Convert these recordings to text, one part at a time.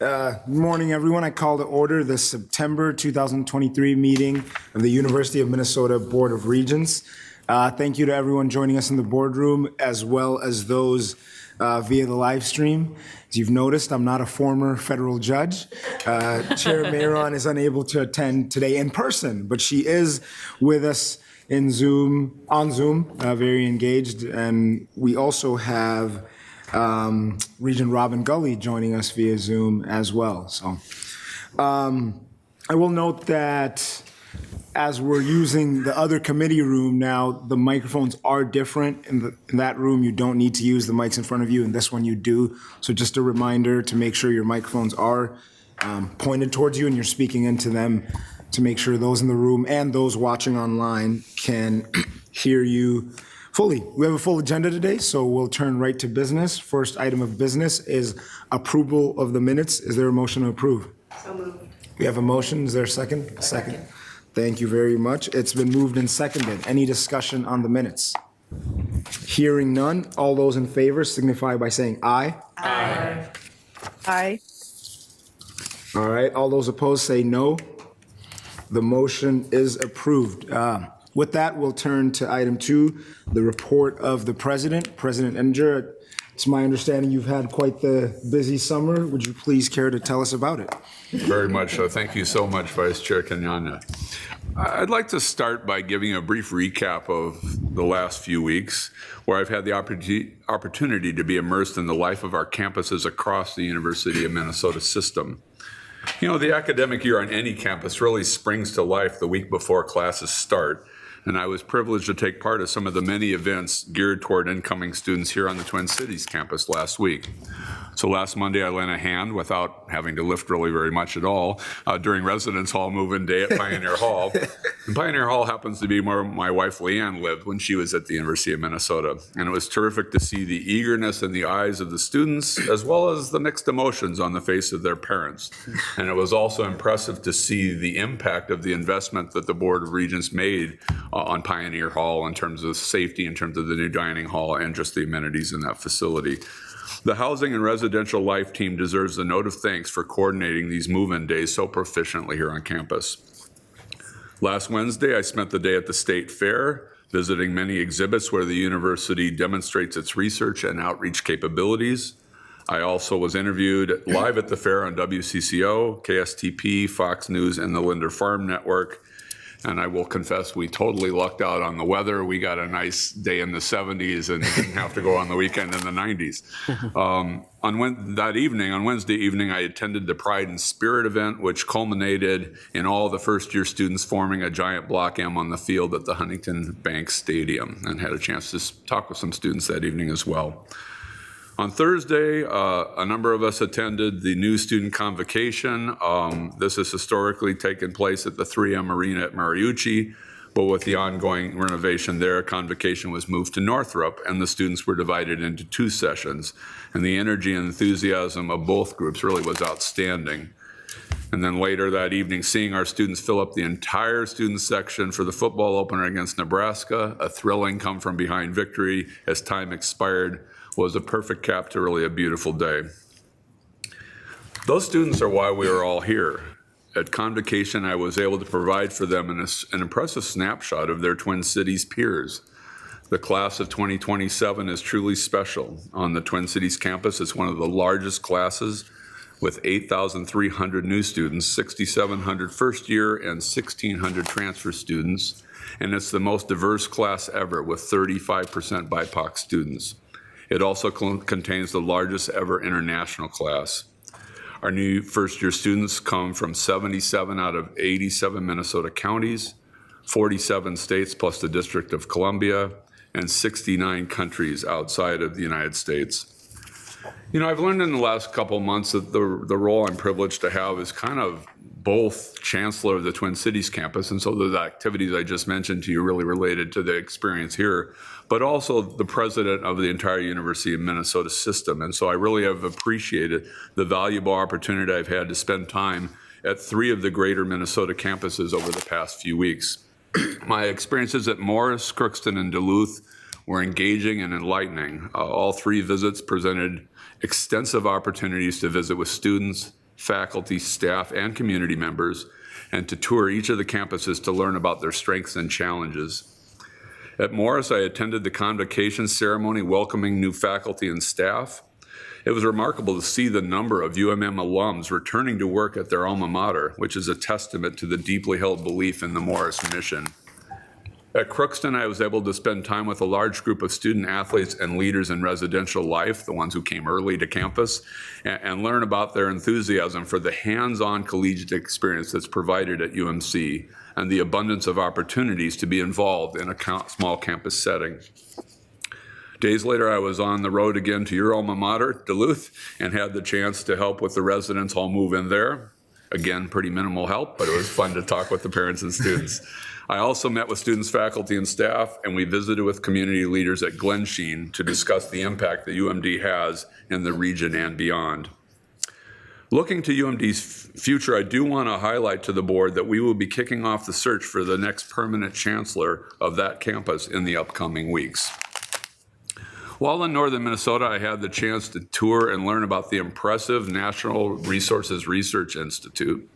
Good morning, everyone. I call to order the September 2023 meeting of the University of Minnesota Board of Regents. Thank you to everyone joining us in the boardroom, as well as those via the live stream. As you've noticed, I'm not a former federal judge. Chair Mayron is unable to attend today in person, but she is with us on Zoom, very engaged. And we also have Regent Robin Gully joining us via Zoom as well. So I will note that as we're using the other committee room now, the microphones are different. In that room, you don't need to use the mics in front of you. In this one, you do. So just a reminder to make sure your microphones are pointed towards you and you're speaking into them to make sure those in the room and those watching online can hear you fully. We have a full agenda today, so we'll turn right to business. First item of business is approval of the minutes. Is there a motion to approve? So moved. We have a motion. Is there a second? Second. Thank you very much. It's been moved and seconded. Any discussion on the minutes? Hearing none. All those in favor signify by saying aye. Aye. Aye. All right. All those opposed say no. The motion is approved. With that, we'll turn to item 2, the report of the president. President Ettinger, it's my understanding you've had quite the busy summer. Would you please care to tell us about it? Very much so. Thank you so much, Vice Chair Kenyanya. I'd like to start by giving a brief recap of the last few weeks, where I've had the opportunity to be immersed in the life of our campuses across the University of Minnesota system. You know, the academic year on any campus really springs to life the week before classes start. And I was privileged to take part of some of the many events geared toward incoming students here on the Twin Cities campus last week. So last Monday, I lent a hand without having to lift really very much at all during Residence Hall move-in day at Pioneer Hall. And Pioneer Hall happens to be where my wife Leanne lived when she was at the University of Minnesota. And it was terrific to see the eagerness in the eyes of the students, as well as the mixed emotions on the face of their parents. And it was also impressive to see the impact of the investment that the Board of Regents made on Pioneer Hall in terms of safety, in terms of the new dining hall, and just the amenities in that facility. The Housing and Residential Life team deserves a note of thanks for coordinating these move-in days so proficiently here on campus. Last Wednesday, I spent the day at the State Fair, visiting many exhibits where the university demonstrates its research and outreach capabilities. I also was interviewed live at the fair on WCCO, KSTP, Fox News, and the Linder Farm Network. And I will confess, we totally lucked out on the weather. We got a nice day in the 70s and didn't have to go on the weekend in the 90s. On Wednesday evening, I attended the Pride and Spirit event, which culminated in all the first-year students forming a giant Block M on the field at the Huntington Bank Stadium, and had a chance to talk with some students that evening as well. On Thursday, a number of us attended the new student convocation. This has historically taken place at the 3M Arena at Mariucci, but with the ongoing renovation there, convocation was moved to Northrop, and the students were divided into 2 sessions. And the energy and enthusiasm of both groups really was outstanding. And then later that evening, seeing our students fill up the entire student section for the football opener against Nebraska, a thrilling come-from-behind victory as time expired, was a perfect cap to really a beautiful day. Those students are why we are all here. At convocation, I was able to provide for them an impressive snapshot of their Twin Cities peers. The class of 2027 is truly special. On the Twin Cities campus, it's one of the largest classes with 8,300 new students, 6,700 first year and 1,600 transfer students. And it's the most diverse class ever with 35% BIPOC students. It also contains the largest ever international class. Our new first-year students come from 77 out of 87 Minnesota counties, 47 states plus the District of Columbia, and 69 countries outside of the United States. You know, I've learned in the last couple months that the role I'm privileged to have is kind of both chancellor of the Twin Cities campus, and so the activities I just mentioned to you really related to the experience here, but also the president of the entire University of Minnesota system. And so I really have appreciated the valuable opportunity I've had to spend time at 3 of the greater Minnesota campuses over the past few weeks. My experiences at Morris, Crookston, and Duluth were engaging and enlightening. All 3 visits presented extensive opportunities to visit with students, faculty, staff, and community members, and to tour each of the campuses to learn about their strengths and challenges. At Morris, I attended the convocation ceremony welcoming new faculty and staff. It was remarkable to see the number of UMM alums returning to work at their alma mater, which is a testament to the deeply held belief in the Morris mission. At Crookston, I was able to spend time with a large group of student athletes and leaders in residential life, the ones who came early to campus, and learn about their enthusiasm for the hands-on collegiate experience that's provided at UMC and the abundance of opportunities to be involved in a small campus setting. Days later, I was on the road again to your alma mater, Duluth, and had the chance to help with the residence hall move in there. Again, pretty minimal help, but it was fun to talk with the parents and students. I also met with students, faculty, and staff, and we visited with community leaders at Glensheen to discuss the impact that UMD has in the region and beyond. Looking to UMD's future, I do want to highlight to the board that we will be kicking off the search for the next permanent chancellor of that campus in the upcoming weeks. While in northern Minnesota, I had the chance to tour and learn about the impressive Natural Resources Research Institute.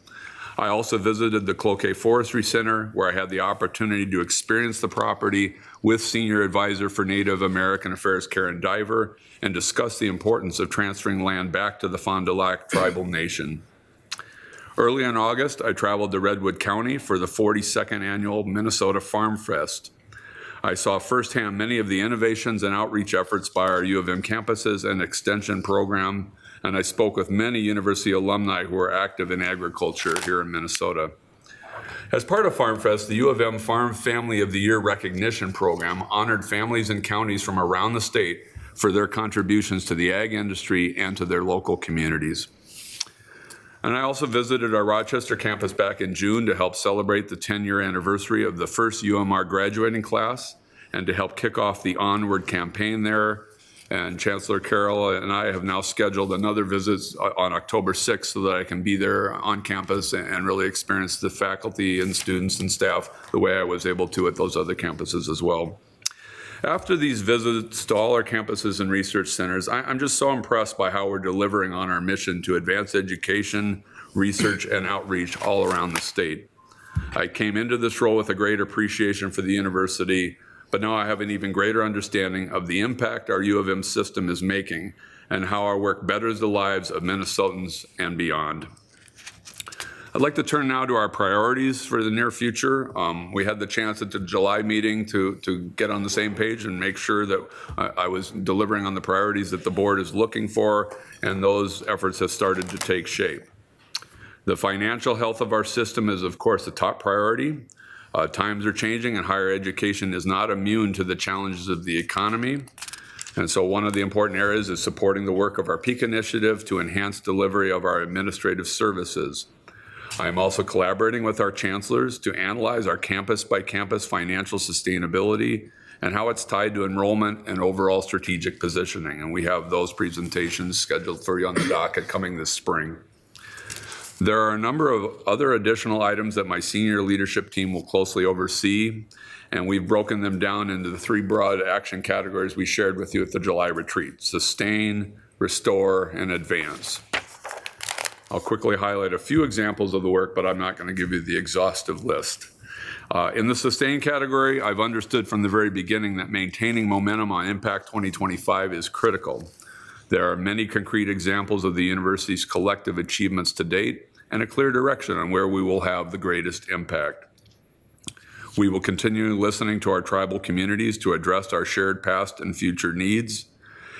I also visited the Cloquet Forestry Center, where I had the opportunity to experience the property with Senior Advisor for Native American Affairs Karen Diver and discuss the importance of transferring land back to the Fond du Lac tribal nation. Early in August, I traveled to Redwood County for the 42nd annual Minnesota Farm Fest. I saw firsthand many of the innovations and outreach efforts by our U of M campuses and extension program, and I spoke with many university alumni who are active in agriculture here in Minnesota. As part of Farm Fest, the U of M Farm Family of the Year recognition program honored families and counties from around the state for their contributions to the ag industry and to their local communities. And I also visited our Rochester campus back in June to help celebrate the 10-year anniversary of the first UMR graduating class and to help kick off the Onward campaign there. And Chancellor Carroll and I have now scheduled another visit on October 6th so that I can be there on campus and really experience the faculty and students and staff the way I was able to at those other campuses as well. After these visits to all our campuses and research centers, I'm just so impressed by how we're delivering on our mission to advance education, research, and outreach all around the state. I came into this role with a great appreciation for the university, but now I have an even greater understanding of the impact our U of M system is making and how our work betters the lives of Minnesotans and beyond. I'd like to turn now to our priorities for the near future. We had the chance at the July meeting to get on the same page and make sure that I was delivering on the priorities that the board is looking for, and those efforts have started to take shape. The financial health of our system is, of course, a top priority. Times are changing, and higher education is not immune to the challenges of the economy. And so one of the important areas is supporting the work of our PEAK initiative to enhance delivery of our administrative services. I am also collaborating with our chancellors to analyze our campus-by-campus financial sustainability and how it's tied to enrollment and overall strategic positioning. And we have those presentations scheduled for you on the docket coming this spring. There are a number of other additional items that my senior leadership team will closely oversee, and we've broken them down into the three broad action categories we shared with you at the July retreat: sustain, restore, and advance. I'll quickly highlight a few examples of the work, but I'm not going to give you the exhaustive list. In the sustain category, I've understood from the very beginning that maintaining momentum on Impact 2025 is critical. There are many concrete examples of the university's collective achievements to date and a clear direction on where we will have the greatest impact. We will continue listening to our tribal communities to address our shared past and future needs,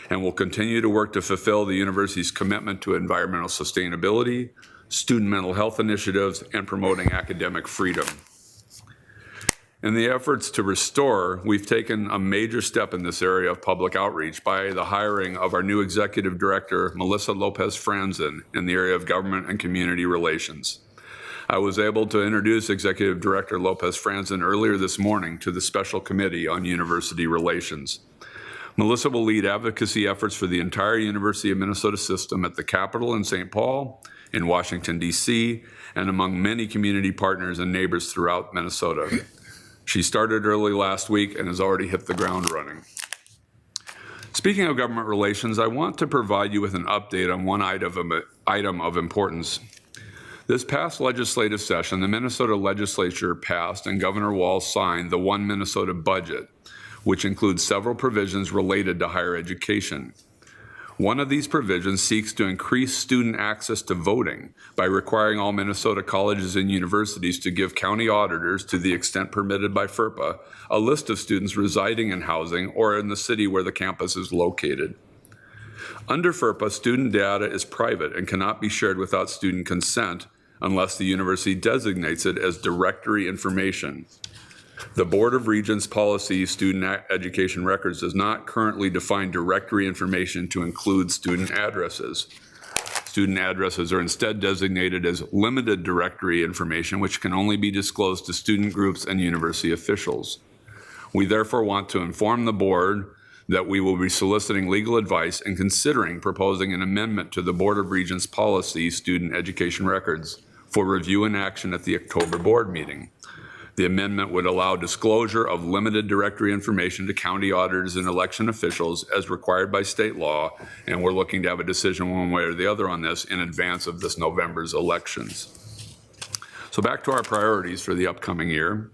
and will continue to work to fulfill the university's commitment to environmental sustainability, student mental health initiatives, and promoting academic freedom. In the efforts to restore, we've taken a major step in this area of public outreach by the hiring of our new executive director, Melissa Lopez-Franzen, in the area of government and community relations. I was able to introduce Executive Director Lopez-Franzen earlier this morning to the Special Committee on University Relations. Melissa will lead advocacy efforts for the entire University of Minnesota system at the Capitol in St. Paul, in Washington, D.C., and among many community partners and neighbors throughout Minnesota. She started early last week and has already hit the ground running. Speaking of government relations, I want to provide you with an update on one item of importance. This past legislative session, the Minnesota legislature passed and Governor Walz signed the One Minnesota budget, which includes several provisions related to higher education. One of these provisions seeks to increase student access to voting by requiring all Minnesota colleges and universities to give county auditors, to the extent permitted by FERPA, a list of students residing in housing or in the city where the campus is located. Under FERPA, student data is private and cannot be shared without student consent unless the university designates it as directory information. The Board of Regents policy student education records does not currently define directory information to include student addresses. Student addresses are instead designated as limited directory information, which can only be disclosed to student groups and university officials. We therefore want to inform the board that we will be soliciting legal advice and considering proposing an amendment to the Board of Regents policy student education records for review and action at the October board meeting. The amendment would allow disclosure of limited directory information to county auditors and election officials as required by state law, and we're looking to have a decision one way or the other on this in advance of this November's elections. So back to our priorities for the upcoming year.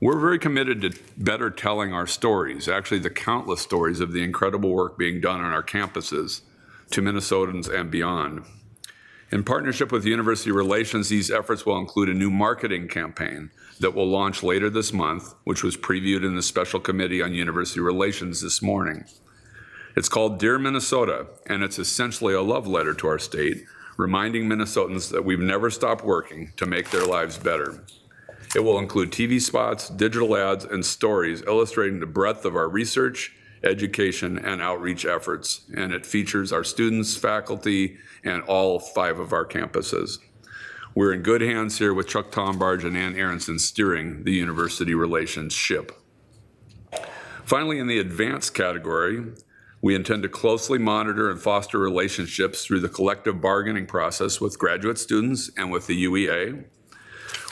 We're very committed to better telling our stories, actually the countless stories of the incredible work being done on our campuses to Minnesotans and beyond. In partnership with University Relations, these efforts will include a new marketing campaign that will launch later this month, which was previewed in the Special Committee on University Relations this morning. It's called Dear Minnesota, and it's essentially a love letter to our state, reminding Minnesotans that we've never stopped working to make their lives better. It will include TV spots, digital ads, and stories illustrating the breadth of our research, education, and outreach efforts, and it features our students, faculty, and all 5 of our campuses. We're in good hands here with Chuck Tombarge and Ann Aronson steering the University Relations ship. Finally, in the advanced category, we intend to closely monitor and foster relationships through the collective bargaining process with graduate students and with the UEA.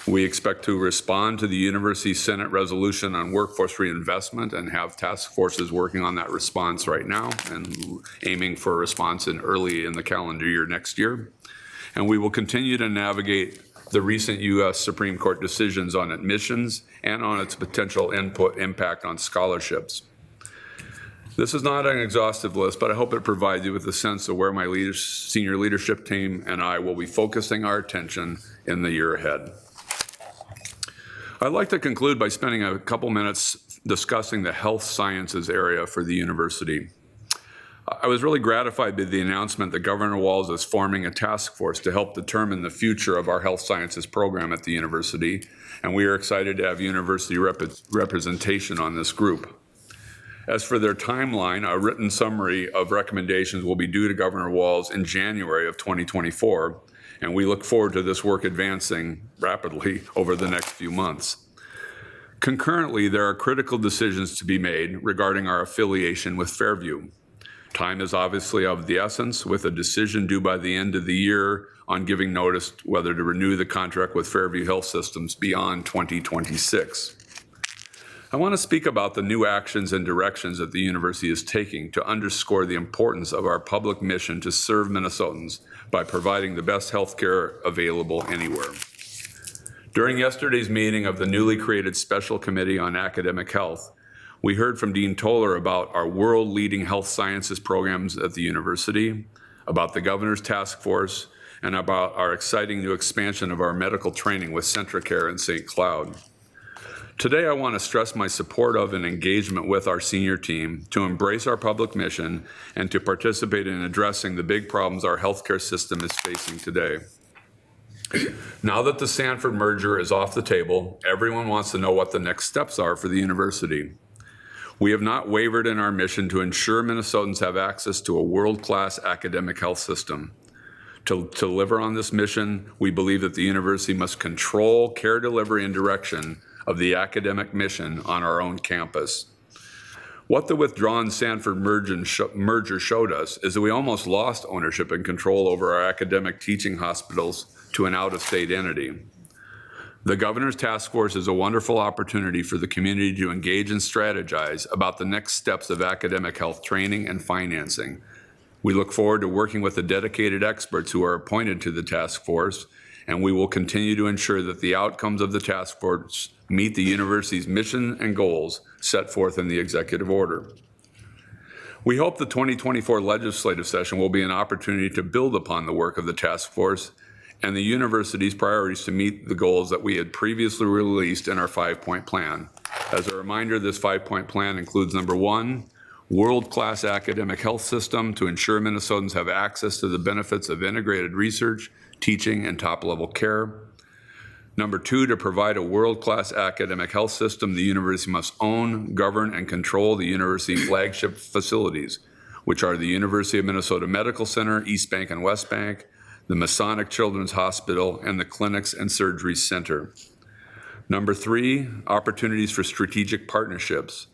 We expect to respond to the University Senate resolution on workforce reinvestment and have task forces working on that response right now and aiming for a response early in the calendar year next year. And we will continue to navigate the recent U.S. Supreme Court decisions on admissions and on its potential impact on scholarships. This is not an exhaustive list, but I hope it provides you with a sense of where my senior leadership team and I will be focusing our attention in the year ahead. I'd like to conclude by spending a couple minutes discussing the health sciences area for the university. I was really gratified by the announcement that Governor Walz is forming a task force to help determine the future of our health sciences program at the university, and we are excited to have university representation on this group. As for their timeline, a written summary of recommendations will be due to Governor Walz in January of 2024, and we look forward to this work advancing rapidly over the next few months. Concurrently, there are critical decisions to be made regarding our affiliation with Fairview. Time is obviously of the essence, with a decision due by the end of the year on giving notice whether to renew the contract with Fairview Health Systems beyond 2026. I want to speak about the new actions and directions that the university is taking to underscore the importance of our public mission to serve Minnesotans by providing the best health care available anywhere. During yesterday's meeting of the newly created Special Committee on Academic Health, we heard from Dean Toller about our world-leading health sciences programs at the university, about the governor's task force, and about our exciting new expansion of our medical training with Centracare in St. Cloud. Today, I want to stress my support of and engagement with our senior team to embrace our public mission and to participate in addressing the big problems our healthcare system is facing today. Now that the Sanford merger is off the table, everyone wants to know what the next steps are for the university. We have not wavered in our mission to ensure Minnesotans have access to a world-class academic health system. To deliver on this mission, we believe that the university must control care delivery and direction of the academic mission on our own campus. What the withdrawn Sanford merger showed us is that we almost lost ownership and control over our academic teaching hospitals to an out-of-state entity. The Governor's Task Force is a wonderful opportunity for the community to engage and strategize about the next steps of academic health training and financing. We look forward to working with the dedicated experts who are appointed to the task force, and we will continue to ensure that the outcomes of the task force meet the university's mission and goals set forth in the executive order. We hope the 2024 legislative session will be an opportunity to build upon the work of the task force and the university's priorities to meet the goals that we had previously released in our 5-point plan. As a reminder, this 5-point plan includes number 1, world-class academic health system to ensure Minnesotans have access to the benefits of integrated research, teaching, and top-level care. Number 2, to provide a world-class academic health system, the university must own, govern, and control the university flagship facilities, which are the University of Minnesota Medical Center, East Bank and West Bank, the Masonic Children's Hospital, and the Clinics and Surgery Center. Number 3, opportunities for strategic partnerships.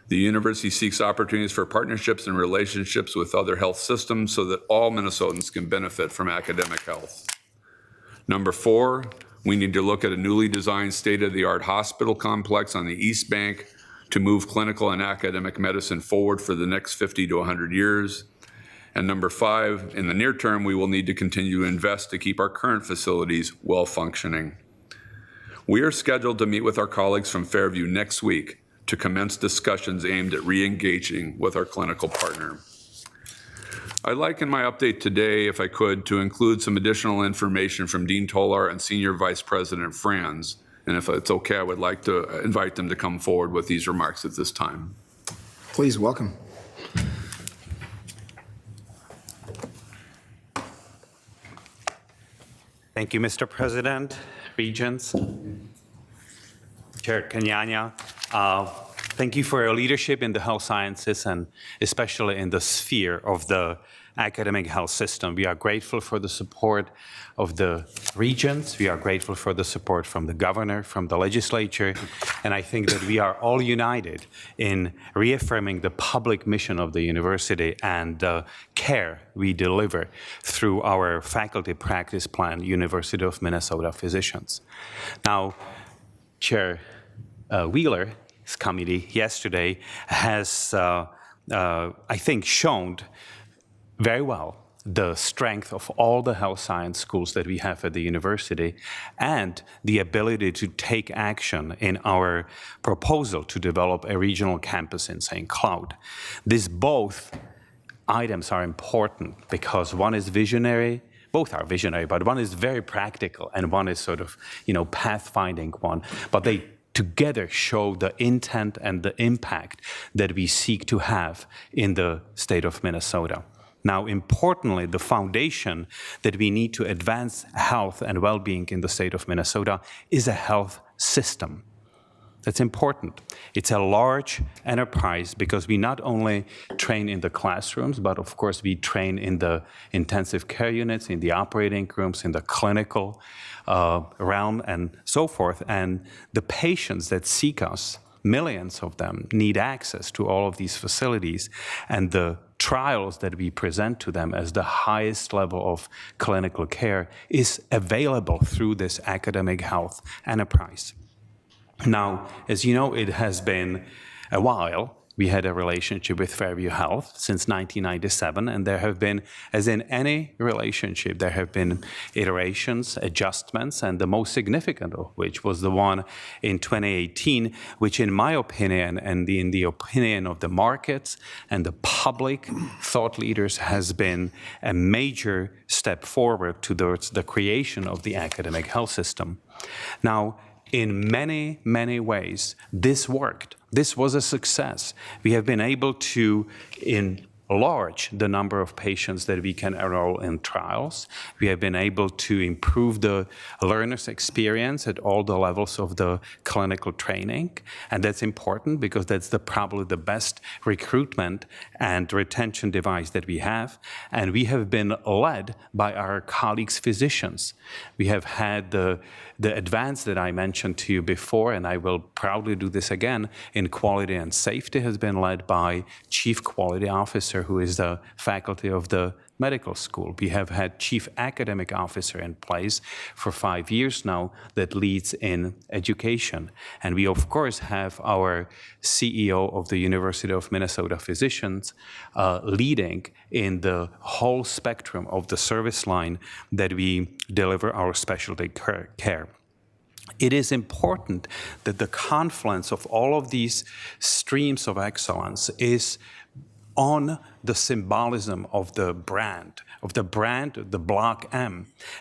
The university seeks opportunities for partnerships and relationships with other health systems so that all Minnesotans can benefit from academic health. Number 4, we need to look at a newly designed state-of-the-art hospital complex on the East Bank to move clinical and academic medicine forward for the next 50 to 100 years. And number 5, in the near term, we will need to continue to invest to keep our current facilities well functioning. We are scheduled to meet with our colleagues from Fairview next week to commence discussions aimed at re-engaging with our clinical partner. I'd like in my update today, if I could, to include some additional information from Dean Tolar and Senior Vice President Franz. And if it's okay, I would like to invite them to come forward with these remarks at this time. Please welcome. Thank you, Mr. President, Regents, Chair Kenyanya. Thank you for your leadership in the health sciences and especially in the sphere of the academic health system. We are grateful for the support of the Regents. We are grateful for the support from the governor, from the legislature, and I think that we are all united in reaffirming the public mission of the university and the care we deliver through our faculty practice plan, University of Minnesota Physicians. Now, Chair Wheeler's committee yesterday has, I think, shown very well the strength of all the health science schools that we have at the university and the ability to take action in our proposal to develop a regional campus in St. Cloud. These both items are important because one is visionary, both are visionary, but one is very practical and one is sort of, pathfinding one. But they together show the intent and the impact that we seek to have in the state of Minnesota. Now, importantly, the foundation that we need to advance health and well-being in the state of Minnesota is a health system. That's important. It's a large enterprise because we not only train in the classrooms, but of course we train in the intensive care units, in the operating rooms, in the clinical realm and so forth. And the patients that seek us, millions of them, need access to all of these facilities, and the trials that we present to them as the highest level of clinical care is available through this academic health enterprise. Now, as you know, it has been a while. We had a relationship with Fairview Health since 1997, and there have been, as in any relationship, there have been iterations, adjustments, and the most significant of which was the one in 2018, which in my opinion and in the opinion of the markets and the public thought leaders has been a major step forward towards the creation of the academic health system. Now, in many, many ways, this worked. This was a success. We have been able to enlarge the number of patients that we can enroll in trials. We have been able to improve the learner's experience at all the levels of the clinical training. And that's important because that's probably the best recruitment and retention device that we have. And we have been led by our colleagues, physicians. We have had the advance that I mentioned to you before, and I will proudly do this again, in quality and safety has been led by Chief Quality Officer, who is the faculty of the Medical School. We have had chief academic officer in place for 5 years now that leads in education. And we, of course, have our CEO of the University of Minnesota Physicians leading in the whole spectrum of the service line that we deliver our specialty care. It is important that the confluence of all of these streams of excellence is on the symbolism of the brand, the Block M.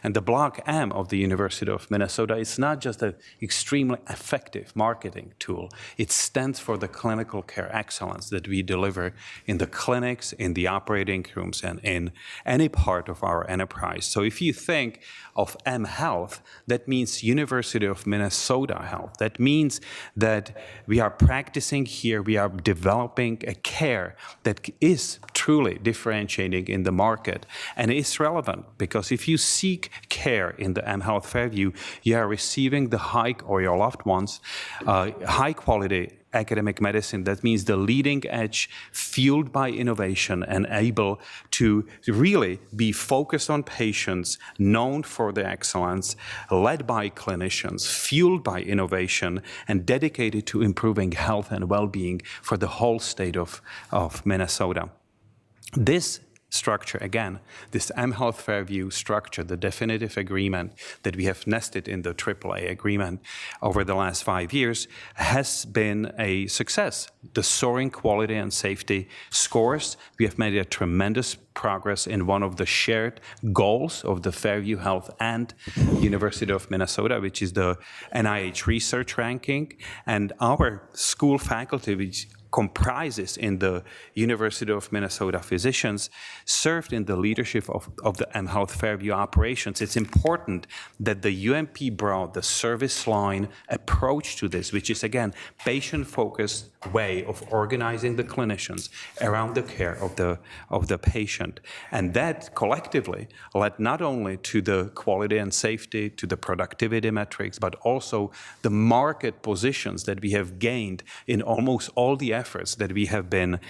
And the Block M of the University of Minnesota is not just an extremely effective marketing tool. It stands for the clinical care excellence that we deliver in the clinics, in the operating rooms, and in any part of our enterprise. So if you think of M Health, that means University of Minnesota Health. That means that we are practicing here, we are developing a care that is truly differentiating in the market and is relevant, because if you seek care in the M Health Fairview, you are receiving or your loved ones, high quality academic medicine. That means the leading edge, fueled by innovation and able to really be focused on patients, known for the excellence, led by clinicians, fueled by innovation, and dedicated to improving health and well-being for the whole state of Minnesota. This structure, again, this M Health Fairview structure, the definitive agreement that we have nested in the AAA agreement over the last 5 years, has been a success. The soaring quality and safety scores, we have made a tremendous progress in one of the shared goals of the Fairview Health and University of Minnesota, which is the NIH research ranking. And our school faculty, which comprises in the University of Minnesota physicians, served in the leadership of the M Health Fairview operations. It's important that the UMP brought the service line approach to this, which is, again, patient-focused way of organizing the clinicians around the care of the patient. And that collectively led not only to the quality and safety, to the productivity metrics, but also the market positions that we have gained in almost all the efforts that we have been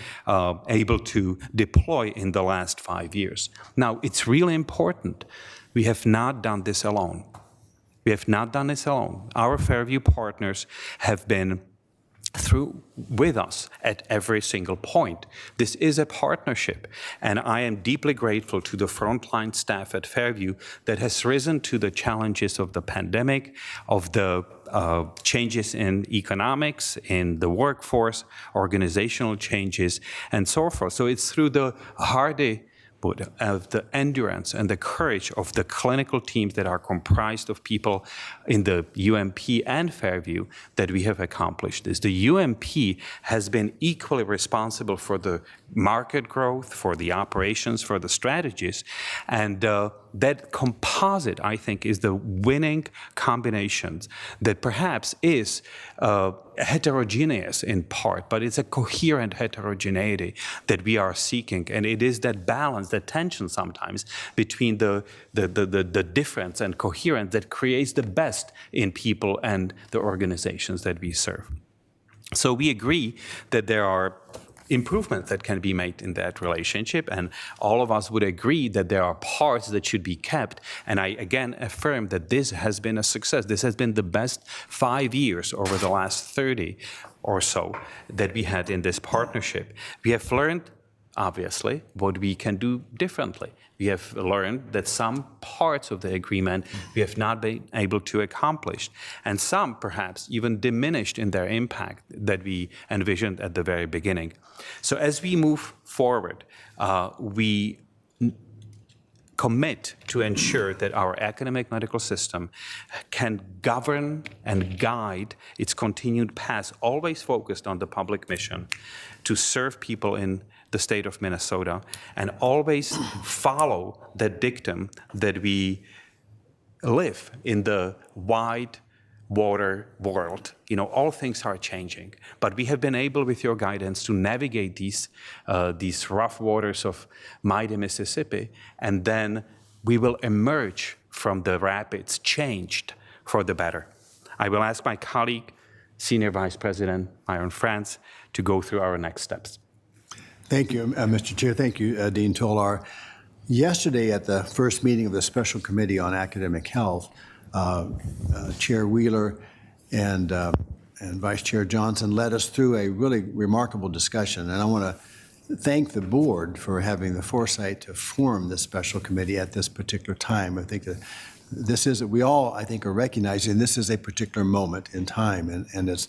able to deploy in the last 5 years. Now, it's really important. We have not done this alone. We have not done this alone. Our Fairview partners have been through with us at every single point. This is a partnership, and I am deeply grateful to the frontline staff at Fairview that has risen to the challenges of the pandemic, of the changes in economics, in the workforce, organizational changes, and so forth. So it's through the hardy of the endurance and the courage of the clinical teams that are comprised of people in the UMP and Fairview that we have accomplished this. The UMP has been equally responsible for the market growth, for the operations, for the strategies, and that composite, I think, is the winning combinations that perhaps is heterogeneous in part, but it's a coherent heterogeneity that we are seeking. And it is that balance, that tension sometimes between the difference and coherence that creates the best in people and the organizations that we serve. So we agree that there are improvements that can be made in that relationship, and all of us would agree that there are parts that should be kept. And I again affirm that this has been a success. This has been the best 5 years over the last 30 or so that we had in this partnership. We have learned, obviously, what we can do differently. We have learned that some parts of the agreement we have not been able to accomplish, and some perhaps even diminished in their impact that we envisioned at the very beginning. So as we move forward, we commit to ensure that our academic medical system can govern and guide its continued path, always focused on the public mission to serve people in the state of Minnesota, and always follow that dictum that we live in the wide water world. You know, all things are changing, but we have been able, with your guidance, to navigate these rough waters of mighty Mississippi, and then we will emerge from the rapids changed for the better. I will ask my colleague, Senior Vice President Myron France, to go through our next steps. Thank you, Mr. Chair. Thank you, Dean Tolar. Yesterday, at the first meeting of the Special Committee on Academic Health, Chair Wheeler and Vice Chair Johnson led us through a really remarkable discussion. And I want to thank the board for having the foresight to form this special committee at this particular time. I think that this is, we all, I think, are recognizing this is a particular moment in time, and it's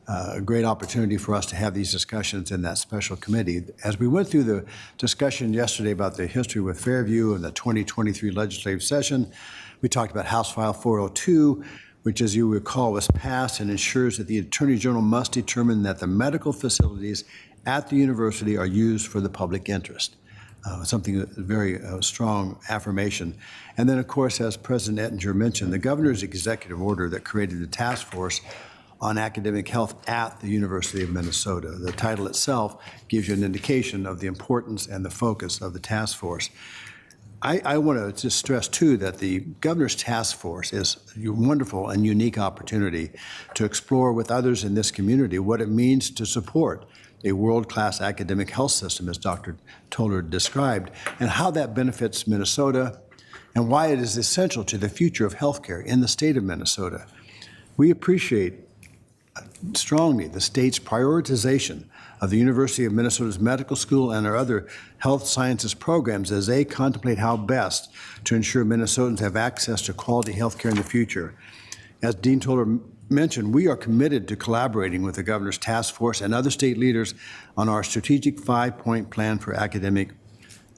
a great opportunity for us to have these discussions in that special committee. As we went through the discussion yesterday about the history with Fairview and the 2023 legislative session, we talked about House File 402, which, as you recall, was passed and ensures that the Attorney General must determine that the medical facilities at the university are used for the public interest. Something, a very strong affirmation. And then, of course, as President Ettinger mentioned, the governor's executive order that created the task force on academic health at the University of Minnesota. The title itself gives you an indication of the importance and the focus of the task force. I want to just stress, too, that the governor's task force is a wonderful and unique opportunity to explore with others in this community what it means to support a world-class academic health system, as Dr. Toller described, and how that benefits Minnesota and why it is essential to the future of healthcare in the state of Minnesota. We appreciate strongly the state's prioritization of the University of Minnesota's medical school and our other health sciences programs as they contemplate how best to ensure Minnesotans have access to quality health care in the future. As Dean Toller mentioned, we are committed to collaborating with the governor's task force and other state leaders on our strategic 5-point plan for academic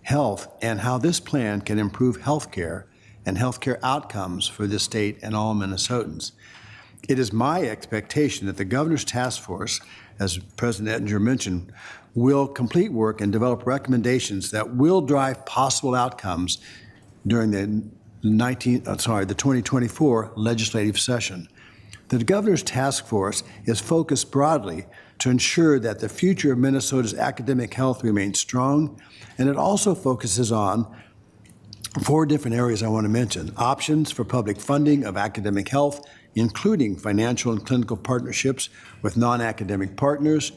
health and how this plan can improve health care and health care outcomes for this state and all Minnesotans. It is my expectation that the governor's task force, as President Ettinger mentioned, will complete work and develop recommendations that will drive possible outcomes during the 2024 legislative session. The governor's task force is focused broadly to ensure that the future of Minnesota's academic health remains strong, and it also focuses on 4 different areas I want to mention: options for public funding of academic health, including financial and clinical partnerships with non-academic partners,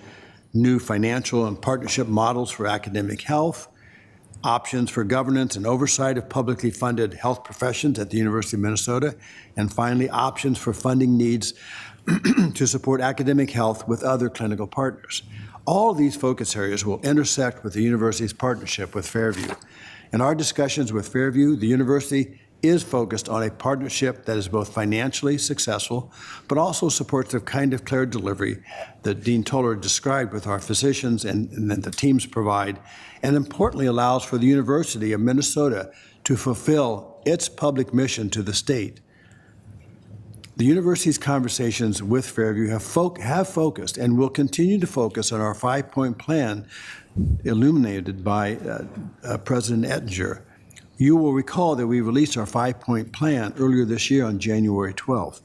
new financial and partnership models for academic health, options for governance and oversight of publicly funded health professions at the University of Minnesota, and finally, options for funding needs to support academic health with other clinical partners. All of these focus areas will intersect with the university's partnership with Fairview. In our discussions with Fairview, the university is focused on a partnership that is both financially successful, but also supports the kind of care delivery that Dean Toller described with our physicians and that the teams provide, and importantly allows for the University of Minnesota to fulfill its public mission to the state. The university's conversations with Fairview have focused and will continue to focus on our 5-point plan illuminated by President Ettinger. You will recall that we released our 5-point plan earlier this year on January 12th.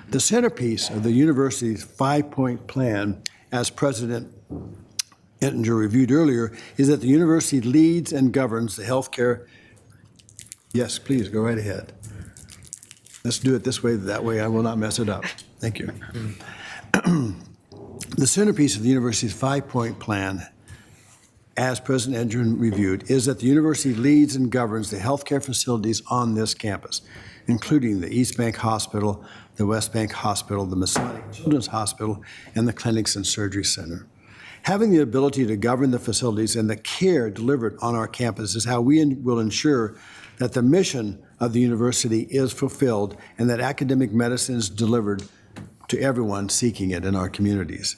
The centerpiece of the university's 5-point plan, as President Ettinger reviewed earlier, is that the university leads and governs the healthcare. Yes, please, go right ahead. Let's do it this way, that way I will not mess it up. Thank you. The centerpiece of the university's 5-point plan, as President Ettinger reviewed, is that the university leads and governs the healthcare facilities on this campus, including the East Bank Hospital, the West Bank Hospital, the Masonic Children's Hospital, and the Clinics and Surgery Center. Having the ability to govern the facilities and the care delivered on our campus is how we will ensure that the mission of the university is fulfilled and that academic medicine is delivered to everyone seeking it in our communities.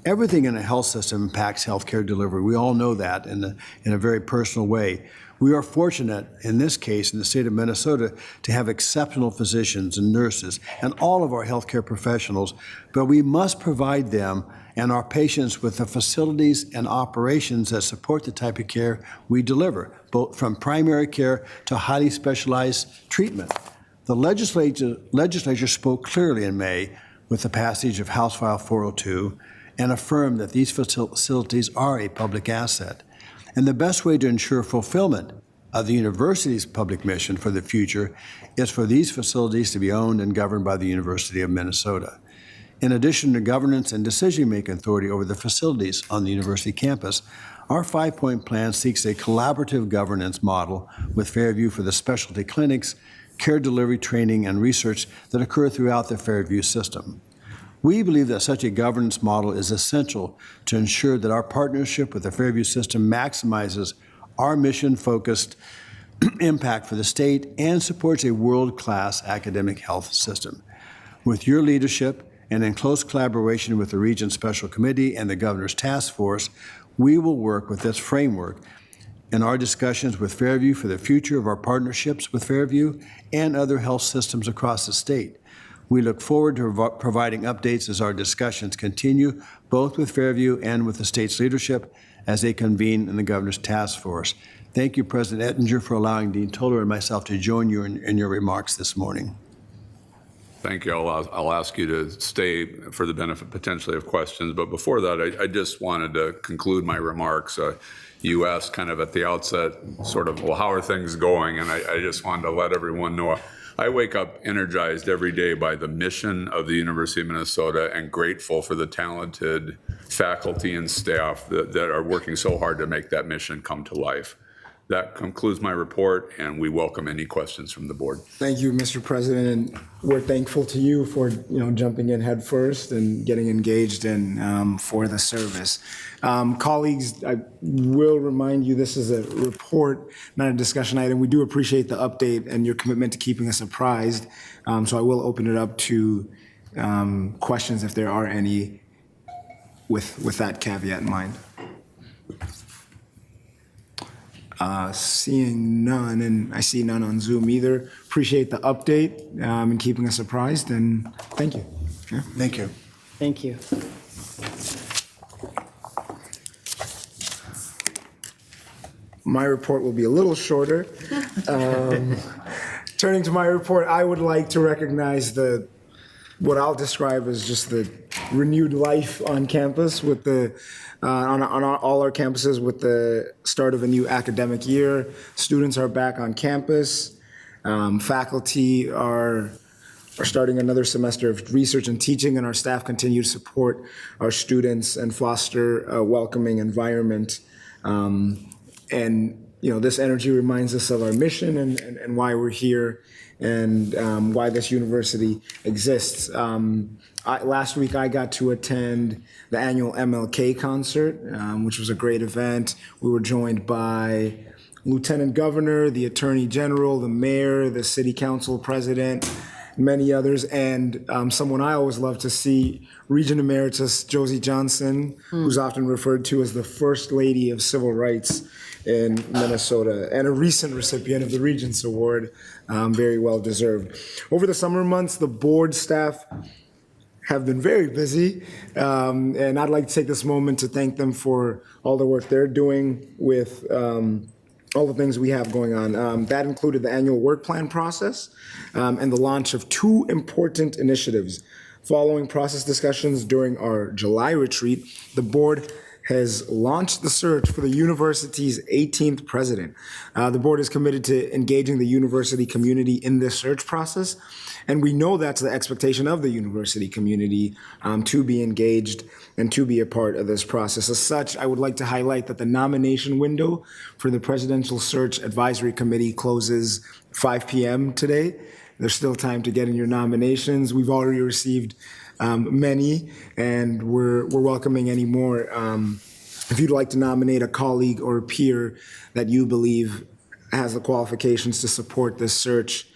Everything in a health system impacts healthcare delivery. We all know that in a very personal way. We are fortunate, in this case, in the state of Minnesota, to have exceptional physicians and nurses and all of our healthcare professionals, but we must provide them and our patients with the facilities and operations that support the type of care we deliver, both from primary care to highly specialized treatment. The legislature spoke clearly in May with the passage of House File 402 and affirmed that these facilities are a public asset. And the best way to ensure fulfillment of the university's public mission for the future is for these facilities to be owned and governed by the University of Minnesota. In addition to governance and decision-making authority over the facilities on the university campus, our 5-point plan seeks a collaborative governance model with Fairview for the specialty clinics, care delivery, training, and research that occur throughout the Fairview system. We believe that such a governance model is essential to ensure that our partnership with the Fairview system maximizes our mission-focused impact for the state and supports a world-class academic health system. With your leadership and in close collaboration with the Regents Special Committee and the Governor's Task Force, we will work with this framework in our discussions with Fairview for the future of our partnerships with Fairview and other health systems across the state. We look forward to providing updates as our discussions continue, both with Fairview and with the state's leadership as they convene in the Governor's Task Force. Thank you, President Ettinger, for allowing Dean Toller and myself to join you in your remarks this morning. Thank you. I'll ask you to stay for the benefit potentially of questions. But before that, I just wanted to conclude my remarks. You asked kind of at the outset, sort of, well, how are things going? And I just wanted to let everyone know I wake up energized every day by the mission of the University of Minnesota and grateful for the talented faculty and staff that are working so hard to make that mission come to life. That concludes my report, and we welcome any questions from the board. Thank you, Mr. President, and we're thankful to you for jumping in head first and getting engaged in for the service. Colleagues, I will remind you this is a report, not a discussion item. We do appreciate the update and your commitment to keeping us apprised. So I will open it up to questions if there are any with that caveat in mind. Seeing none, and I see none on Zoom either. Appreciate the update and keeping us apprised, and thank you. Yeah. Thank you. Thank you. My report will be a little shorter. Turning to my report, I would like to recognize what I'll describe as just the renewed life on campus with on all our campuses with the start of a new academic year. Students are back on campus. Faculty are starting another semester of research and teaching, and our staff continue to support our students and foster a welcoming environment. And this energy reminds us of our mission and why we're here and why this university exists. Last week, I got to attend the annual MLK concert, which was a great event. We were joined by Lieutenant Governor, the Attorney General, the Mayor, the City Council President, many others, and someone I always love to see, Regent Emeritus Josie Johnson, who's often referred to as the First Lady of Civil Rights in Minnesota, and a recent recipient of the Regents Award, very well deserved. Over the summer months, the board staff have been very busy, and I'd like to take this moment to thank them for all the work they're doing with all the things we have going on. That included the annual work plan process and the launch of 2 important initiatives. Following process discussions during our July retreat, the board has launched the search for the university's 18th president. The board is committed to engaging the university community in this search process, and we know that's the expectation of the university community to be engaged and to be a part of this process. As such, I would like to highlight that the nomination window for the Presidential Search Advisory Committee closes 5 p.m. today. There's still time to get in your nominations. We've already received many, and we're welcoming any more. If you'd like to nominate a colleague or a peer that you believe has the qualifications to support this search,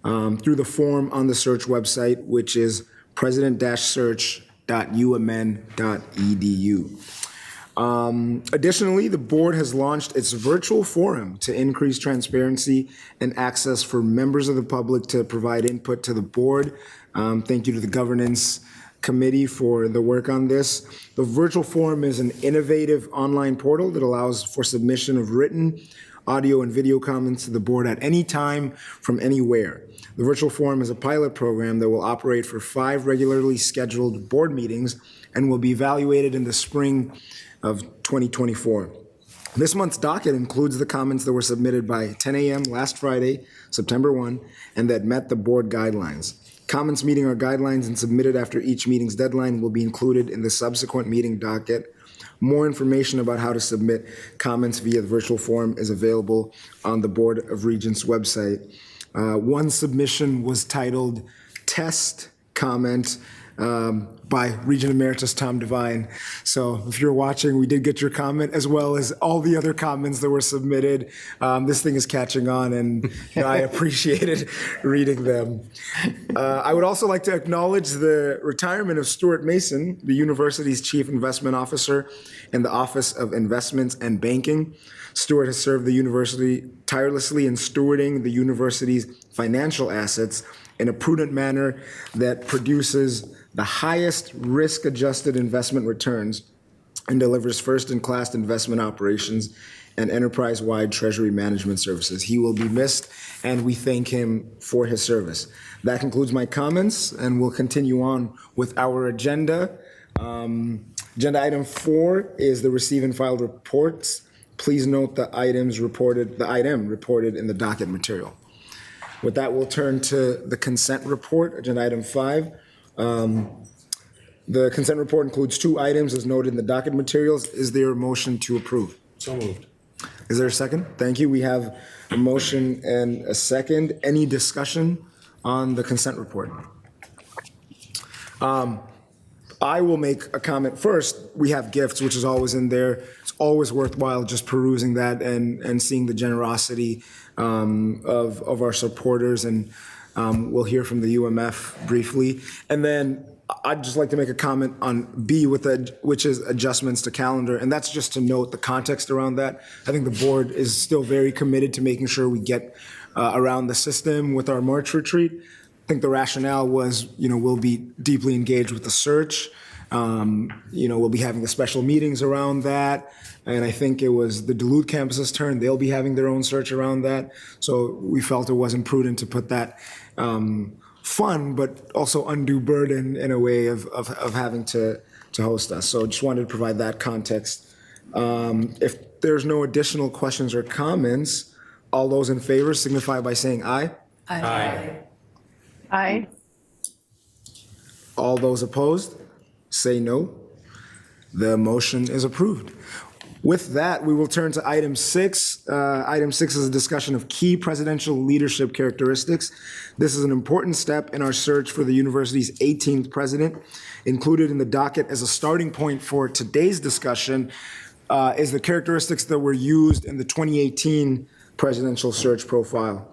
through the form on the search website, which is president-search.umn.edu. Additionally, the board has launched its virtual forum to increase transparency and access for members of the public to provide input to the board. Thank you to the governance committee for the work on this. The virtual forum is an innovative online portal that allows for submission of written, audio, and video comments to the board at any time from anywhere. The virtual forum is a pilot program that will operate for 5 regularly scheduled board meetings and will be evaluated in the spring of 2024. This month's docket includes the comments that were submitted by 10 a.m. last Friday, September 1, and that met the board guidelines. Comments meeting our guidelines and submitted after each meeting's deadline will be included in the subsequent meeting docket. More information about how to submit comments via the virtual form is available on the Board of Regents website. One submission was titled Test Comment by Regent Emeritus Tom Devine. So if you're watching, we did get your comment as well as all the other comments that were submitted. This thing is catching on, and I appreciated reading them. I would also like to acknowledge the retirement of Stuart Mason, the university's Chief Investment Officer in the Office of Investments and Banking. Stuart has served the university tirelessly in stewarding the university's financial assets in a prudent manner that produces the highest risk-adjusted investment returns and delivers first-in-class investment operations and enterprise-wide treasury management services. He will be missed, and we thank him for his service. That concludes my comments, and we'll continue on with our agenda. Agenda item 4 is the receive and file reports. Please note the item reported in the docket material. With that, we'll turn to the consent report, agenda item 5. The consent report includes 2 items as noted in the docket materials. Is there a motion to approve? So moved. Is there a second? Thank you. We have a motion and a second. Any discussion on the consent report? I will make a comment first. We have gifts, which is always in there. It's always worthwhile just perusing that and seeing the generosity of our supporters, and we'll hear from the UMF briefly. And then I'd just like to make a comment on B, which is adjustments to calendar, and that's just to note the context around that. I think the board is still very committed to making sure we get around the system with our March retreat. I think the rationale was, we'll be deeply engaged with the search. We'll be having the special meetings around that. And I think it was the Duluth campus's turn. They'll be having their own search around that. So we felt it wasn't prudent to put that fun, but also undue burden in a way of having to host us. So just wanted to provide that context. If there's no additional questions or comments, all those in favor signify by saying aye. Aye. Aye. All those opposed, say no. The motion is approved. With that, we will turn to item 6. Item 6 is a discussion of key presidential leadership characteristics. This is an important step in our search for the university's 18th president. Included in the docket as a starting point for today's discussion is the characteristics that were used in the 2018 presidential search profile.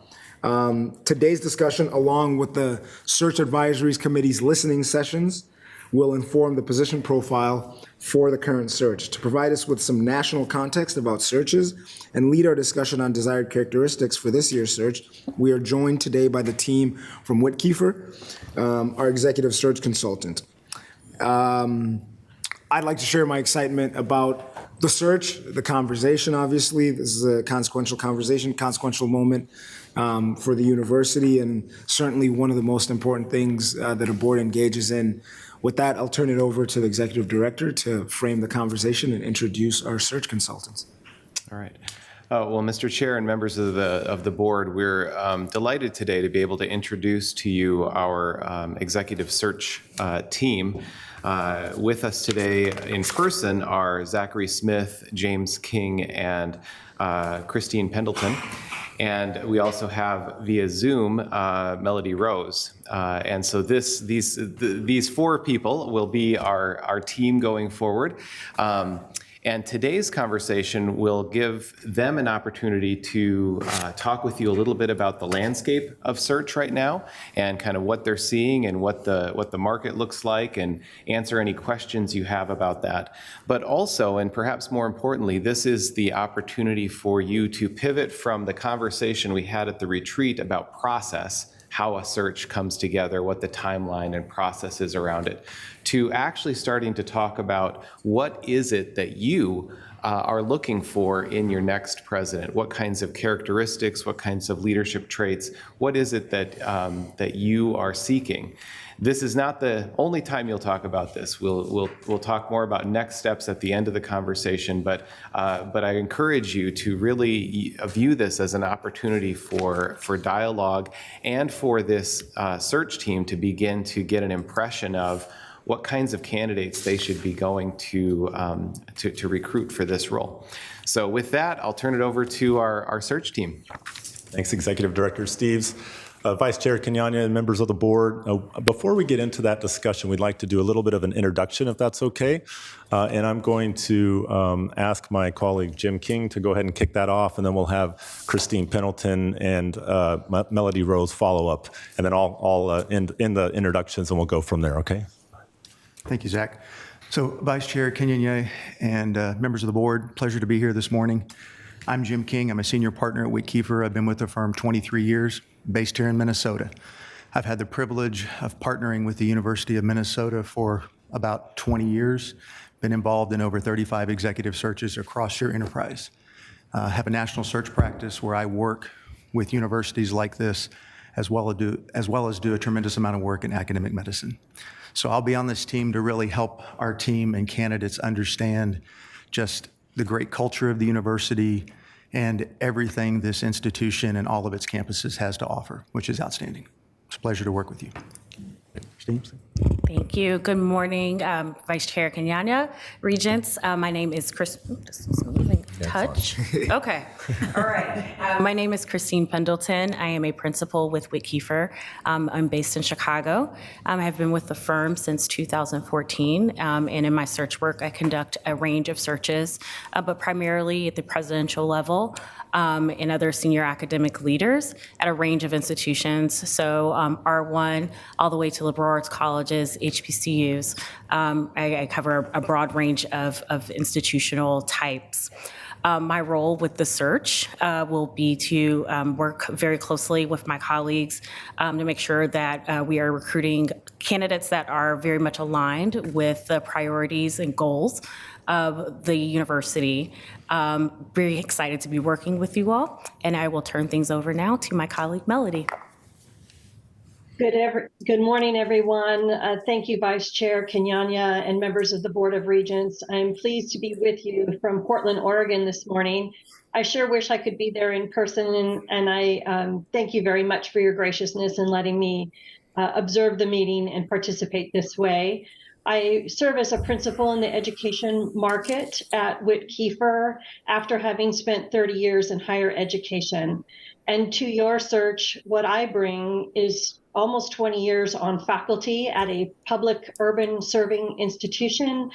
Today's discussion, along with the Search Advisories Committee's listening sessions, will inform the position profile for the current search. To provide us with some national context about searches and lead our discussion on desired characteristics for this year's search, we are joined today by the team from Whitkeefer, our executive search consultant. I'd like to share my excitement about the search, the conversation, obviously. This is a consequential conversation, consequential moment for the university, and certainly one of the most important things that a board engages in. With that, I'll turn it over to the executive director to frame the conversation and introduce our search consultants. All right. Well, Mr. Chair and members of the board, we're delighted today to be able to introduce to you our executive search team. With us today in person are Zachary Smith, James King, and Christine Pendleton. And we also have via Zoom Melody Rose. And so these 4 people will be our team going forward. And today's conversation will give them an opportunity to talk with you a little bit about the landscape of search right now and kind of what they're seeing and what the market looks like, and answer any questions you have about that. But also, and perhaps more importantly, this is the opportunity for you to pivot from the conversation we had at the retreat about process, how a search comes together, what the timeline and process is around it, to actually starting to talk about what is it that you are looking for in your next president? What kinds of characteristics, what kinds of leadership traits, what is it that you are seeking? This is not the only time you'll talk about this. We'll talk more about next steps at the end of the conversation, but I encourage you to really view this as an opportunity for dialogue and for for this search team to begin to get an impression of what kinds of candidates they should be going to recruit for this role. So with that, I'll turn it over to our search team. Thanks, Executive Director Steves. Vice Chair Kenyanya and members of the board, before we get into that discussion, we'd like to do a little bit of an introduction, if that's okay. And I'm going to ask my colleague Jim King to go ahead and kick that off, and then we'll have Christine Pendleton and Melody Rose follow up, and then I'll end the introductions, and we'll go from there, okay? Thank you, Zach. So Vice Chair Kenyanya and members of the board, pleasure to be here this morning. I'm Jim King. I'm a senior partner at Witt Kiefer. I've been with the firm 23 years, based here in Minnesota. I've had the privilege of partnering with the University of Minnesota for about 20 years, been involved in over 35 executive searches across your enterprise. Have a national search practice where I work with universities like this, as well as do a tremendous amount of work in academic medicine. So I'll be on this team to really help our team and candidates understand just the great culture of the university and everything this institution and all of its campuses has to offer, which is outstanding. It's a pleasure to work with you. Steve? Thank you. Good morning, Vice Chair Kenyanya, Regents. My name is Okay. All right. My name is Christine Pendleton. I am a principal with Witt Kiefer. I'm based in Chicago. I have been with the firm since 2014. And in my search work, I conduct a range of searches, but primarily at the presidential level and other senior academic leaders at a range of institutions. So R1 all the way to liberal arts colleges, HBCUs. I cover a broad range of institutional types. My role with the search will be to work very closely with my colleagues to make sure that we are recruiting candidates that are very much aligned with the priorities and goals of the university. Very excited to be working with you all, and I will turn things over now to my colleague Melody. Good morning, everyone. Thank you, Vice Chair Kenyanya and members of the Board of Regents. I'm pleased to be with you from Portland, Oregon this morning. I sure wish I could be there in person, and I thank you very much for your graciousness in letting me observe the meeting and participate this way. I serve as a principal in the education market at Witt Kiefer after having spent 30 years in higher education. And to your search, what I bring is almost 20 years on faculty at a public urban serving institution,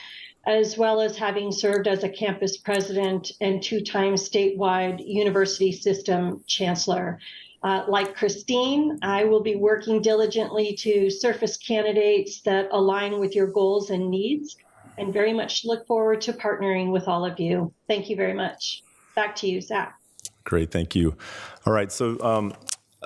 as well as having served as a campus president and 2-time statewide university system chancellor. Like Christine, I will be working diligently to surface candidates that align with your goals and needs, and very much look forward to partnering with all of you. Thank you very much. Back to you, Zach. Great, thank you. All right, so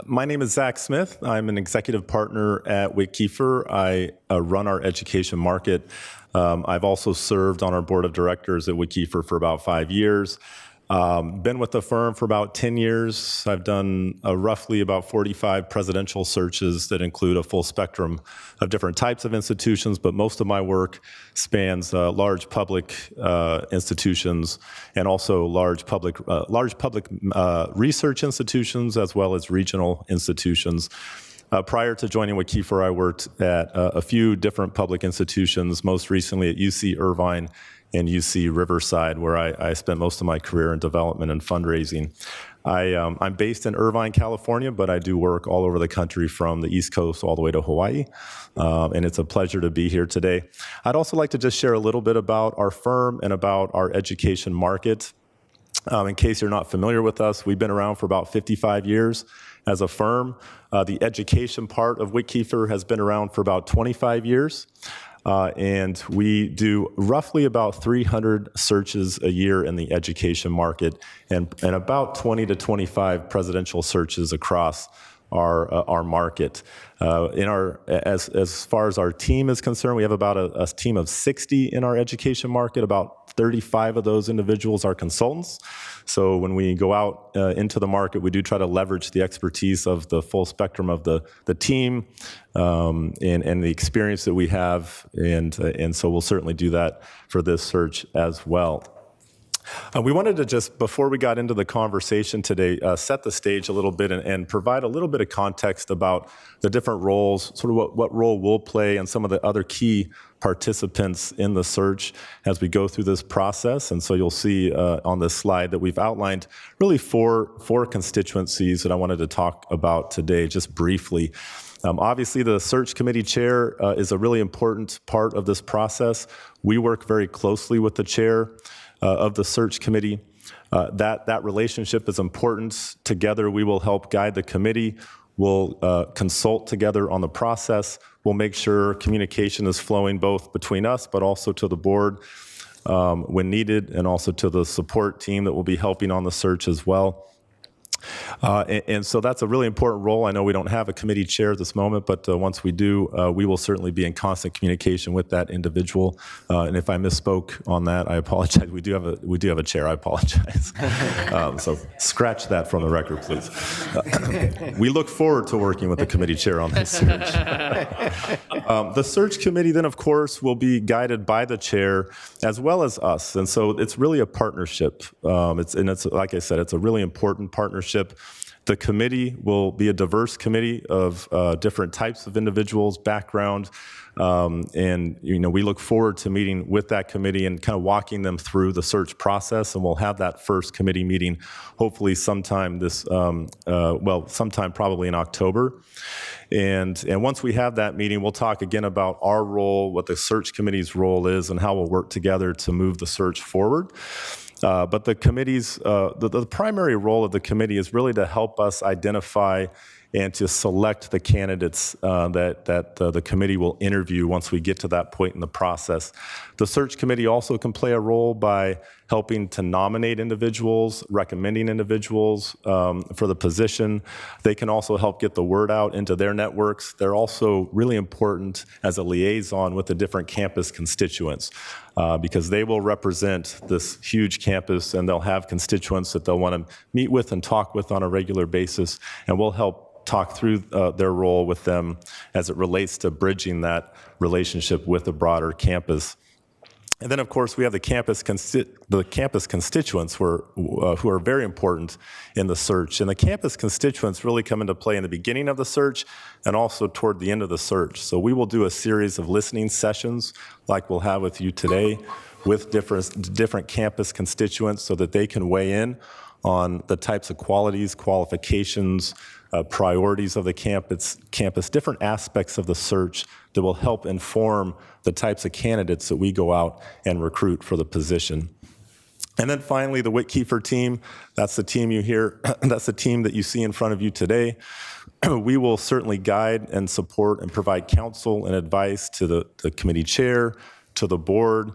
my name is Zach Smith. I'm an executive partner at Witt Kiefer. I run our education market. I've also served on our board of directors at Witt Kiefer for about 5 years. Been with the firm for about 10 years. I've done roughly about 45 presidential searches that include a full spectrum of different types of institutions, but most of my work spans large public institutions and also large public research institutions as well as regional institutions. Prior to joining Witt Kiefer, I worked at a few different public institutions, most recently at UC Irvine and UC Riverside, where I spent most of my career in development and fundraising. I'm based in Irvine, California, but I do work all over the country from the East Coast all the way to Hawaii, and it's a pleasure to be here today. I'd also like to just share a little bit about our firm and about our education market. In case you're not familiar with us, we've been around for about 55 years as a firm. The education part of Witt Kiefer has been around for about 25 years. And we do roughly about 300 searches a year in the education market and about 20 to 25 presidential searches across our market. As far as our team is concerned, we have about a team of 60 in our education market. About 35 of those individuals are consultants. So when we go out into the market, we do try to leverage the expertise of the full spectrum of the team and the experience that we have. And so we'll certainly do that for this search as well. We wanted to just, before we got into the conversation today, set the stage a little bit and provide a little bit of context about the different roles, sort of what role we'll play and some of the other key participants in the search as we go through this process. And so you'll see on this slide that we've outlined really four constituencies that I wanted to talk about today, just briefly. Obviously, the search committee chair is a really important part of this process. We work very closely with the chair of the search committee. That relationship is important. Together, we will help guide the committee. We'll consult together on the process. We'll make sure communication is flowing both between us, but also to the board when needed, and also to the support team that will be helping on the search as well. And so that's a really important role. I know we don't have a committee chair at this moment, but once we do, we will certainly be in constant communication with that individual. And if I misspoke on that, I apologize. We do have a chair. I apologize. So scratch that from the record, please. We look forward to working with the committee chair on this search. The search committee then, of course, will be guided by the chair as well as us. And so it's really a partnership. It's like I said, it's a really important partnership. The committee will be a diverse committee of different types of individuals, background, and we look forward to meeting with that committee and kind of walking them through the search process. And we'll have that first committee meeting hopefully sometime sometime probably in October. And once we have that meeting, we'll talk again about our role, what the search committee's role is, and how we'll work together to move the search forward. But the committee's, the primary role of the committee is really to help us identify and to select the candidates that the committee will interview once we get to that point in the process. The search committee also can play a role by helping to nominate individuals, recommending individuals for the position. They can also help get the word out into their networks. They're also really important as a liaison with the different campus constituents because they will represent this huge campus, and they'll have constituents that they'll want to meet with and talk with on a regular basis, and we'll help talk through their role with them as it relates to bridging that relationship with the broader campus. And then, of course, we have the campus constituents who are very important in the search. And the campus constituents really come into play in the beginning of the search and also toward the end of the search. So we will do a series of listening sessions like we'll have with you today with different campus constituents so that they can weigh in on the types of qualities, qualifications, priorities of the campus, different aspects of the search that will help inform the types of candidates that we go out and recruit for the position. And then finally, the Whit-Kiefer team, that's the team you hear, that's the team that you see in front of you today. We will certainly guide and support and provide counsel and advice to the committee chair, to the board,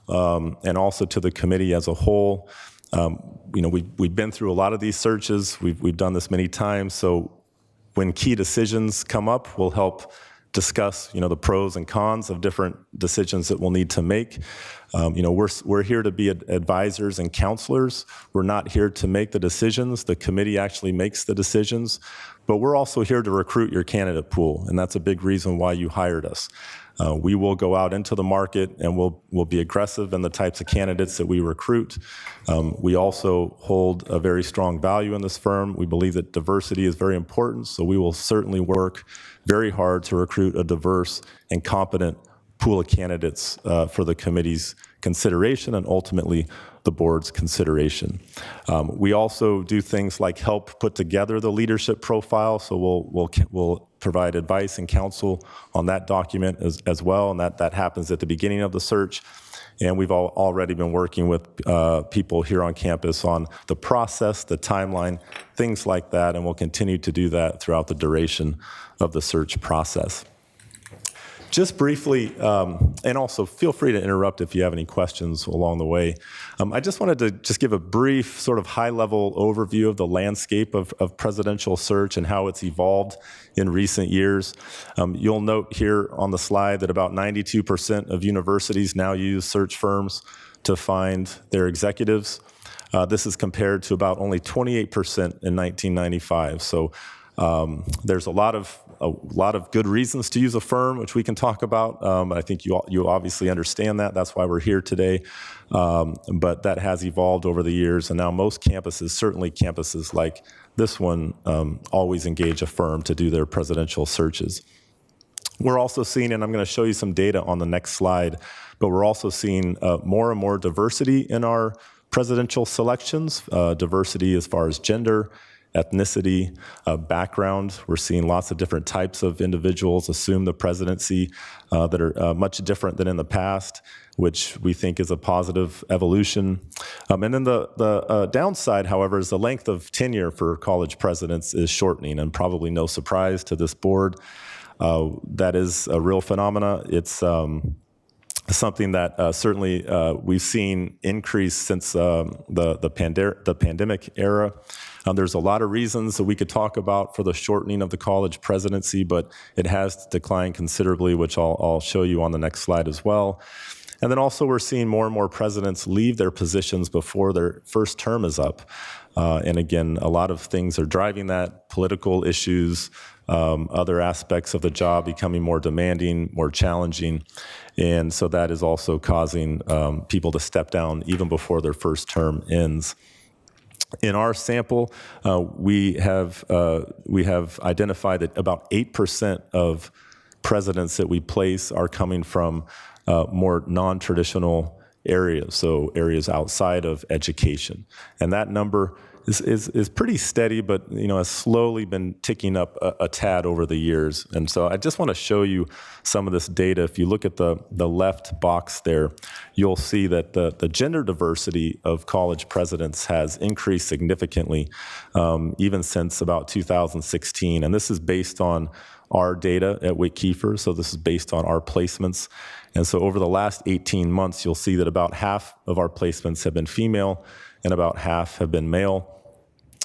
and also to the committee as a whole. We've been through a lot of these searches. We've done this many times. So when key decisions come up, we'll help discuss, the pros and cons of different decisions that we'll need to make. We're here to be advisors and counselors. We're not here to make the decisions. The committee actually makes the decisions. But we're also here to recruit your candidate pool, and that's a big reason why you hired us. We will go out into the market and we'll be aggressive in the types of candidates that we recruit. We also hold a very strong value in this firm. We believe that diversity is very important, so we will certainly work very hard to recruit a diverse and competent pool of candidates for the committee's consideration and ultimately the board's consideration. We also do things like help put together the leadership profile, so we'll provide advice and counsel on that document as well, and that happens at the beginning of the search. And we've already been working with people here on campus on the process, the timeline, things like that, and we'll continue to do that throughout the duration of the search process. Just briefly, and also feel free to interrupt if you have any questions along the way. I just wanted to just give a brief sort of high-level overview of the landscape of presidential search and how it's evolved in recent years. You'll note here on the slide that about 92% of universities now use search firms to find their executives. This is compared to about only 28% in 1995. So there's a lot of a lot of good reasons to use a firm, which we can talk about. I think you obviously understand that. That's why we're here today. But that has evolved over the years, and now most campuses, certainly campuses like this one, always engage a firm to do their presidential searches. We're also seeing, and I'm going to show you some data on the next slide, but we're also seeing more and more diversity in our presidential selections, diversity as far as gender, ethnicity, background. We're seeing lots of different types of individuals assume the presidency that are much different than in the past, which we think is a positive evolution. And then the downside, however, is the length of tenure for college presidents is shortening, and probably no surprise to this board. That is a real phenomena. It's something that certainly we've seen increase since the pandemic era. There's a lot of reasons that we could talk about for the shortening of the college presidency, but it has declined considerably, which I'll show you on the next slide as well. And then also we're seeing more and more presidents leave their positions before their first term is up. And again, a lot of things are driving that, political issues, other aspects of the job becoming more demanding, more challenging. And so that is also causing people to step down even before their first term ends. In our sample, we have identified that about 8% of presidents that we place are coming from more non-traditional areas, so areas outside of education. And that number is pretty steady, but has slowly been ticking up a tad over the years. And so I just want to show you some of this data. If you look at the left box there, you'll see that the gender diversity of college presidents has increased significantly, even since about 2016. And this is based on our data at Witt-Kiefer, so this is based on our placements. And so over the last 18 months, you'll see that about half of our placements have been female and about half have been male.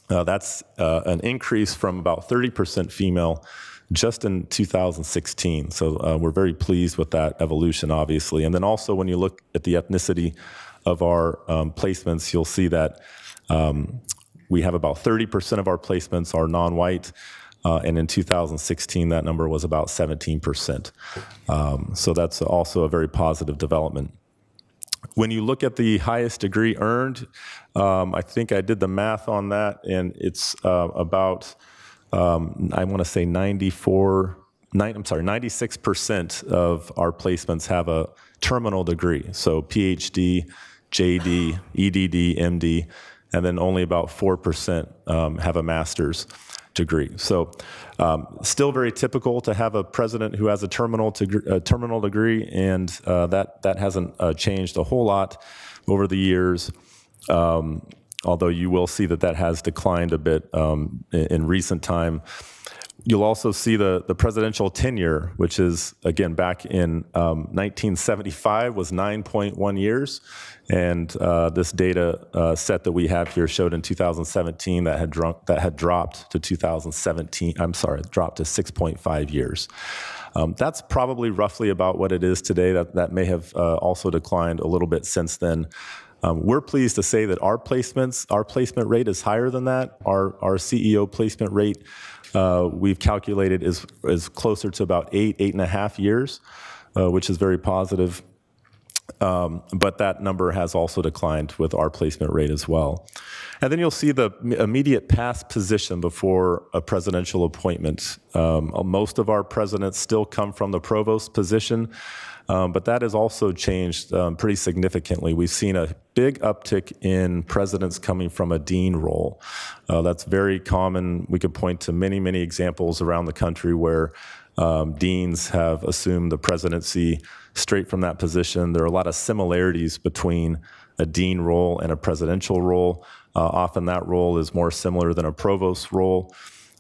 That's an increase from about 30% female just in 2016. So we're very pleased with that evolution, obviously. And then also when you look at the ethnicity of our placements, you'll see that we have about 30% of our placements are non-white. And in 2016, that number was about 17%. So that's also a very positive development. When you look at the highest degree earned, I think I did the math on that, and it's about, I want to say 96% of our placements have a terminal degree, so PhD, JD, EDD, MD, and then only about 4% have a master's degree. So still very typical to have a president who has a terminal degree, and that hasn't changed a whole lot over the years, although you will see that has declined a bit in recent time. You'll also see the presidential tenure, which is, again, back in 1975 was 9.1 years. And this data set that we have here showed in 2017 that had dropped to 6.5 years. That's probably roughly about what it is today. That may have also declined a little bit since then. We're pleased to say that our placement rate is higher than that. Our CEO placement rate we've calculated is closer to about 8.5 years, which is very positive. But that number has also declined with our placement rate as well. And then you'll see the immediate past position before a presidential appointment. Most of our presidents still come from the provost position, but that has also changed pretty significantly. We've seen a big uptick in presidents coming from a dean role. That's very common. We could point to many, many examples around the country where deans have assumed the presidency straight from that position. There are a lot of similarities between a dean role and a presidential role. Often that role is more similar than a provost role,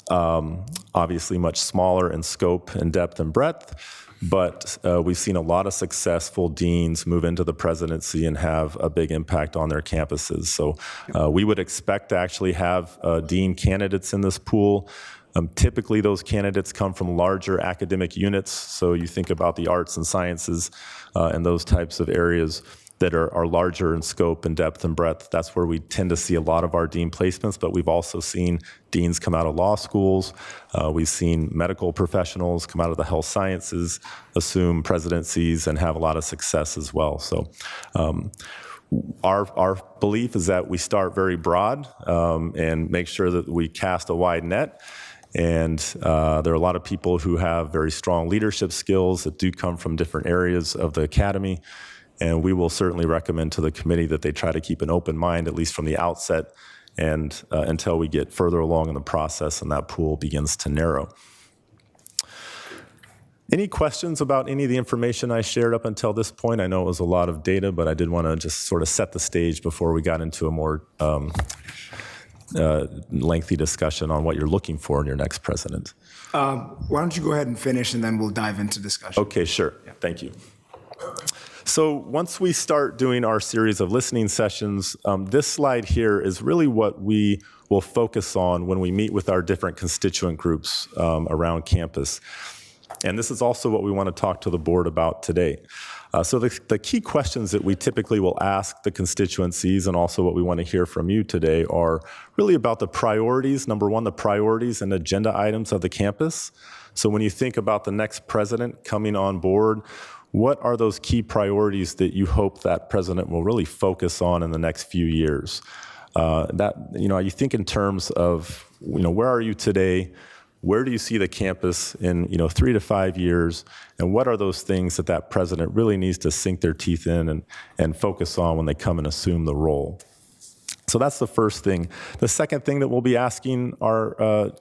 obviously much smaller in scope and depth and breadth. But we've seen a lot of successful deans move into the presidency and have a big impact on their campuses. So we would expect to actually have dean candidates in this pool. Typically, those candidates come from larger academic units. So you think about the arts and sciences and those types of areas that are larger in scope and depth and breadth. That's where we tend to see a lot of our dean placements, but we've also seen deans come out of law schools. We've seen medical professionals come out of the health sciences, assume presidencies, and have a lot of success as well. So our belief is that we start very broad and make sure that we cast a wide net. And there are a lot of people who have very strong leadership skills that do come from different areas of the academy. And we will certainly recommend to the committee that they try to keep an open mind, at least from the outset, and until we get further along in the process and that pool begins to narrow. Any questions about any of the information I shared up until this point? I know it was a lot of data, but I did want to just sort of set the stage before we got into a more lengthy discussion on what you're looking for in your next president. Why don't you go ahead and finish, and then we'll dive into discussion. Okay, sure. Thank you. So once we start doing our series of listening sessions, this slide here is really what we will focus on when we meet with our different constituent groups around campus. And this is also what we want to talk to the board about today. So the key questions that we typically will ask the constituencies, and also what we want to hear from you today, are really about the priorities. Number one, the priorities and agenda items of the campus. So when you think about the next president coming on board, what are those key priorities that you hope that president will really focus on in the next few years? You think in terms of, where are you today? Where do you see the campus in 3 to 5 years? And what are those things that president really needs to sink their teeth in and focus on when they come and assume the role? So that's the first thing. The second thing that we'll be asking our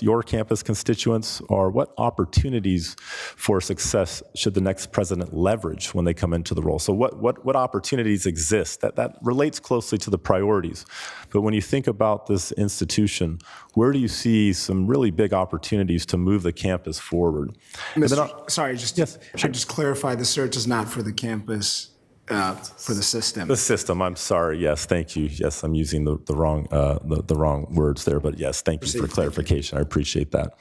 your campus constituents are what opportunities for success should the next president leverage when they come into the role? So what opportunities exist? That relates closely to the priorities. But when you think about this institution, where do you see some really big opportunities to move the campus forward? Sorry, just clarify, the search is not for the campus. For the system. The system. I'm sorry. Yes, thank you. Yes, I'm using the wrong words there, but yes, thank you for clarification. I appreciate that.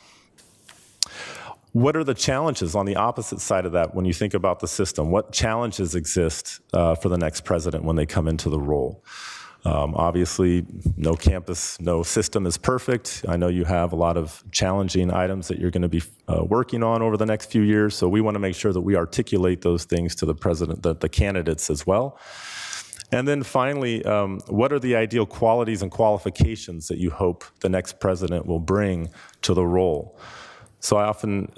What are the challenges on the opposite side of that when you think about the system? What challenges exist for the next president when they come into the role? Obviously, no campus, no system is perfect. I know you have a lot of challenging items that you're going to be working on over the next few years, so we want to make sure that we articulate those things to the president, the candidates as well. And then finally, what are the ideal qualities and qualifications that you hope the next president will bring to the role? So I often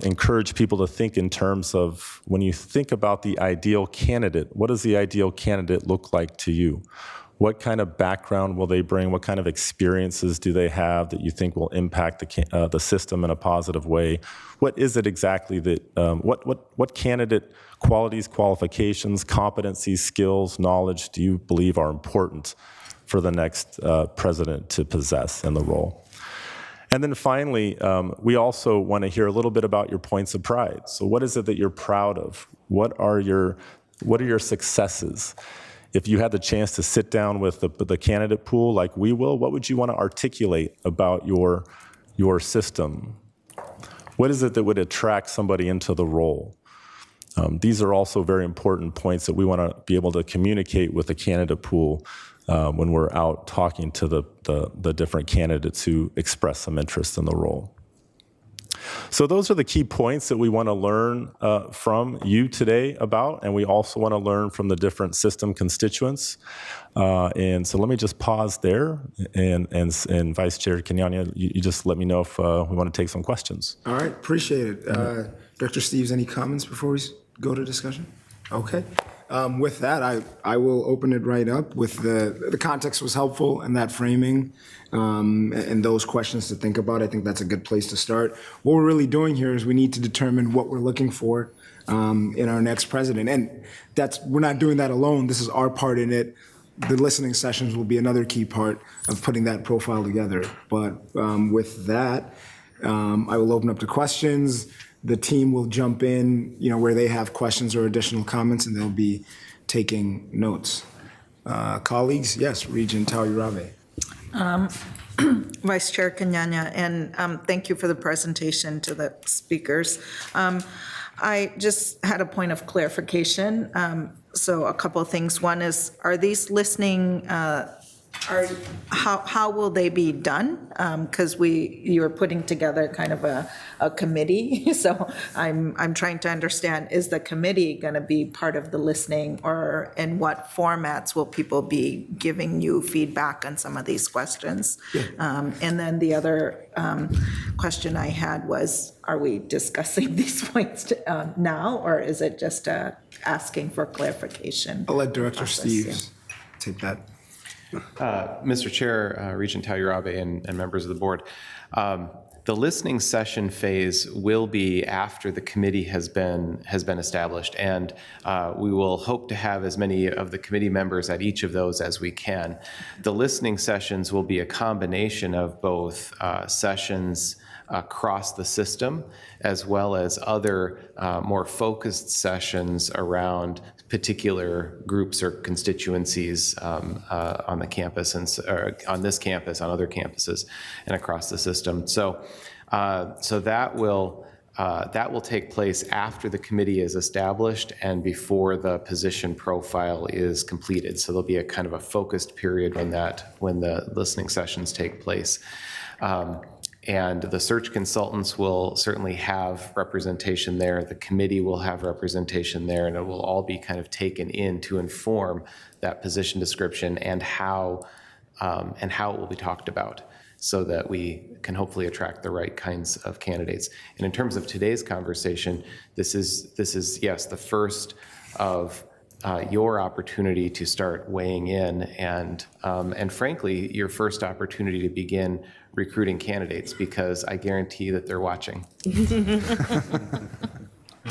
encourage people to think in terms of, when you think about the ideal candidate, what does the ideal candidate look like to you? What kind of background will they bring? What kind of experiences do they have that you think will impact the system in a positive way? What is it exactly that, what candidate qualities, qualifications, competencies, skills, knowledge do you believe are important for the next president to possess in the role? And then finally, we also want to hear a little bit about your points of pride. So what is it that you're proud of? What are your successes? If you had the chance to sit down with the candidate pool like we will, what would you want to articulate about your system? What is it that would attract somebody into the role? These are also very important points that we want to be able to communicate with the candidate pool when we're out talking to the different candidates who express some interest in the role. So those are the key points that we want to learn from you today about, and we also want to learn from the different system constituents. And so let me just pause there, and Vice Chair Kenyanya, you just let me know if we want to take some questions. All right, appreciate it. Dr. Steves, any comments before we go to discussion? Okay. With that, I will open it right up with the context was helpful and that framing and those questions to think about. I think that's a good place to start. What we're really doing here is we need to determine what we're looking for in our next president. And we're not doing that alone. This is our part in it. The listening sessions will be another key part of putting that profile together. But with that, I will open up to questions. The team will jump in, where they have questions or additional comments, and they'll be taking notes. Colleagues, yes, Regent Taurirabe. Vice Chair Kenyanya, and thank you for the presentation to the speakers. I just had a point of clarification. So a couple of things. One is, are these listening, how will they be done? Because you're putting together kind of a committee. So I'm trying to understand, is the committee going to be part of the listening, or in what formats will people be giving you feedback on some of these questions? And then the other question I had was, are we discussing these points now, or is it just asking for clarification? I'll let Director process? Steve take that. Mr. Chair, Regent Tayurabe, and members of the board, the listening session phase will be after the committee has been established, and we will hope to have as many of the committee members at each of those as we can. The listening sessions will be a combination of both sessions across the system, as well as other more focused sessions around particular groups or constituencies on the campus or on this campus, on other campuses, and across the system. So that will take place after the committee is established and before the position profile is completed. So there'll be a kind of a focused period when the listening sessions take place. And the search consultants will certainly have representation there. The committee will have representation there, and it will all be kind of taken in to inform that position description and how it will be talked about, so that we can hopefully attract the right kinds of candidates. And in terms of today's conversation, this is yes, the first of your opportunity to start weighing in, and frankly, your first opportunity to begin recruiting candidates, because I guarantee that they're watching. All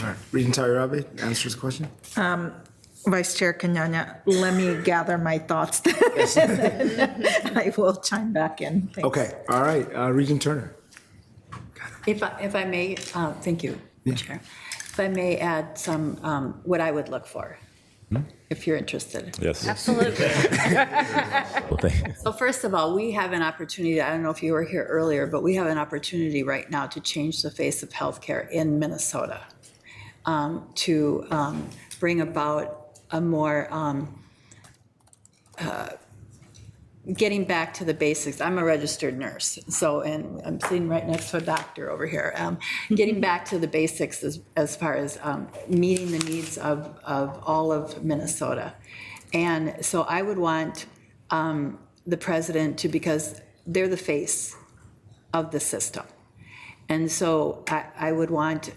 right. Regent Tayurabe, answers the question. Vice Chair Kenyanya, let me gather my thoughts. I will chime back in. Thanks. Okay. All right. Regent Turner. If I may, thank you, Chair. If I may add some, what I would look for, if you're interested. Yes. Absolutely. Okay. So first of all, we have an opportunity, I don't know if you were here earlier, but we have an opportunity right now to change the face of healthcare in Minnesota, to bring about a more getting back to the basics. I'm a registered nurse, and I'm sitting right next to a doctor over here. Getting back to the basics as far as meeting the needs of all of Minnesota. And so I would want the president to, because they're the face of the system. And so I would want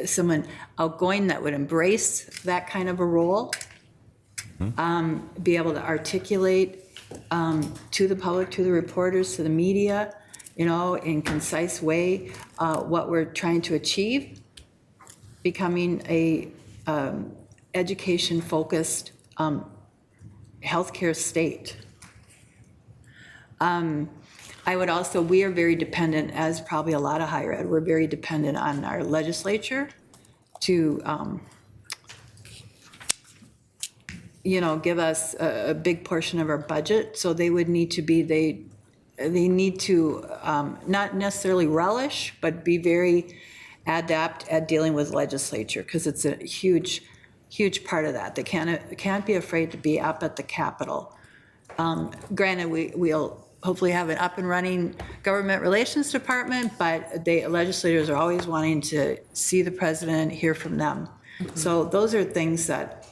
someone outgoing that would embrace that kind of a role, be able to articulate to the public, to the reporters, to the media, in concise way, what we're trying to achieve, becoming a education-focused healthcare state. I would also, we are very dependent, as probably a lot of higher ed, we're very dependent on our legislature to give us a big portion of our budget. So they would need to be, they need to not necessarily relish, but be very adept at dealing with legislature, because it's a huge part of that. They can't be afraid to be up at the Capitol. Granted, we'll hopefully have an up and running government relations department, but the legislators are always wanting to see the president, hear from them. Mm-hmm. So those are things that,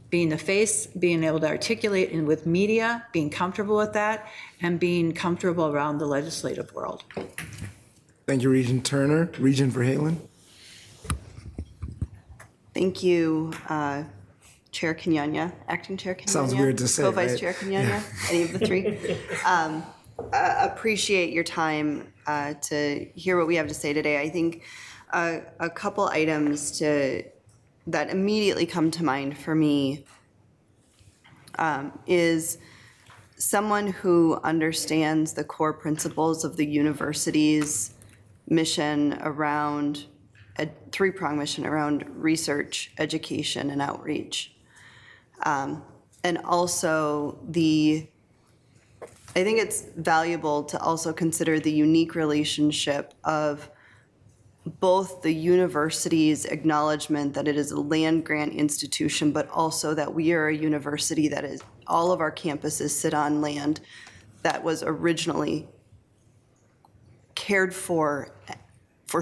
being the face, being able to articulate and with media, being comfortable with that, and being comfortable around the legislative world. Thank you, Regent Turner. Regent Verhalen. Thank you, Chair Kenyanya, Acting Chair Kenyanya. Sounds weird to say, Co-Vice right? Chair Kenyanya, any of the three. Appreciate your time to hear what we have to say today. I think a couple items that immediately come to mind for me is someone who understands the core principles of the university's mission around a three-pronged mission around research, education, and outreach. And also I think it's valuable to also consider the unique relationship of both the university's acknowledgement that it is a land grant institution, but also that we are a university that is, all of our campuses sit on land that was originally cared for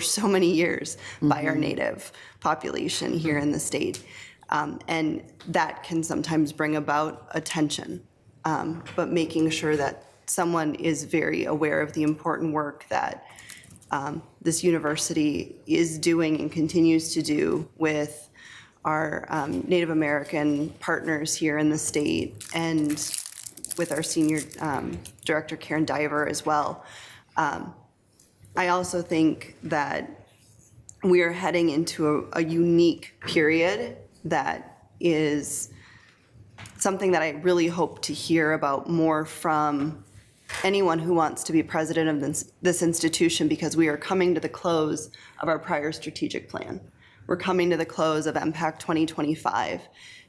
so many years by our native population here in the state. And that can sometimes bring about a tension, but making sure that someone is very aware of the important work that this university is doing and continues to do with our Native American partners here in the state and with our senior director, Karen Diver, as well. I also think that we are heading into a unique period that is something that I really hope to hear about more from anyone who wants to be president of this institution, because we are coming to the close of our prior strategic plan. We're coming to the close of MPAC 2025.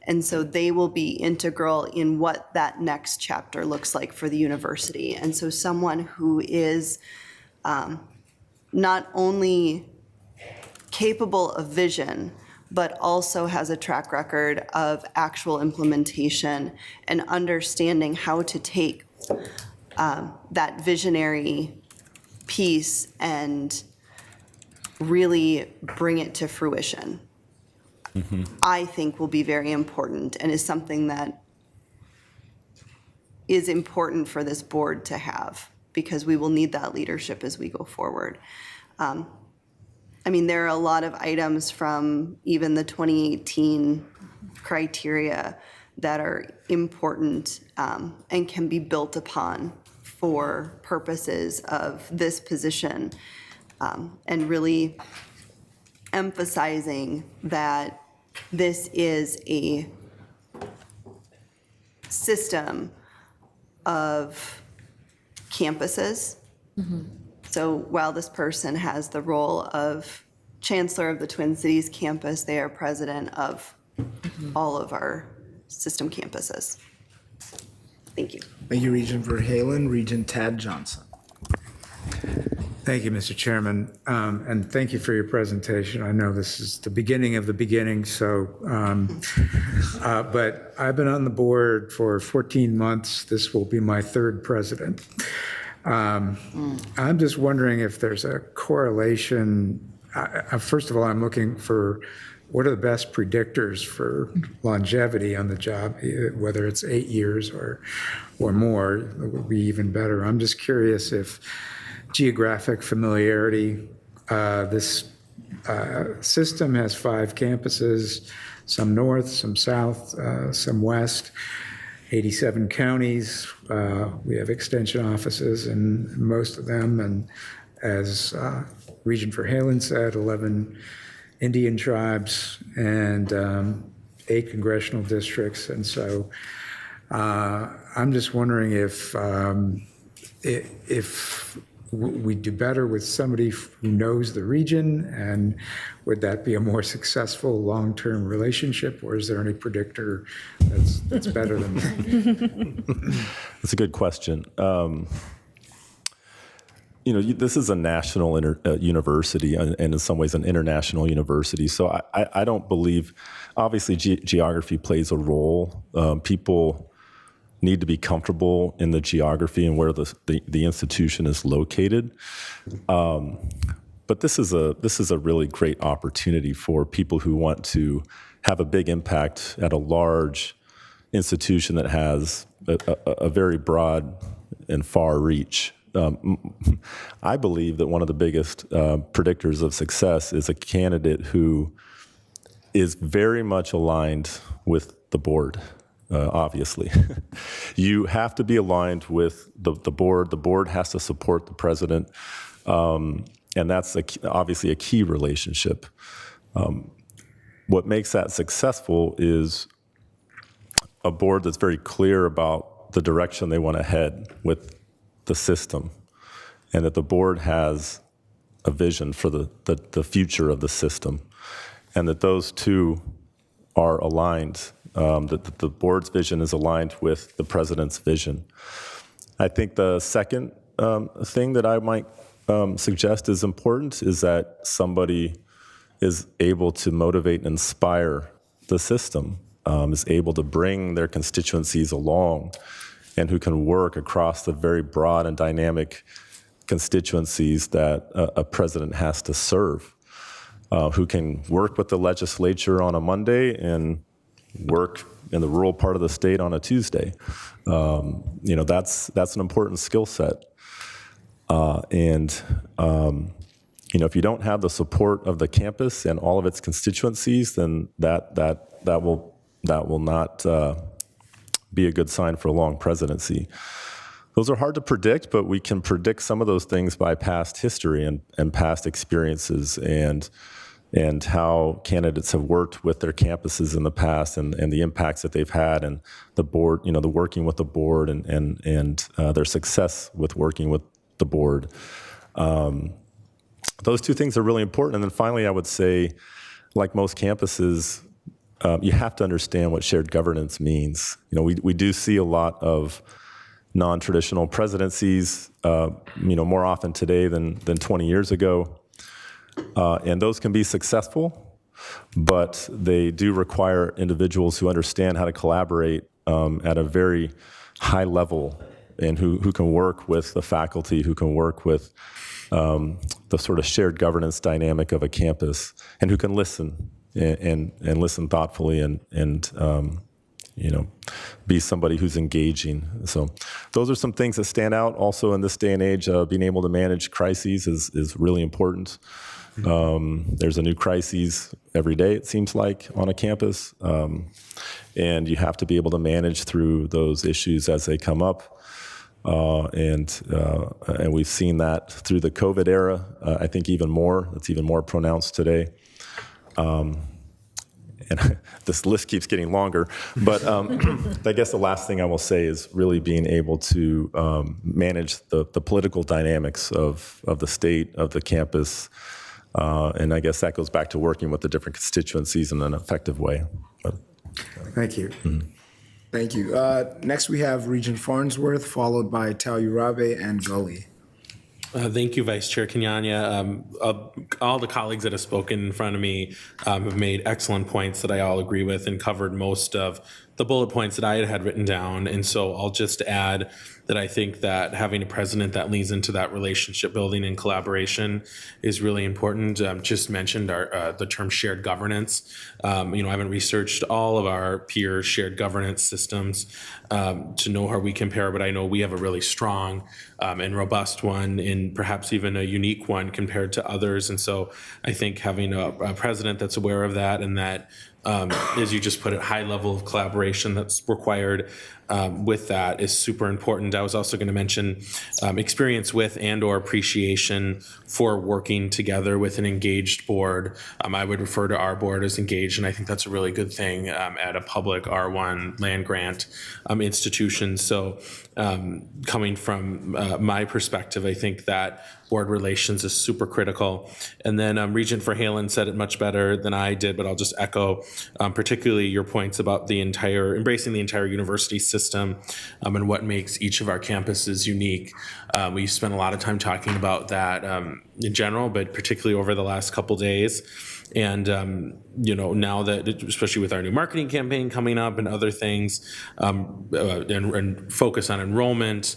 And so they will be integral in what that next chapter looks like for the university. And so someone who is not only capable of vision, but also has a track record of actual implementation and understanding how to take that visionary piece and really bring it to fruition, I think will be very important and is something that is important for this board to have, because we will need that leadership as we go forward. I mean, there are a lot of items from even the 2018 criteria that are important and can be built upon for purposes of this position, and really emphasizing that this is a system of campuses. So while this person has the role of chancellor of the Twin Cities campus, they are president of all of our system campuses. Thank you. Thank you, Regent Verhalen. Regent Tad Johnson. Thank you, Mr. Chairman, and thank you for your presentation. I know this is the beginning of the beginning, so, but I've been on the board for 14 months. This will be my third president. I'm just wondering if there's a correlation. First of all, I'm looking for what are the best predictors for longevity on the job, whether it's 8 years or more, it would be even better. I'm just curious if geographic familiarity, this system has 5 campuses, some north, some south, some west, 87 counties. We have extension offices in most of them, and as Regent Verhalen said, 11 Indian tribes and 8 congressional districts. And so I'm just wondering if we do better with somebody who knows the region, and would that be a more successful long-term relationship, or is there any predictor that's better than that? That's a good question. You know, this is a national university and in some ways an international university. So I don't believe, obviously geography plays a role. People need to be comfortable in the geography and where the institution is located. But this is a really great opportunity for people who want to have a big impact at a large institution that has a very broad and far reach. I believe that one of the biggest predictors of success is a candidate who is very much aligned with the board. Obviously, you have to be aligned with the board. The board has to support the president, and that's obviously a key relationship. What makes that successful is a board that's very clear about the direction they want to head with the system, and that the board has a vision for the future of the system, and that those two are aligned. That the board's vision is aligned with the president's vision. I think the second thing that I might suggest is important is that somebody is able to motivate and inspire the system, is able to bring their constituencies along, and who can work across the very broad and dynamic constituencies that a president has to serve, who can work with the legislature on a Monday and work in the rural part of the state on a Tuesday. That's an important skill set. If you don't have the support of the campus and all of its constituencies, then that will not be a good sign for a long presidency. Those are hard to predict, but we can predict some of those things by past history and past experiences and how candidates have worked with their campuses in the past and the impacts that they've had, and the board, the working with the board and their success with working with the board. Those two things are really important. And then finally, I would say, like most campuses, you have to understand what shared governance means. We do see a lot of non-traditional presidencies, more often today than 20 years ago. And those can be successful, but they do require individuals who understand how to collaborate at a very high level, and who can work with the faculty, who can work with the sort of shared governance dynamic of a campus, and who can listen and listen thoughtfully and be somebody who's engaging. So those are some things that stand out. Also in this day and age, being able to manage crises is really important. There's a new crisis every day, it seems like, on a campus. And you have to be able to manage through those issues as they come up. And we've seen that through the COVID era. I think even more. It's even more pronounced today. And this list keeps getting longer. But I guess the last thing I will say is really being able to manage the political dynamics of the state, of the campus. And I guess that goes back to working with the different constituencies in an effective way. Thank you. Mm-hmm. Thank you. Next, we have Regent Farnsworth, followed by Talurabe and Gully. Thank you, Vice Chair Kenyanya. All the colleagues that have spoken in front of me have made excellent points that I all agree with and covered most of the bullet points that I had written down. And so I'll just add that I think that having a president that leans into that relationship building and collaboration is really important. Just mentioned the term shared governance. I haven't researched all of our peer shared governance systems to know how we compare, but I know we have a really strong and robust one, and perhaps even a unique one compared to others. And so I think having a president that's aware of that, and that, as you just put it, high level of collaboration that's required with that is super important. I was also going to mention experience with and/or appreciation for working together with an engaged board. I would refer to our board as engaged, and I think that's a really good thing at a public R1 land grant institution. So coming from my perspective, I think that board relations is super critical. And then Regent Verhalen said it much better than I did, but I'll just echo particularly your points about embracing the entire university system and what makes each of our campuses unique. We spent a lot of time talking about that in general, but particularly over the last couple days. And, now that, especially with our new marketing campaign coming up and other things, and focus on enrollment,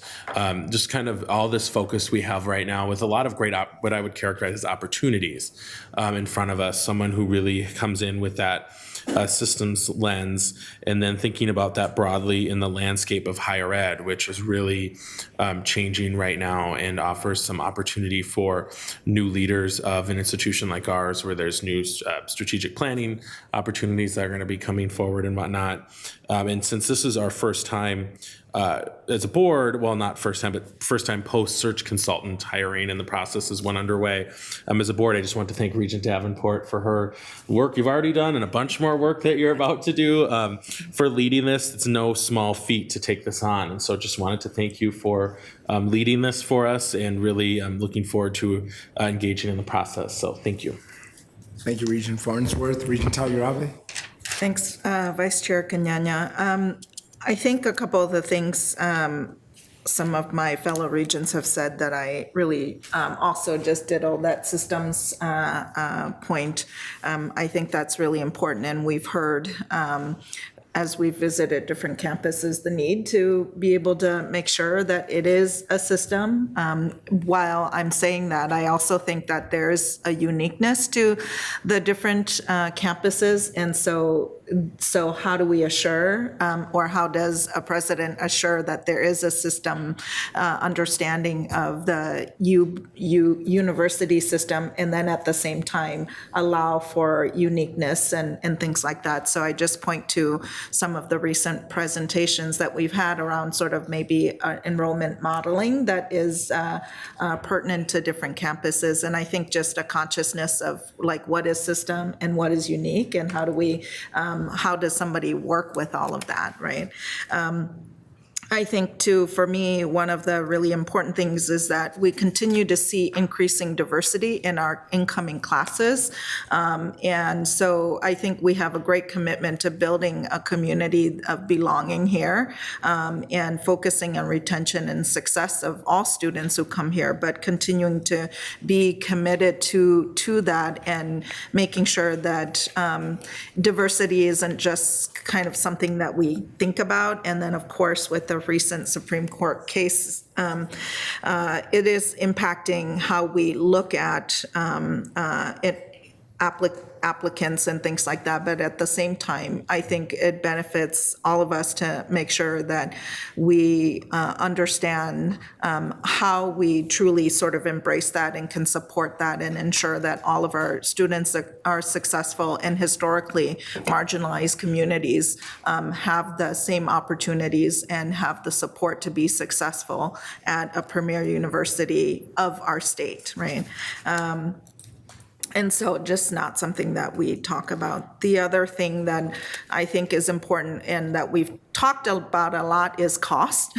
just kind of all this focus we have right now with a lot of great, what I would characterize as opportunities in front of us, someone who really comes in with that systems lens, and then thinking about that broadly in the landscape of higher ed, which is really changing right now and offers some opportunity for new leaders of an institution like ours, where there's new strategic planning opportunities that are going to be coming forward and whatnot. And since this is our first time as a board, well, not first time, but first time post-search consultant hiring, and the process is one underway. As a board, I just want to thank Regent Davenport for her work you've already done and a bunch more work that you're about to do for leading this. It's no small feat to take this on. And so just wanted to thank you for leading this for us, and really looking forward to engaging in the process. So thank you. Thank you, Regent Farnsworth. Regent Talurabe. Thanks, Vice Chair Kenyanya. I think a couple of the things some of my fellow regents have said that I really also just ditto that systems point. I think that's really important, and we've heard as we've visited different campuses, the need to be able to make sure that it is a system. While I'm saying that, I also think that there's a uniqueness to the different campuses. And so how do we assure, or how does a president assure that there is a system understanding of the university system, and then at the same time allow for uniqueness and things like that? So I just point to some of the recent presentations that we've had around sort of maybe enrollment modeling that is pertinent to different campuses. And I think just a consciousness of like what is system and what is unique, and how do we, how does somebody work with all of that, right? I think too, for me, one of the really important things is that we continue to see increasing diversity in our incoming classes. And so I think we have a great commitment to building a community of belonging here, and focusing on retention and success of all students who come here, but continuing to be committed to that and making sure that diversity isn't just kind of something that we think about. And then, of course, with the recent Supreme Court case, it is impacting how we look at applicants and things like that. But at the same time, I think it benefits all of us to make sure that we understand how we truly sort of embrace that and can support that and ensure that all of our students are successful, and historically marginalized communities have the same opportunities and have the support to be successful at a premier university of our state, right? And so just not something that we talk about. The other thing that I think is important and that we've talked about a lot is cost.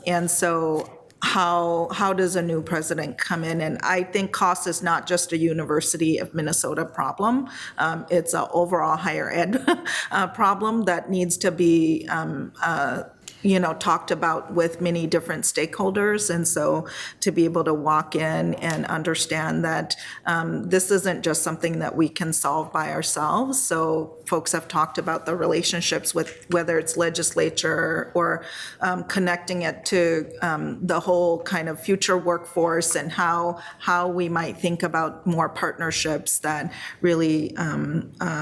And so how does a new president come in? And I think cost is not just a University of Minnesota problem. It's an overall higher ed problem that needs to be talked about with many different stakeholders. And so to be able to walk in and understand that this isn't just something that we can solve by ourselves. So folks have talked about the relationships with whether it's legislature or connecting it to the whole kind of future workforce, and how we might think about more partnerships that really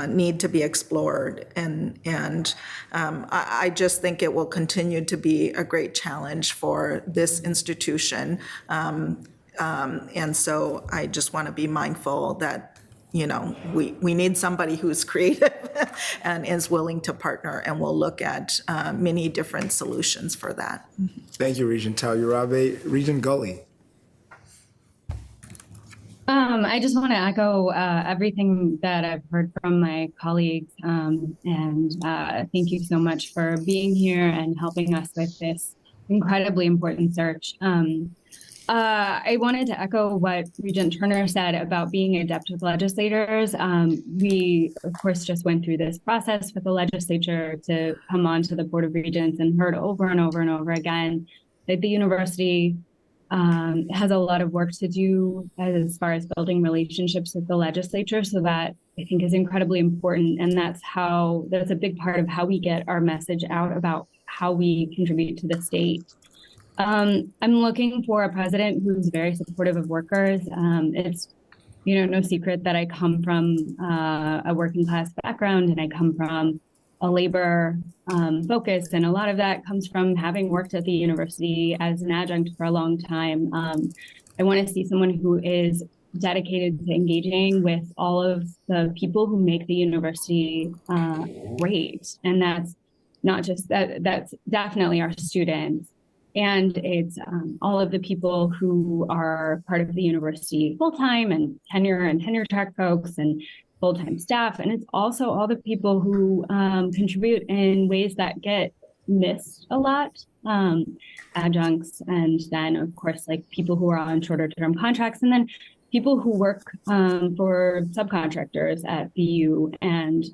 need to be explored. And I just think it will continue to be a great challenge for this institution. And so I just want to be mindful that, we need somebody who's creative and is willing to partner, and we'll look at many different solutions for that. Thank you, Regent Tauyurabe. Regent Gully. I just want to echo everything that I've heard from my colleagues, and thank you so much for being here and helping us with this incredibly important search. I wanted to echo what Regent Turner said about being adept with legislators. We, of course, just went through this process with the legislature to come on to the Board of Regents, and heard over and over and over again that the university has a lot of work to do as far as building relationships with the legislature. So that, I think, is incredibly important. And that's a big part of how we get our message out about how we contribute to the state. I'm looking for a president who's very supportive of workers. It's, no secret that I come from a working class background, and I come from a labor focus, and a lot of that comes from having worked at the university as an adjunct for a long time. I want to see someone who is dedicated to engaging with all of the people who make the university great, and that's not just that's definitely our students, and it's all of the people who are part of the university full-time, and tenure track folks, and full-time staff. And it's also all the people who contribute in ways that get missed a lot, adjuncts, and then, of course, like people who are on shorter term contracts, and then people who work for subcontractors at BU and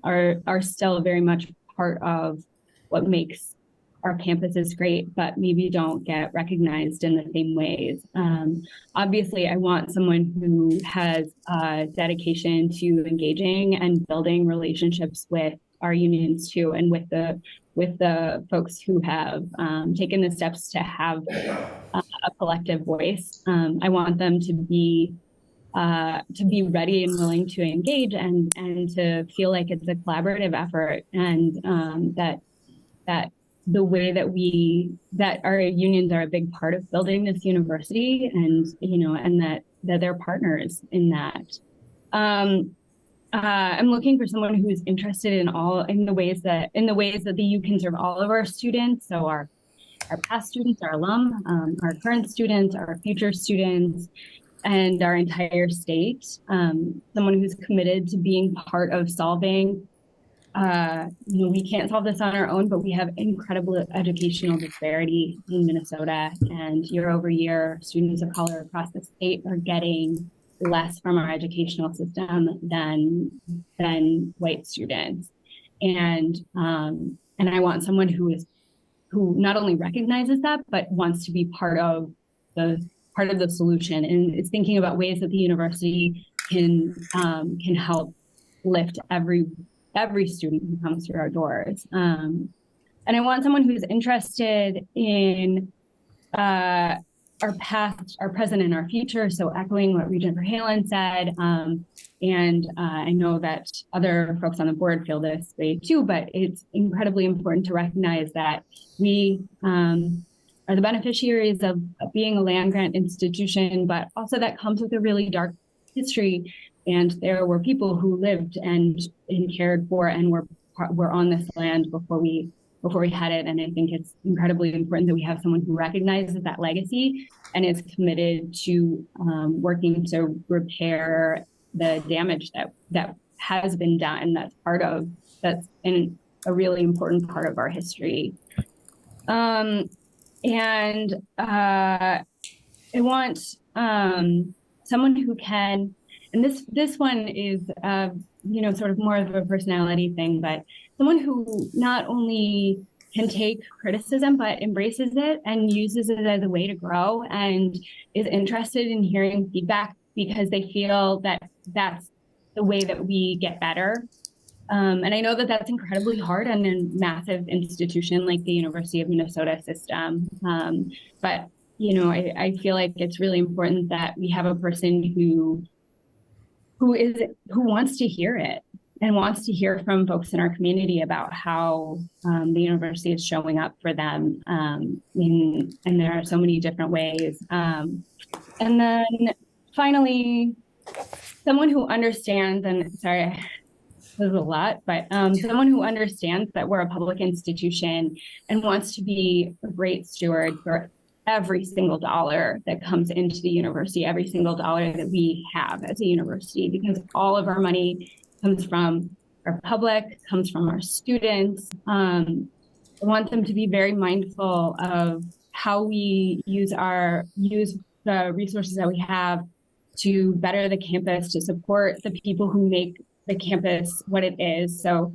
are still very much part of what makes our campus is great, but maybe don't get recognized in the same ways. Obviously, I want someone who has dedication to engaging and building relationships with our unions too, and with the folks who have taken the steps to have a collective voice. I want them to be ready and willing to engage and to feel like it's a collaborative effort, and that the way that our unions are a big part of building this university, and and that they're partners in that. I'm looking for someone who's interested in the ways that the U can serve all of our students. So our past students, our alum, our current students, our future students, and our entire state. Someone who's committed to being part of solving. We can't solve this on our own, but we have incredible educational disparity in Minnesota, and year over year, students of color across the state are getting less from our educational system than white students. And I want someone who not only recognizes that, but wants to be part of the solution, and is thinking about ways that the university can help lift every student who comes through our doors. And I want someone who's interested in our past, our present, and our future. So echoing what Regent Verhalen said, and I know that other folks on the board feel this way too, but it's incredibly important to recognize that we are the beneficiaries of being a land-grant institution, but also that comes with a really dark history. And there were people who lived and cared for and were on this land before we had it. And I think it's incredibly important that we have someone who recognizes that legacy and is committed to working to repair the damage that has been done. That's in a really important part of our history. And I want someone who can. And this one is, sort of more of a personality thing, but someone who not only can take criticism, but embraces it and uses it as a way to grow, and is interested in hearing feedback because they feel that that's the way that we get better. And I know that that's incredibly hard on a massive institution like the University of Minnesota system. But, I feel like it's really important that we have a person who wants to hear it and wants to hear from folks in our community about how the university is showing up for them. And there are so many different ways. And then finally, someone who understands, and sorry, there's a lot, but someone who understands that we're a public institution and wants to be a great steward for every single dollar that comes into the university, every single dollar that we have as a university, because all of our money comes from our public, comes from our students. I want them to be very mindful of how we use the resources that we have to better the campus, to support the people who make the campus what it is. So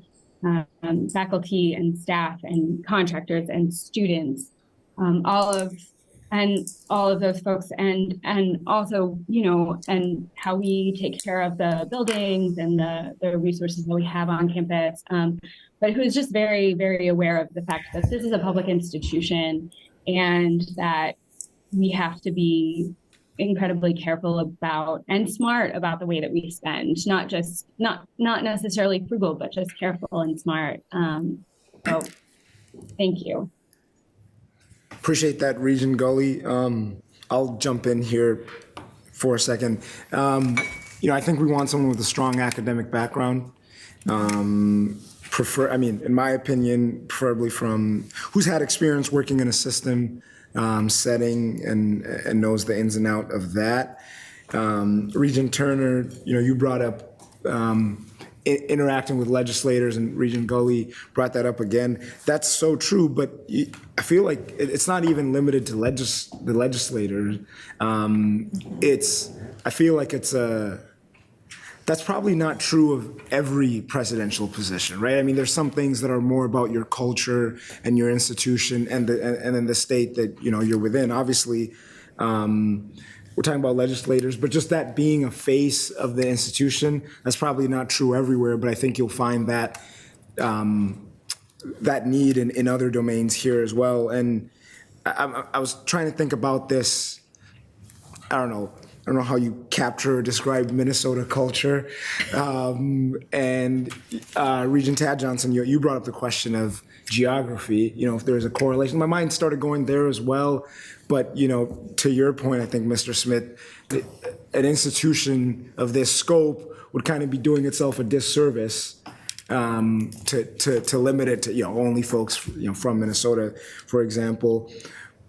faculty and staff and contractors and students, all of those folks, and also, and how we take care of the buildings and the resources that we have on campus, but who's just very, very aware of the fact that this is a public institution and that we have to be incredibly careful about and smart about the way that we spend, not necessarily frugal, but just careful and smart. So thank you. Appreciate that, Regent Gully. I'll jump in here for a second. I think we want someone with a strong academic background. In my opinion, preferably from who's had experience working in a system setting and knows the ins and outs of that. Regent Turner, you brought up interacting with legislators, and Regent Gully brought that up again. That's so true, but I feel like it's not even limited to the legislators. I feel like it's that's probably not true of every presidential position, right? I mean, there's some things that are more about your culture and your institution and then the state that, you know, you're within. Obviously, we're talking about legislators, but just that being a face of the institution, that's probably not true everywhere, but I think you'll find that that need in other domains here as well. And I was trying to think about this. I don't know how you capture or describe Minnesota culture. And Regent Tad Johnson, you brought up the question of geography, you know, if there's a correlation. My mind started going there as well. But, you know, to your point, I think, Mr. Smith, an institution of this scope would kind of be doing itself a disservice to limit it to, you know, only folks, you know, from Minnesota, for example.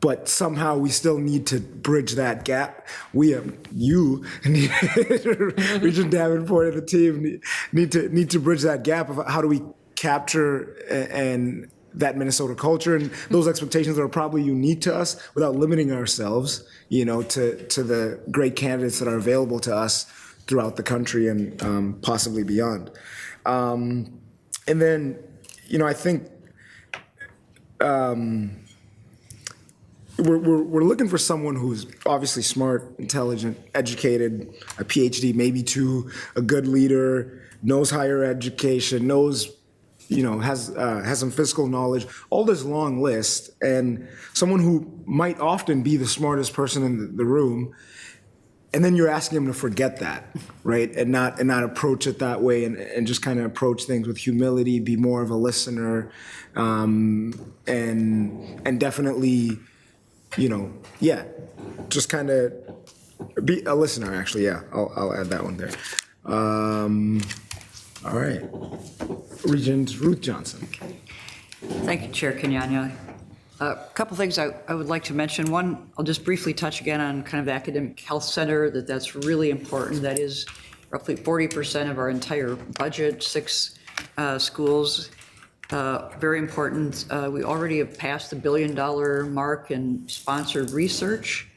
But somehow we still need to bridge that gap. You, Regent Davenport and the team need to bridge that gap of how do we capture and that Minnesota culture and those expectations that are probably unique to us without limiting ourselves, you know, to the great candidates that are available to us throughout the country and possibly beyond. And then, you know, I think we're looking for someone who's obviously smart, intelligent, educated, a PhD, maybe two, a good leader, knows higher education, knows, you know, has some fiscal knowledge, all this long list, and someone who might often be the smartest person in the room, and then you're asking them to forget that, right, and not approach it that way, and just kind of approach things with humility, be more of a listener, and definitely, you know, yeah, just kind of be a listener. Actually, yeah, I'll add that one there. All right. Regent Ruth Johnson. Okay. Thank you, Chair Kenyanya. A couple things I would like to mention. One, I'll just briefly touch again on kind of the Academic Health Center, that's really important. That is roughly 40% of our entire budget, 6 schools. Very important. We already have passed the $1 billion mark in sponsored research,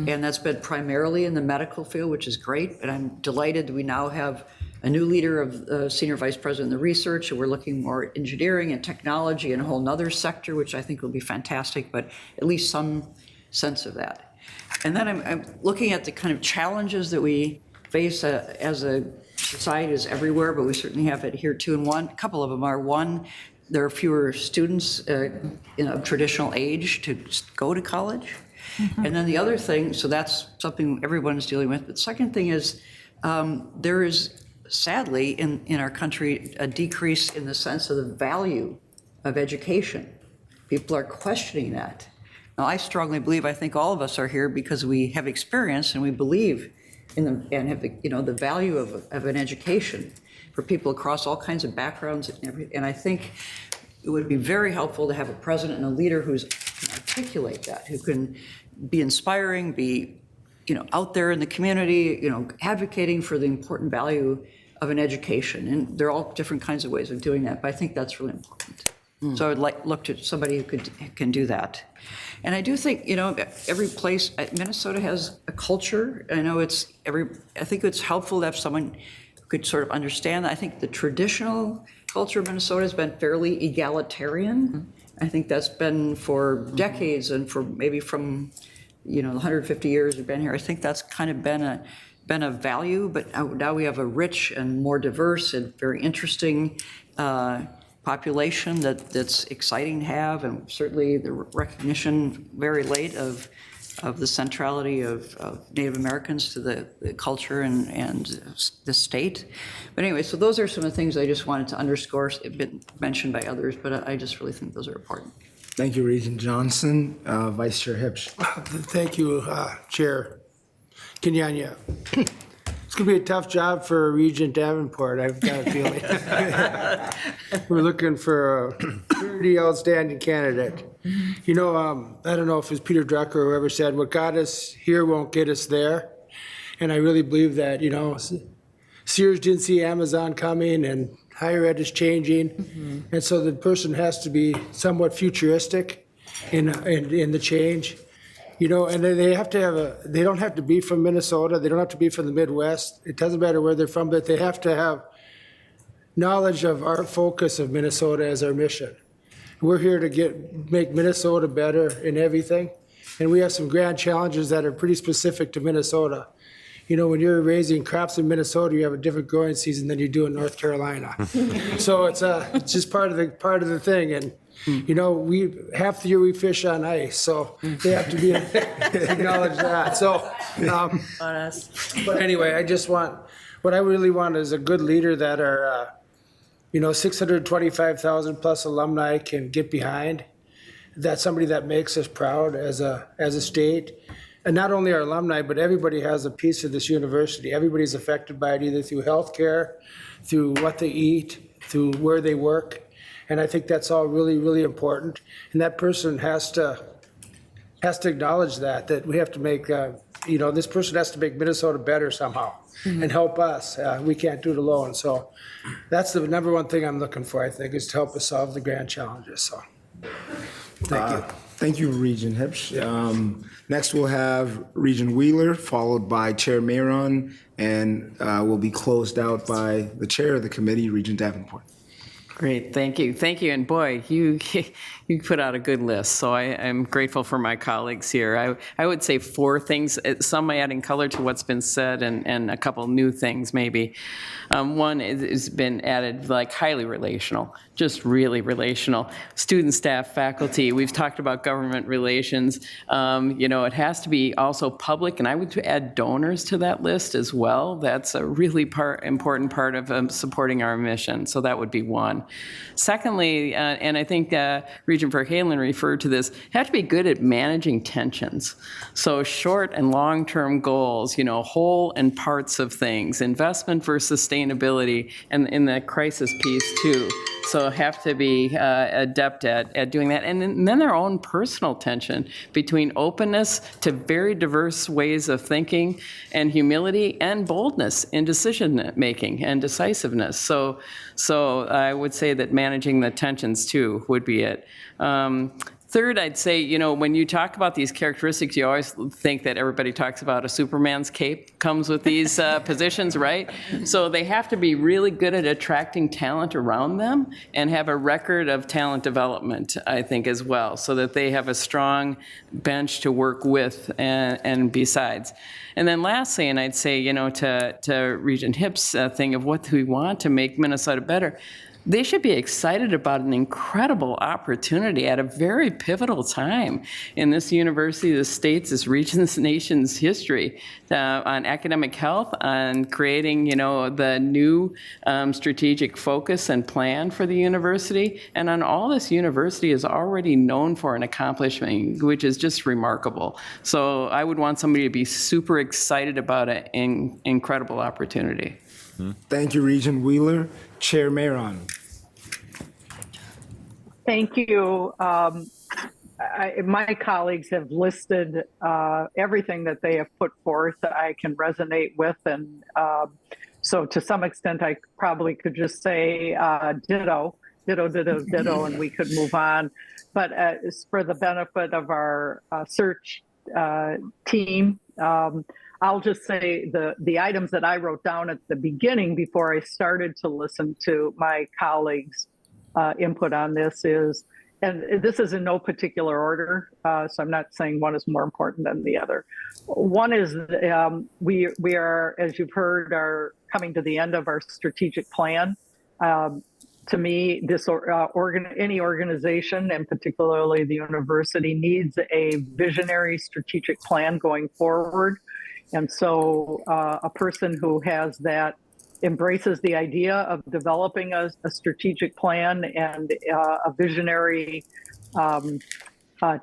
and that's been primarily in the medical field, which is great. And I'm delighted we now have a new leader of Senior Vice President of the research, and we're looking more at engineering and technology and a whole nother sector, which I think will be fantastic, but at least some sense of that. And then I'm looking at the kind of challenges that we face as a society is everywhere, but we certainly have it here too. And a couple of them are, one, there are fewer students in a traditional age to go to college. And then the other thing, so that's something everyone's dealing with. But the second thing is there is, sadly, in our country, a decrease in the sense of the value of education. People are questioning that. Now, I strongly believe, I think all of us are here because we have experience and we believe in them and have, you know, the value of an education for people across all kinds of backgrounds and everything. And I think it would be very helpful to have a president and a leader who can articulate that, who can be inspiring, be, you know, out there in the community, you know, advocating for the important value of an education. And there are all different kinds of ways of doing that, but I think that's really important. So I would look to somebody who can do that. And I do think, you know, every place, Minnesota has a culture. I know I think it's helpful to have someone who could sort of understand that. I think the traditional culture of Minnesota has been fairly egalitarian. I think that's been for decades, and for maybe from, you know, 150 years we've been here. I think that's kind of been a value, but now we have a rich and more diverse and very interesting population that's exciting to have, and certainly the recognition very late of the centrality of Native Americans to the culture and the state. But anyway, so those are some of the things I just wanted to underscore. It's been mentioned by others, but I just really think those are important. Thank you, Regent Johnson. Vice Chair Hipsch. Thank you, Chair Kenyanya. It's going to be a tough job for Regent Davenport, I've got a feeling. We're looking for a pretty outstanding candidate. You know, I don't know if it's Peter Drucker or whoever said, what got us here won't get us there. And I really believe that, you know, Sears didn't see Amazon coming, and higher ed is changing. And so the person has to be somewhat futuristic in the change. And they have to they don't have to be from Minnesota, they don't have to be from the Midwest, it doesn't matter where they're from, but they have to have knowledge of our focus of Minnesota as our mission. We're here to make Minnesota better in everything, and we have some grand challenges that are pretty specific to Minnesota. When you're raising crops in Minnesota, you have a different growing season than you do in North Carolina. So it's just part of the thing, and we half the year we fish on ice, so they have to be acknowledge that. So, but anyway, what I really want is a good leader that are 625,000 plus alumni can get behind. That's somebody that makes us proud as a state. And not only our alumni, but everybody has a piece of this university. Everybody's affected by it, either through healthcare, through what they eat, through where they work. And I think that's all really, really important. And that person has to acknowledge that we have to make, this person has to make Minnesota better somehow and help us. We can't do it alone. So that's the number one thing I'm looking for, I think, is to help us solve the grand challenges. So thank you. Thank you, Regent Hipsch. Next, we'll have Regent Wheeler, followed by Chair Mayron, and we'll be closed out by the chair of the committee, Regent Davenport. Great, thank you. Thank you, and boy, you put out a good list, so I'm grateful for my colleagues here. I would say 4 things, some adding color to what's been said, and a couple new things maybe. One has been added, like highly relational, just really relational. Student, staff, faculty, we've talked about government relations. It has to be also public, and I would add donors to that list as well. That's a really important part of supporting our mission, so that would be one. Secondly, and I think Regent Verhalen referred to this, have to be good at managing tensions. So short and long-term goals, whole and parts of things, investment versus sustainability, and in the crisis piece too. So have to be adept at doing that. And then their own personal tension between openness to very diverse ways of thinking and humility and boldness in decision making and decisiveness. So I would say that managing the tensions too would be it. Third, I'd say, when you talk about these characteristics, you always think that everybody talks about a Superman's cape comes with these positions, right? So they have to be really good at attracting talent around them and have a record of talent development, I think, as well, so that they have a strong bench to work with and besides. And then lastly, and I'd say, to Regent Hip's thing of what do we want to make Minnesota better, they should be excited about an incredible opportunity at a very pivotal time in this university, the state's, this region's, nation's history on academic health, on creating, the new strategic focus and plan for the university, and on all this university is already known for an accomplishment, which is just remarkable. So I would want somebody to be super excited about an incredible opportunity. Thank you, Regent Wheeler. Chair Mayron. Thank you. My colleagues have listed everything that they have put forth that I can resonate with. And so to some extent, I probably could just say ditto, and we could move on. But for the benefit of our search team, I'll just say the items that I wrote down at the beginning before I started to listen to my colleagues' input on this is, and this is in no particular order, so I'm not saying one is more important than the other. One is we are, as you've heard, are coming to the end of our strategic plan. To me, this any organization, and particularly the university, needs a visionary strategic plan going forward. And so a person who has that embraces the idea of developing a strategic plan and a visionary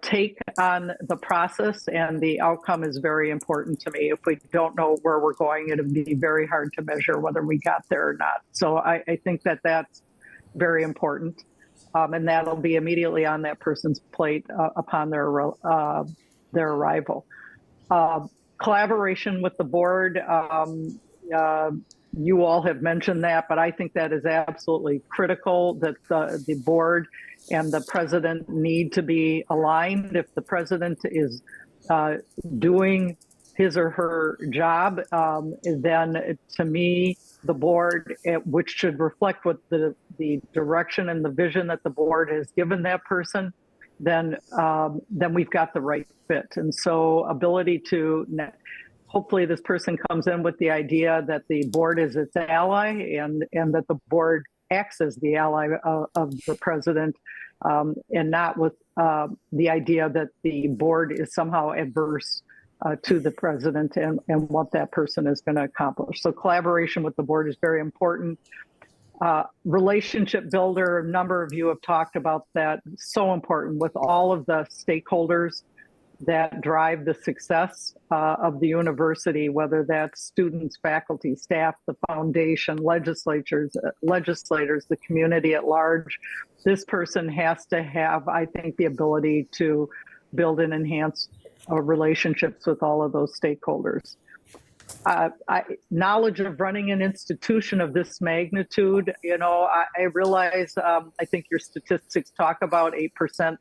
take on the process and the outcome is very important to me. If we don't know where we're going, it'd be very hard to measure whether we got there or not. So I think that that's very important. And that'll be immediately on that person's plate upon their arrival. Collaboration with the board, you all have mentioned that, but I think that is absolutely critical, that the board and the president need to be aligned. If the president is doing his or her job, then to me, the board, which should reflect what the direction and the vision that the board has given that person, then we've got the right fit. And so ability to, hopefully this person comes in with the idea that the board is its ally and that the board acts as the ally of the president, and not with the idea that the board is somehow adverse to the president and what that person is going to accomplish. So collaboration with the board is very important. Relationship builder, a number of you have talked about that, so important with all of the stakeholders that drive the success of the university, whether that's students, faculty, staff, the foundation, legislators, the community at large. This person has to have, I think, the ability to build and enhance relationships with all of those stakeholders. Knowledge of running an institution of this magnitude, I realize, I think your statistics talk about 8%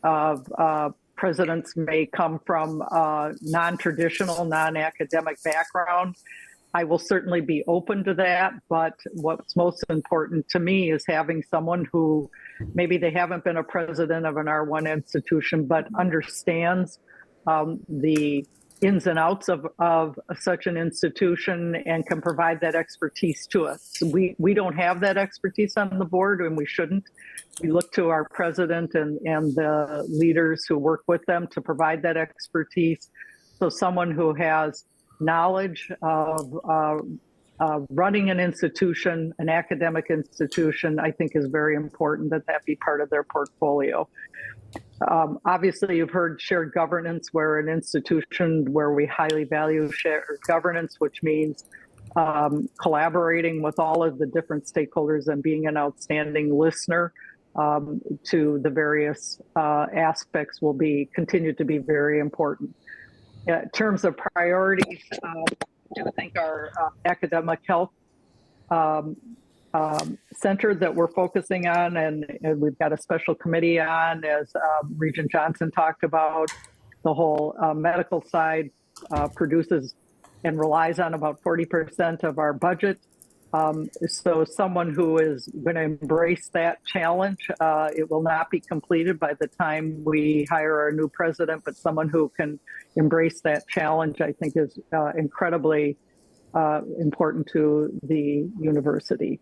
of presidents may come from non-traditional, non-academic background. I will certainly be open to that, but what's most important to me is having someone who maybe they haven't been a president of an R1 institution, but understands the ins and outs of such an institution and can provide that expertise to us. We don't have that expertise on the board, and we shouldn't. We look to our president and the leaders who work with them to provide that expertise. So someone who has knowledge of running an institution, an academic institution, I think is very important that be part of their portfolio. Obviously, you've heard shared governance. We're an institution where we highly value shared governance, which means collaborating with all of the different stakeholders and being an outstanding listener to the various aspects will continue to be very important. In terms of priorities, I think our academic health center that we're focusing on, and we've got a special committee on, as Regent Johnson talked about. The whole medical side produces and relies on about 40% of our budget. So someone who is going to embrace that challenge, it will not be completed by the time we hire our new president, but someone who can embrace that challenge, I think, is incredibly important to the university.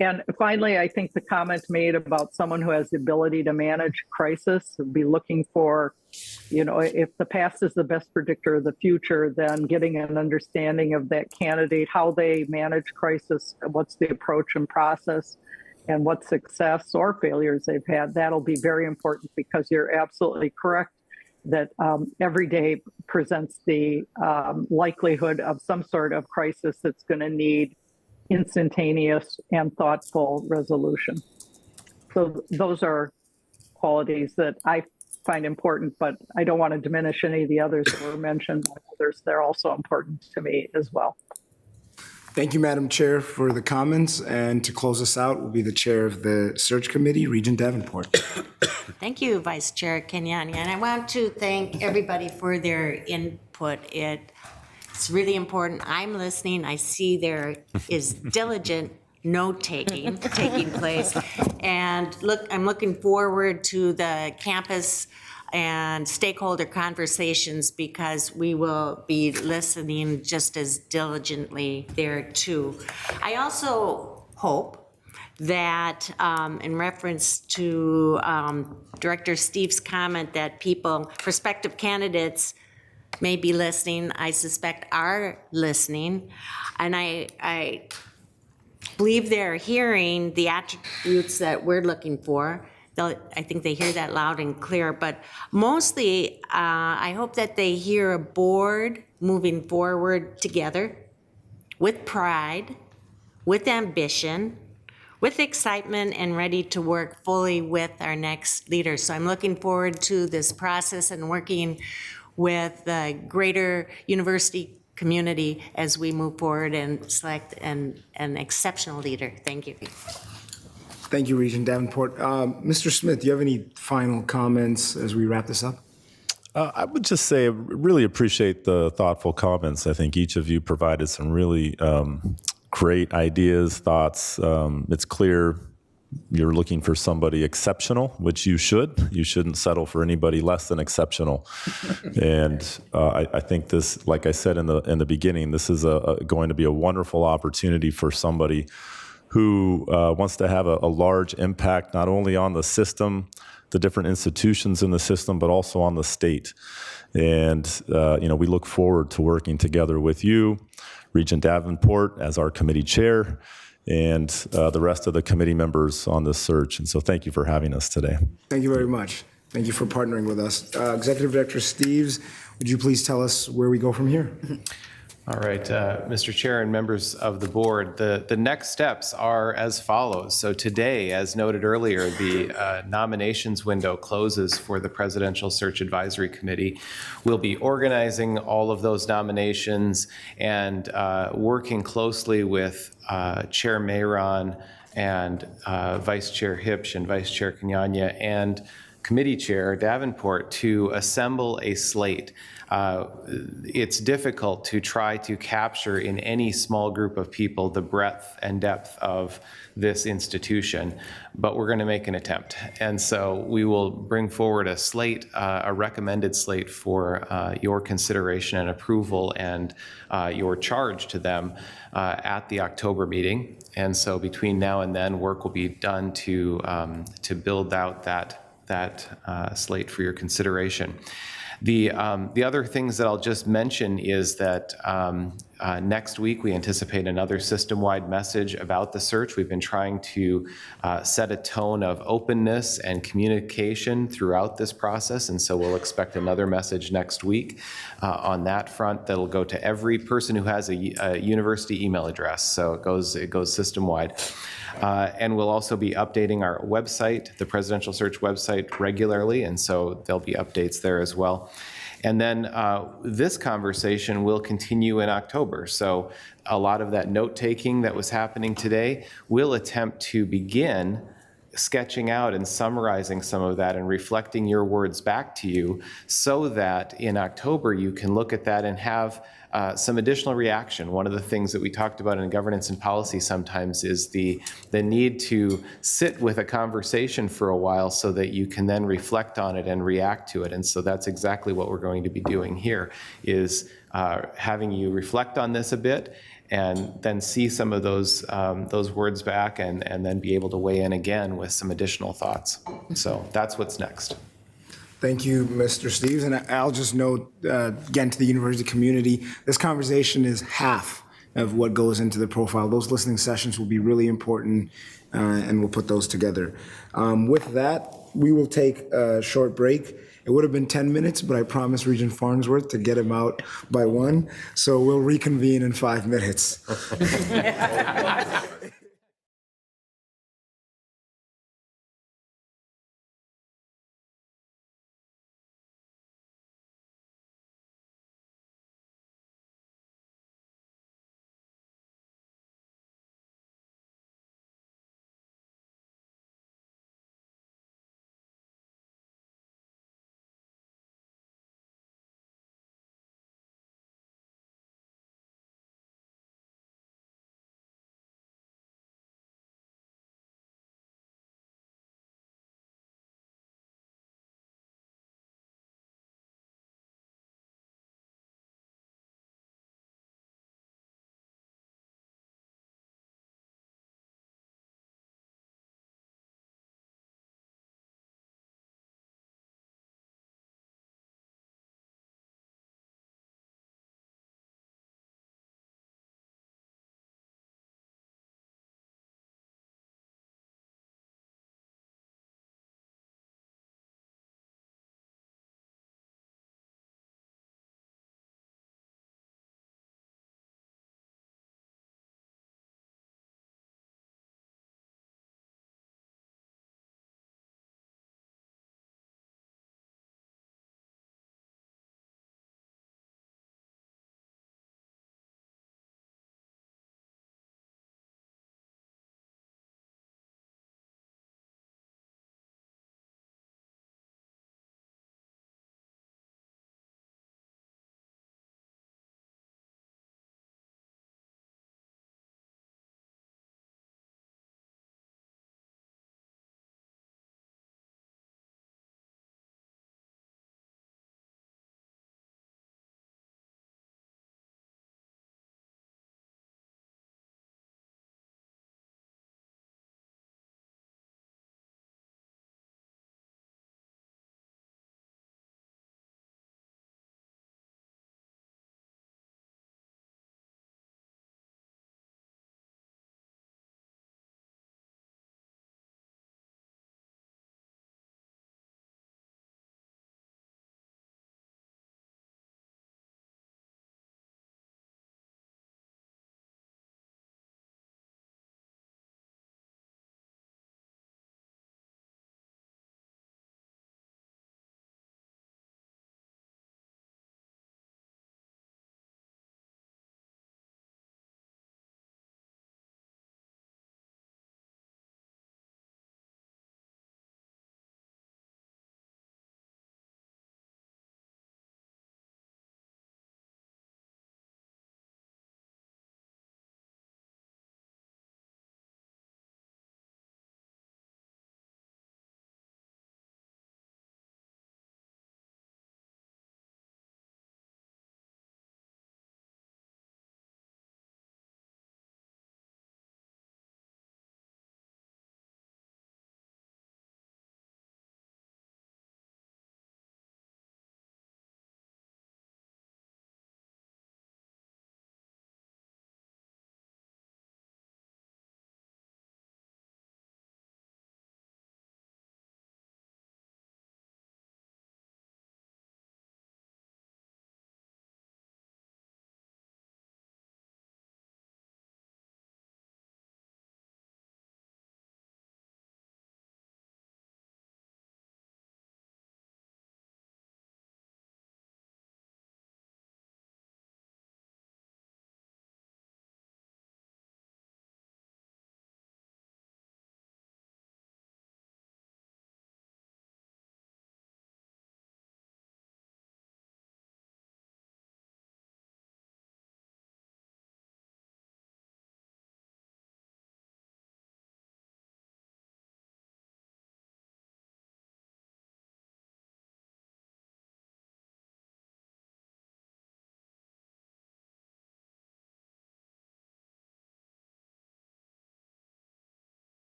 And finally, I think the comment made about someone who has the ability to manage crisis, be looking for, if the past is the best predictor of the future, then getting an understanding of that candidate, how they manage crisis, what's the approach and process, and what success or failures they've had. That'll be very important, because you're absolutely correct that every day presents the likelihood of some sort of crisis that's going to need instantaneous and thoughtful resolution. So those are qualities that I find important, but I don't want to diminish any of the others that were mentioned. They're also important to me as well. Thank you, Madam Chair, for the comments. And to close us out will be the chair of the search committee, Regent Davenport. Thank you, Vice Chair Kenyanya. And I want to thank everybody for their input. It's really important. I'm listening. I see there is diligent note-taking taking place. And I'm looking forward to the campus and stakeholder conversations, because we will be listening just as diligently there too. I also hope that in reference to Director Steve's comment that prospective candidates may be listening, I suspect are listening, and I believe they're hearing the attributes that we're looking for. I think they hear that loud and clear, but mostly I hope that they hear a board moving forward together with pride, with ambition, with excitement, and ready to work fully with our next leader. So I'm looking forward to this process and working with the greater university community as we move forward and select an exceptional leader. Thank you. Thank you, Regent Davenport. Mr. Smith, do you have any final comments as we wrap this up? I would just say I really appreciate the thoughtful comments. I think each of you provided some really great ideas, thoughts. It's clear you're looking for somebody exceptional, which you should. You shouldn't settle for anybody less than exceptional. And I think this, like I said in the beginning, this is going to be a wonderful opportunity for somebody who wants to have a large impact not only on the system, the different institutions in the system, but also on the state. And we look forward to working together with you, Regent Davenport, as our committee chair, and the rest of the committee members on this search. And so thank you for having us today. Thank you very much. Thank you for partnering with us. Executive Director Steves, would you please tell us where we go from here? All right, Mr. Chair and members of the board, the next steps are as follows. So today, as noted earlier, the nominations window closes for the Presidential Search Advisory Committee. We'll be organizing all of those nominations and working closely with Chair Mayron and Vice Chair Hipsch and Vice Chair Kenyanya and Committee Chair Davenport to assemble a slate. It's difficult to try to capture in any small group of people the breadth and depth of this institution, but we're going to make an attempt. And so we will bring forward a slate, a recommended slate for your consideration and approval and your charge to them at the October meeting. And so between now and then, work will be done to build out that slate for your consideration. The other things that I'll just mention is that next week we anticipate another system-wide message about the search. We've been trying to set a tone of openness and communication throughout this process, and so we'll expect another message next week on that front that'll go to every person who has a university email address. So it goes system-wide. And we'll also be updating our website, the Presidential Search website, regularly, and so there'll be updates there as well. And then this conversation will continue in October. So a lot of that note-taking that was happening today, we'll attempt to begin sketching out and summarizing some of that and reflecting your words back to you so that in October you can look at that and have some additional reaction. One of the things that we talked about in governance and policy sometimes is the need to sit with a conversation for a while so that you can then reflect on it and react to it. And so that's exactly what we're going to be doing here, is having you reflect on this a bit and then see some of those words back and then be able to weigh in again with some additional thoughts. So that's what's next. Thank you, Mr. Steves. And I'll just note, again, to the university community, this conversation is half of what goes into the profile. Those listening sessions will be really important, and we'll put those together. With that, we will take a short break. It would have been 10 minutes, but I promised Regent Farnsworth to get him out by 1, so we'll reconvene in 5 minutes.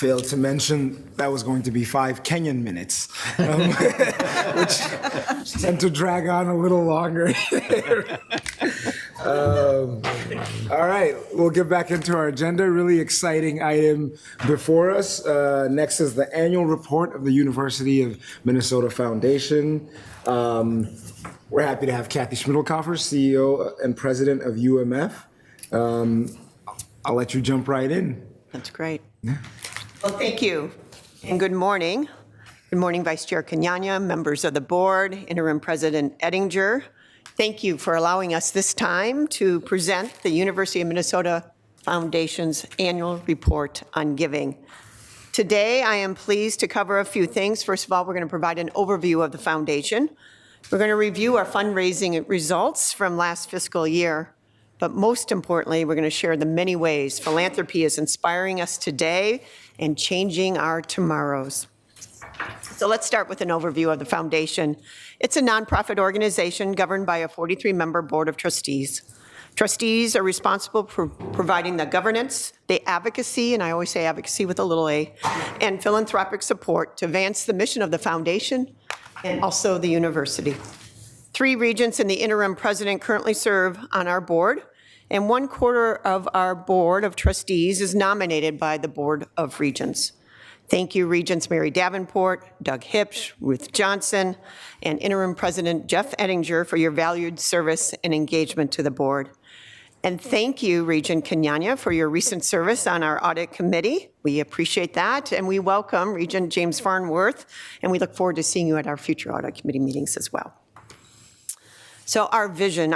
failed to mention that was going to be 5 Kenyan minutes, which tend to drag on a little longer. All right, we'll get back into our agenda. Really exciting item before us. Next is the annual report of the University of Minnesota Foundation. We're happy to have Kathy Schmidlkoffer, CEO and President of UMF. I'll let you jump right in. That's great. Well, thank you, and good morning. Good morning, Vice Chair Kenyanya, members of the board, Interim President Ettinger. Thank you for allowing us this time to present the University of Minnesota Foundation's annual report on giving. Today, I am pleased to cover a few things. First of all, we're going to provide an overview of the foundation. We're going to review our fundraising results from last fiscal year. But most importantly, we're going to share the many ways philanthropy is inspiring us today and changing our tomorrows. So let's start with an overview of the foundation. It's a nonprofit organization governed by a 43-member board of trustees. Trustees are responsible for providing the governance, the advocacy, and I always say advocacy with a little a, and philanthropic support to advance the mission of the foundation and also the university. 3 regents and the interim president currently serve on our board, and 1/4 of our board of trustees is nominated by the Board of Regents. Thank you, Regents Mary Davenport, Doug Hipsch, Ruth Johnson, and Interim President Jeff Ettinger for your valued service and engagement to the board. And thank you, Regent Kenyanya, for your recent service on our audit committee. We appreciate that, and we welcome Regent James Farnworth, and we look forward to seeing you at our future audit committee meetings as well. So our vision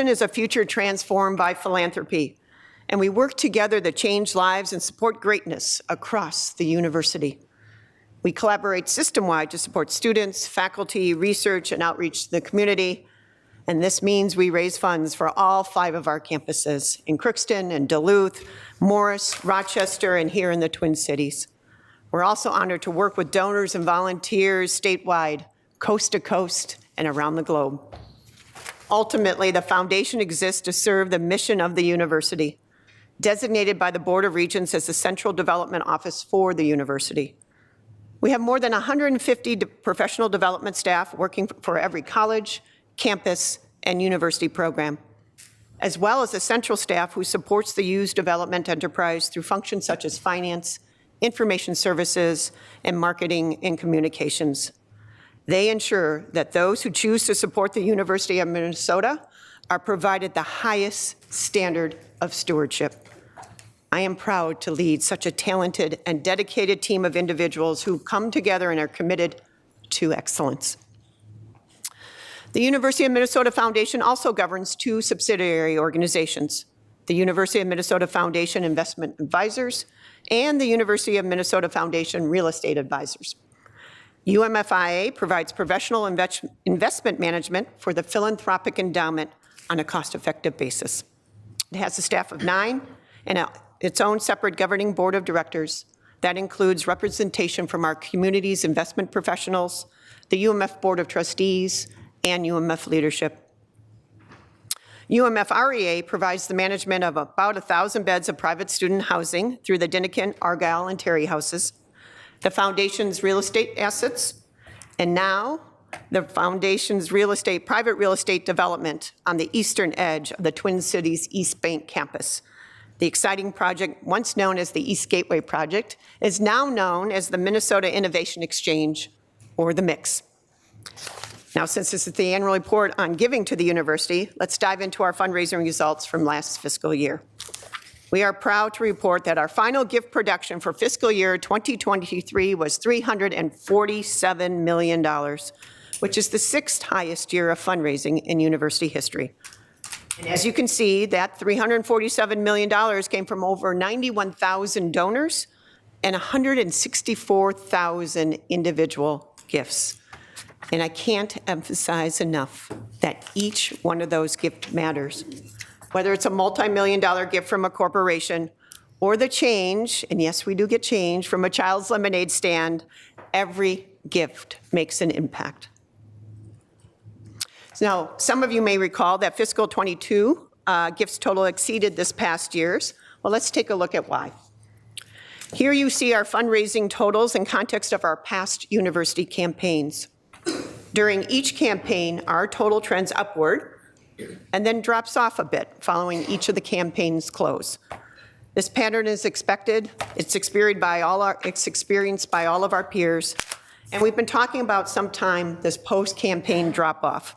is a future transformed by philanthropy, and we work together to change lives and support greatness across the university. We collaborate system-wide to support students, faculty, research, and outreach to the community, and this means we raise funds for all 5 of our campuses in Crookston and Duluth, Morris, Rochester, and here in the Twin Cities. We're also honored to work with donors and volunteers statewide, coast to coast, and around the globe. Ultimately, the foundation exists to serve the mission of the university, designated by the Board of Regents as the central development office for the university. We have more than 150 professional development staff working for every college, campus, and university program, as well as a central staff who supports the U's development enterprise through functions such as finance, information services, and marketing and communications. They ensure that those who choose to support the University of Minnesota are provided the highest standard of stewardship. I am proud to lead such a talented and dedicated team of individuals who come together and are committed to excellence. The University of Minnesota Foundation also governs 2 subsidiary organizations, the University of Minnesota Foundation Investment Advisors and the University of Minnesota Foundation Real Estate Advisors. UMFIA provides professional investment management for the philanthropic endowment on a cost-effective basis. It has a staff of 9 and its own separate governing board of directors. That includes representation from our community's investment professionals, the UMF Board of Trustees, and UMF leadership. UMF REA provides the management of about 1,000 beds of private student housing through the Dinnikin, Argyle, and Terry houses, the foundation's real estate assets, and now the foundation's private real estate development on the eastern edge of the Twin Cities East Bank campus. The exciting project, once known as the East Gateway Project, is now known as the Minnesota Innovation Exchange, or the MIX. Now, since this is the annual report on giving to the university, let's dive into our fundraising results from last fiscal year. We are proud to report that our final gift production for fiscal year 2023 was $347 million, which is the 6th highest year of fundraising in university history. And as you can see, that $347 million came from over 91,000 donors and 164,000 individual gifts. And I can't emphasize enough that each one of those gifts matters. Whether it's a multi-million-dollar gift from a corporation or the change, and yes, we do get change, from a child's lemonade stand, every gift makes an impact. Now, some of you may recall that fiscal 22 gifts total exceeded this past year's. Well, let's take a look at why. Here you see our fundraising totals in context of our past university campaigns. During each campaign, our total trends upward and then drops off a bit following each of the campaigns' close. This pattern is expected. It's experienced by all of our peers, and we've been talking about sometime this post-campaign drop-off.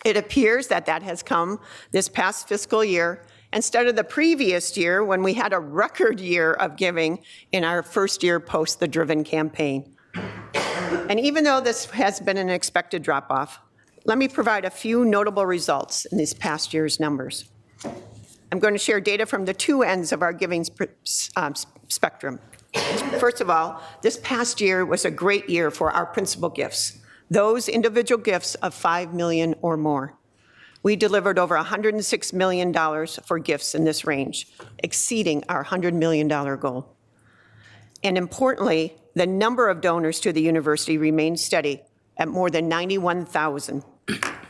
It appears that has come this past fiscal year instead of the previous year when we had a record year of giving in our first year post the Driven campaign. And even though this has been an expected drop-off, let me provide a few notable results in this past year's numbers. I'm going to share data from the two ends of our giving spectrum. First of all, this past year was a great year for our principal gifts, those individual gifts of $5 million or more. We delivered over $106 million for gifts in this range, exceeding our $100 million goal. And importantly, the number of donors to the university remained steady at more than 91,000.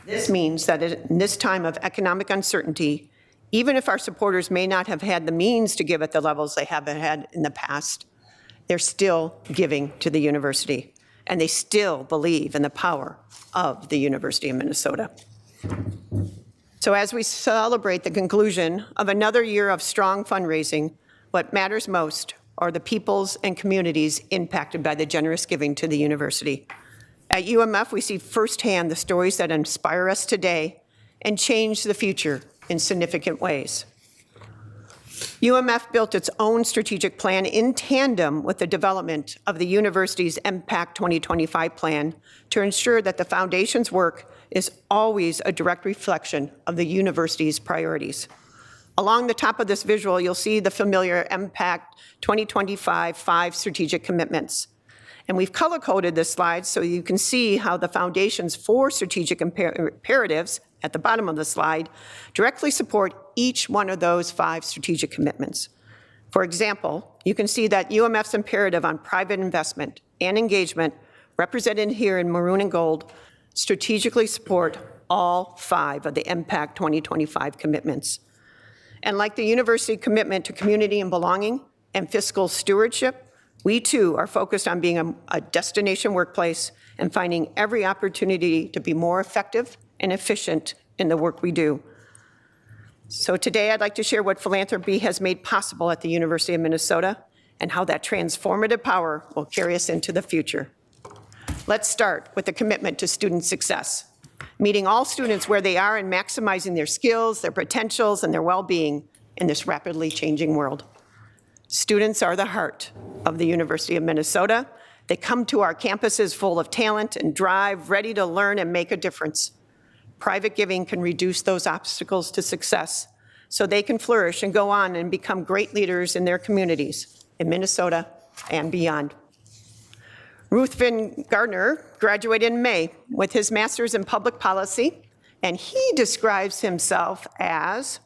This means that in this time of economic uncertainty, even if our supporters may not have had the means to give at the levels they have had in the past, they're still giving to the university, and they still believe in the power of the University of Minnesota. So as we celebrate the conclusion of another year of strong fundraising, what matters most are the peoples and communities impacted by the generous giving to the university. At UMF, we see firsthand the stories that inspire us today and change the future in significant ways. UMF built its own strategic plan in tandem with the development of the university's MPACT 2025 plan to ensure that the foundation's work is always a direct reflection of the university's priorities. Along the top of this visual, you'll see the familiar MPACT 2025 5 strategic commitments. And we've color-coded this slide so you can see how the foundation's 4 strategic imperatives at the bottom of the slide directly support each one of those 5 strategic commitments. For example, you can see that UMF's imperative on private investment and engagement, represented here in maroon and gold, strategically support all 5 of the MPACT 2025 commitments. And like the university commitment to community and belonging and fiscal stewardship, we too are focused on being a destination workplace and finding every opportunity to be more effective and efficient in the work we do. So today I'd like to share what philanthropy has made possible at the University of Minnesota and how that transformative power will carry us into the future. Let's start with the commitment to student success, meeting all students where they are and maximizing their skills, their potentials, and their well-being in this rapidly changing world. Students are the heart of the University of Minnesota. They come to our campuses full of talent and drive, ready to learn and make a difference. Private giving can reduce those obstacles to success so they can flourish and go on and become great leaders in their communities in Minnesota and beyond. Ruth Van Gardner graduated in May with his master's in public policy, and he describes himself as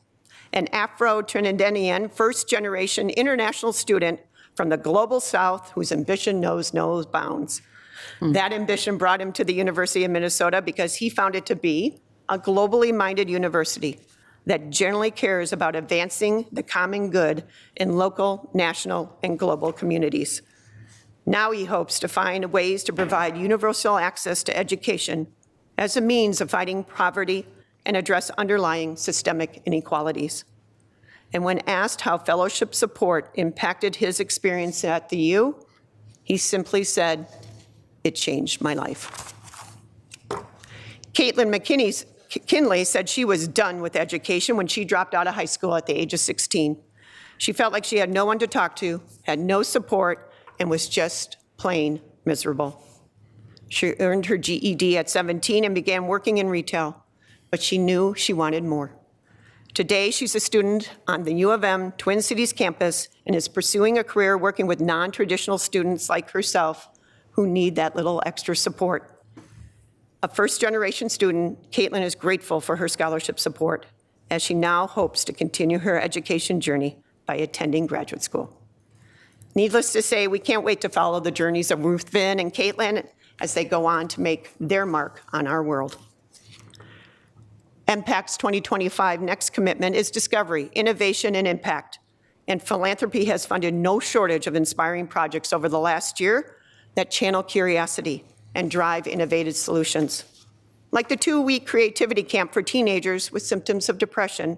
an Afro-Trinidadian first-generation international student from the global South whose ambition knows no bounds. That ambition brought him to the University of Minnesota because he found it to be a globally minded university that generally cares about advancing the common good in local, national, and global communities. Now he hopes to find ways to provide universal access to education as a means of fighting poverty and address underlying systemic inequalities. And when asked how fellowship support impacted his experience at the U, he simply said, "It changed my life." Caitlin McKinley said she was done with education when she dropped out of high school at the age of 16. She felt like she had no one to talk to, had no support, and was just plain miserable. She earned her GED at 17 and began working in retail, but she knew she wanted more. Today, she's a student on the U of M Twin Cities campus and is pursuing a career working with non-traditional students like herself who need that little extra support. A first-generation student, Caitlin is grateful for her scholarship support as she now hopes to continue her education journey by attending graduate school. Needless to say, we can't wait to follow the journeys of Ruth Vin and Caitlin as they go on to make their mark on our world. MPACT's 2025 next commitment is discovery, innovation, and impact. and philanthropy has funded no shortage of inspiring projects over the last year that channel curiosity and drive innovative solutions. Like the 2-week creativity camp for teenagers with symptoms of depression,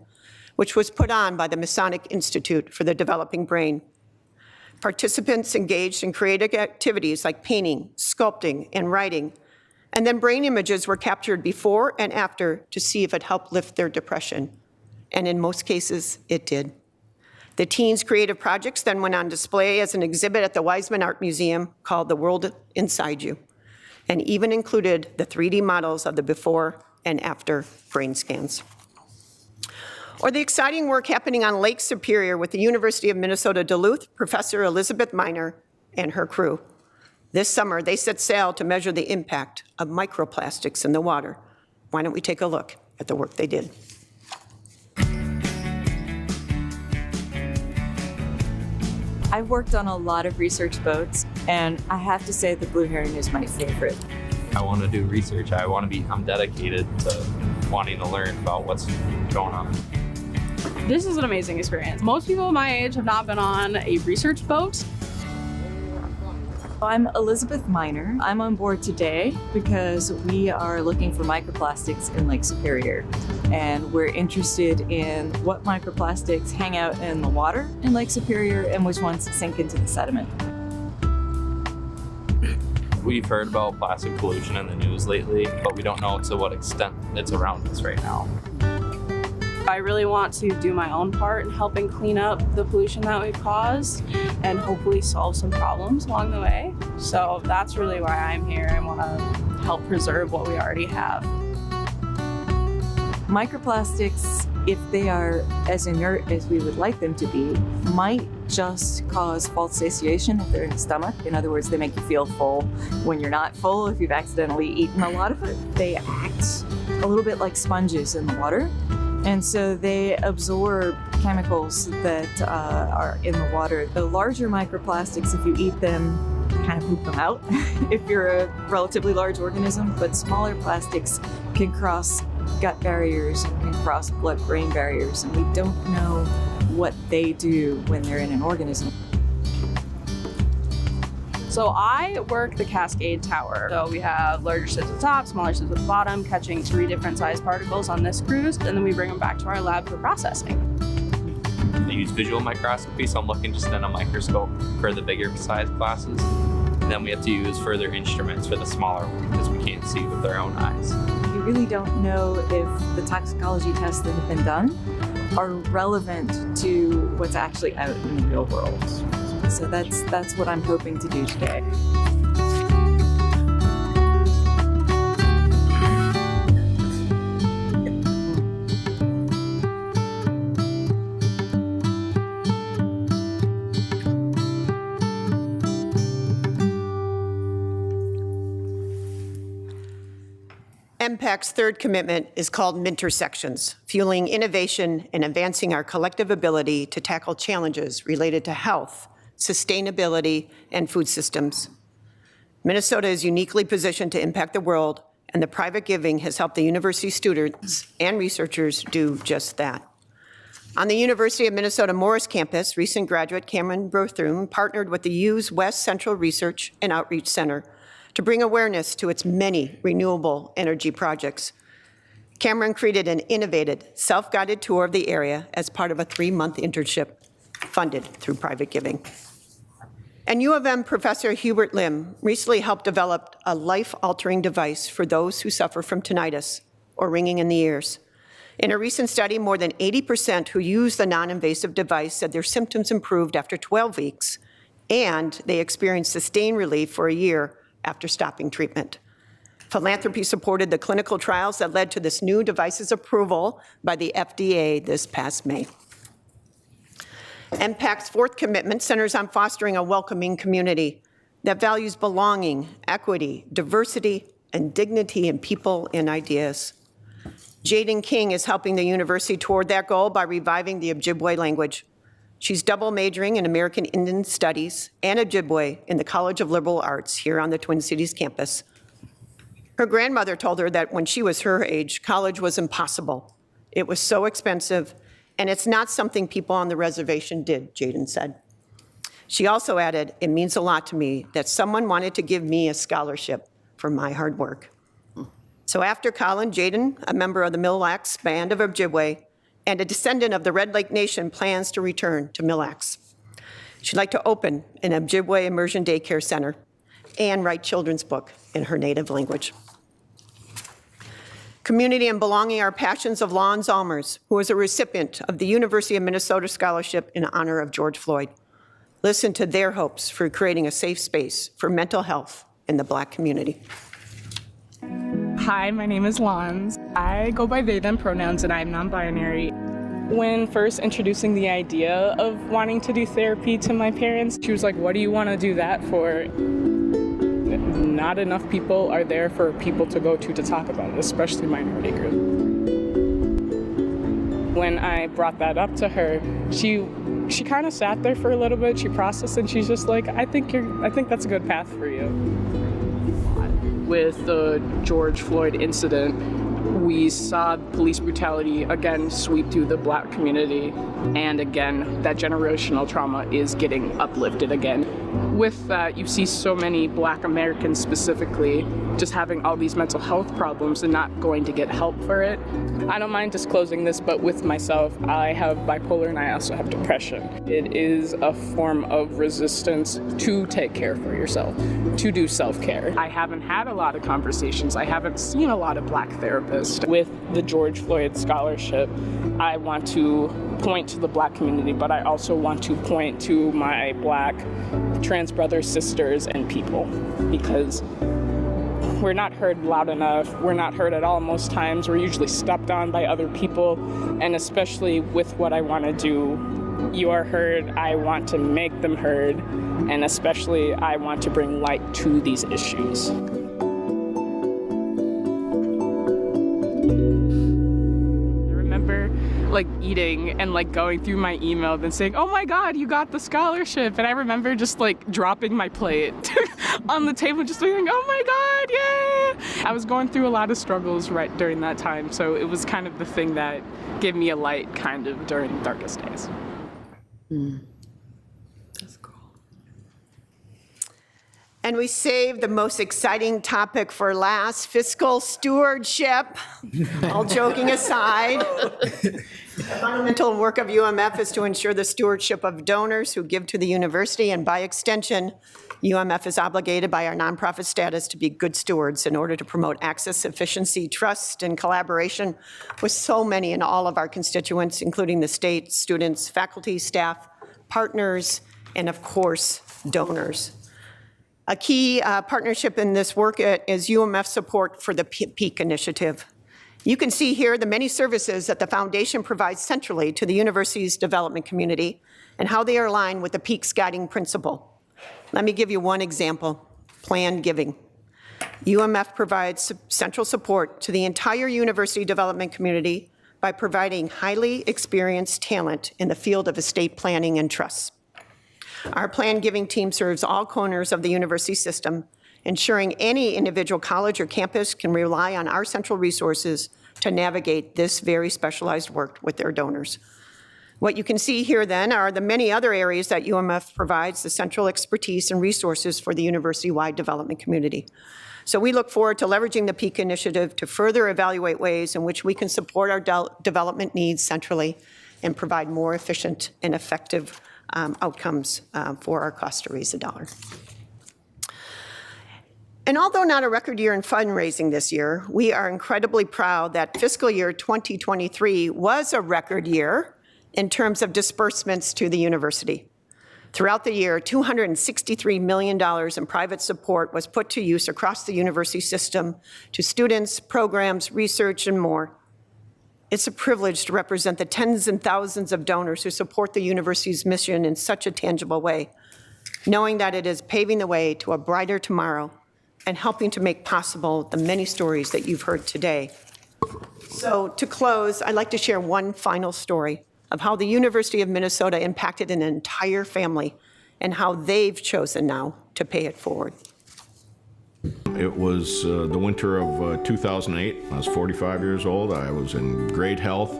which was put on by the Masonic Institute for the Developing Brain. Participants engaged in creative activities like painting, sculpting, and writing, and then brain images were captured before and after to see if it helped lift their depression. And in most cases, it did. The teens' creative projects then went on display as an exhibit at the Weizmann Art Museum called The World Inside You, and even included the 3D models of the before and after brain scans. Or the exciting work happening on Lake Superior with the University of Minnesota Duluth, Professor Elizabeth Miner and her crew. This summer, they set sail to measure the impact of microplastics in the water. Why don't we take a look at the work they did? I've worked on a lot of research boats, and I have to say the blue heron is my favorite. I want to do research. I'm dedicated to wanting to learn about what's going on. This is an amazing experience. Most people my age have not been on a research boat. I'm Elizabeth Miner. I'm on board today because we are looking for microplastics in Lake Superior. And we're interested in what microplastics hang out in the water in Lake Superior and which ones sink into the sediment. We've heard about plastic pollution in the news lately, but we don't know to what extent it's around us right now. I really want to do my own part in helping clean up the pollution that we've caused and hopefully solve some problems along the way. So that's really why I'm here. I want to help preserve what we already have. Microplastics, if they are as inert as we would like them to be, might just cause false satiation if they're in the stomach. In other words, they make you feel full when you're not full if you've accidentally eaten a lot of it. They act a little bit like sponges in the water. And so they absorb chemicals that are in the water. The larger microplastics, if you eat them, kind of poop them out if you're a relatively large organism, but smaller plastics can cross gut barriers and can cross blood-brain barriers, and we don't know what they do when they're in an organism. So I work the Cascade Tower. So we have larger ships at the top, smaller ships at the bottom, catching 3 different size particles on this cruise, and then we bring them back to our lab for processing. They use visual microscopy, so I'm looking just in a microscope for the bigger size classes. And then we have to use further instruments for the smaller ones because we can't see with our own eyes. We really don't know if the toxicology tests that have been done are relevant to what's actually out in the real world. So that's what I'm hoping to do today. MPAC's third commitment is called Mintersections, fueling innovation and advancing our collective ability to tackle challenges related to health, sustainability, and food systems. Minnesota is uniquely positioned to impact the world, and the private giving has helped the university students and researchers do just that. On the University of Minnesota Morris campus, recent graduate Cameron Berthroom partnered with the U's West Central Research and Outreach Center to bring awareness to its many renewable energy projects. Cameron created an innovative, self-guided tour of the area as part of a 3-month internship funded through private giving. And U of M Professor Hubert Lim recently helped develop a life-altering device for those who suffer from tinnitus or ringing in the ears. In a recent study, more than 80% who used the non-invasive device said their symptoms improved after 12 weeks, and they experienced sustained relief for a year after stopping treatment. Philanthropy supported the clinical trials that led to this new device's approval by the FDA this past May. MPAC's fourth commitment centers on fostering a welcoming community that values belonging, equity, diversity, and dignity in people and ideas. Jaden King is helping the university toward that goal by reviving the Ojibwe language. She's double majoring in American Indian Studies and Ojibwe in the College of Liberal Arts here on the Twin Cities campus. Her grandmother told her that when she was her age, college was impossible. It was so expensive, And it's not something people on the reservation did, Jaden said. She also added, it means a lot to me that someone wanted to give me a scholarship for my hard work. So after Colin, Jaden, a member of the Mille Lacs Band of Ojibwe and a descendant of the Red Lake Nation, plans to return to Mille Lacs. She'd like to open an Ojibwe immersion daycare center and write children's book in her native language. Community and belonging are passions of Lon Zalmers, who is a recipient of the University of Minnesota Scholarship in honor of George Floyd. Listen to their hopes for creating a safe space for mental health in the Black community. Hi, my name is Lons. I go by they, them pronouns, and I'm non-binary. When first introducing the idea of wanting to do therapy to my parents, she was like, what do you want to do that for? Not enough people are there for people to go to talk about it, especially minority groups. When I brought that up to her, she kind of sat there for a little bit, she processed, and she's just like, I think that's a good path for you. With the George Floyd incident, we saw police brutality again sweep through the Black community, and again, that generational trauma is getting uplifted again. With that, you see so many Black Americans specifically just having all these mental health problems and not going to get help for it. I don't mind disclosing this, but with myself, I have bipolar and I also have depression. It is a form of resistance to take care for yourself, to do self-care. I haven't had a lot of conversations. I haven't seen a lot of Black therapists. With the George Floyd Scholarship, I want to point to the Black community, but I also want to point to my Black trans brothers, sisters, and people, because we're not heard loud enough. We're not heard at all most times. We're usually stepped on by other people, and especially with what I want to do, you are heard. I want to make them heard, and especially I want to bring light to these issues. Like eating and like going through my email and saying, oh my God, you got the scholarship. And I remember just like dropping my plate on the table, just being like, oh my God, yeah. I was going through a lot of struggles right during that time. So it was kind of the thing that gave me a light kind of during the darkest days. That's cool. And we saved the most exciting topic for last, fiscal stewardship. All joking aside, the fundamental work of UMF is to ensure the stewardship of donors who give to the university, and by extension, UMF is obligated by our nonprofit status to be good stewards in order to promote access, efficiency, trust, and collaboration with so many and all of our constituents, including the state, students, faculty, staff, partners, and of course, donors. A key partnership in this work is UMF support for the PEAK initiative. You can see here the many services that the foundation provides centrally to the university's development community and how they are aligned with the PEAK's guiding principle. Let me give you one example, planned giving. UMF provides central support to the entire university development community by providing highly experienced talent in the field of estate planning and trusts. Our planned giving team serves all corners of the university system, ensuring any individual college or campus can rely on our central resources to navigate this very specialized work with their donors. What you can see here then are the many other areas that UMF provides the central expertise and resources for the university-wide development community. So we look forward to leveraging the PEAK initiative to further evaluate ways in which we can support our development needs centrally and provide more efficient and effective outcomes for our cost to raise a dollar. And although not a record year in fundraising this year, we are incredibly proud that fiscal year 2023 was a record year in terms of disbursements to the university. Throughout the year, $263 million in private support was put to use across the university system to students, programs, research, and more. It's a privilege to represent the tens and thousands of donors who support the university's mission in such a tangible way, knowing that it is paving the way to a brighter tomorrow and helping to make possible the many stories that you've heard today. So to close, I'd like to share one final story of how the University of Minnesota impacted an entire family and how they've chosen now to pay it forward. It was the winter of 2008. I was 45 years old. I was in great health.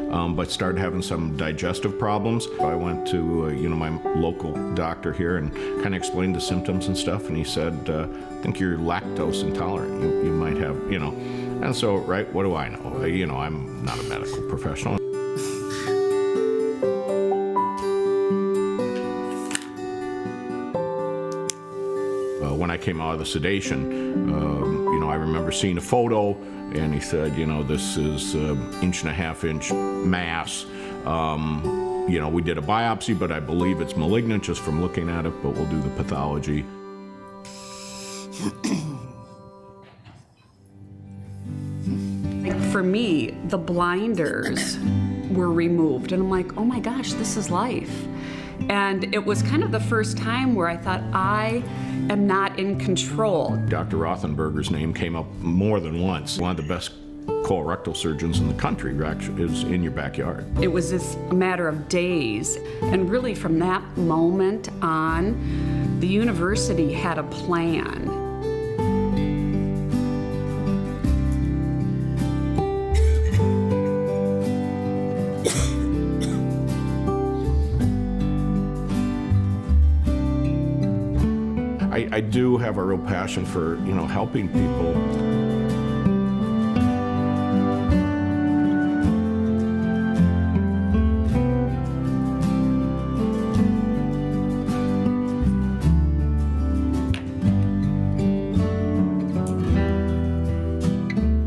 but started having some digestive problems. I went to my local doctor here and kind of explained the symptoms and stuff, and he said, I think you're lactose intolerant. You might have, and so, right, what do I know? I'm not a medical professional. When I came out of the sedation, I remember seeing a photo, and he said, this is 1.5-inch mass. We did a biopsy, but I believe it's malignant just from looking at it, but we'll do the pathology. For me, the blinders were removed, and I'm like, oh my gosh, this is life. And it was kind of the first time where I thought, I am not in control. Dr. Rothenberger's name came up more than once. One of the best colorectal surgeons in the country actually is in your backyard. It was just a matter of days. And really from that moment on, the university had a plan. I do have a real passion for, helping people.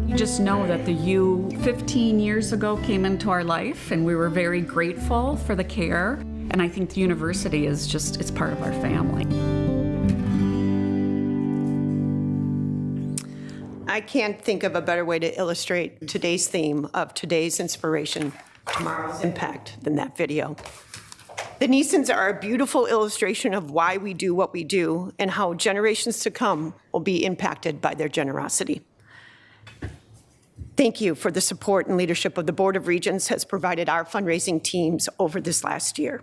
You just know that the U 15 years ago came into our life, and we were very grateful for the care. And I think the university is it's part of our family. I can't think of a better way to illustrate today's theme of today's inspiration, tomorrow's impact than that video. The Neesons are a beautiful illustration of why we do what we do and how generations to come will be impacted by their generosity. Thank you for the support and leadership of the Board of Regents has provided our fundraising teams over this last year.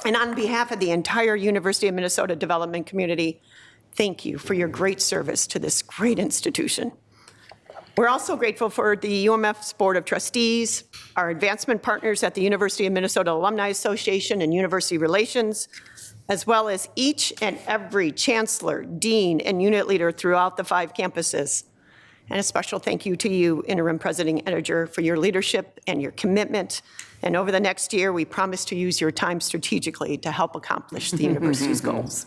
And on behalf of the entire University of Minnesota development community, thank you for your great service to this great institution. We're also grateful for the UMF's Board of Trustees, our advancement partners at the University of Minnesota Alumni Association and University Relations, as well as each and every chancellor, dean, and unit leader throughout the 5 campuses. And a special thank you to you, Interim President Ettinger, for your leadership and your commitment. And over the next year, we promise to use your time strategically to help accomplish the university's goals.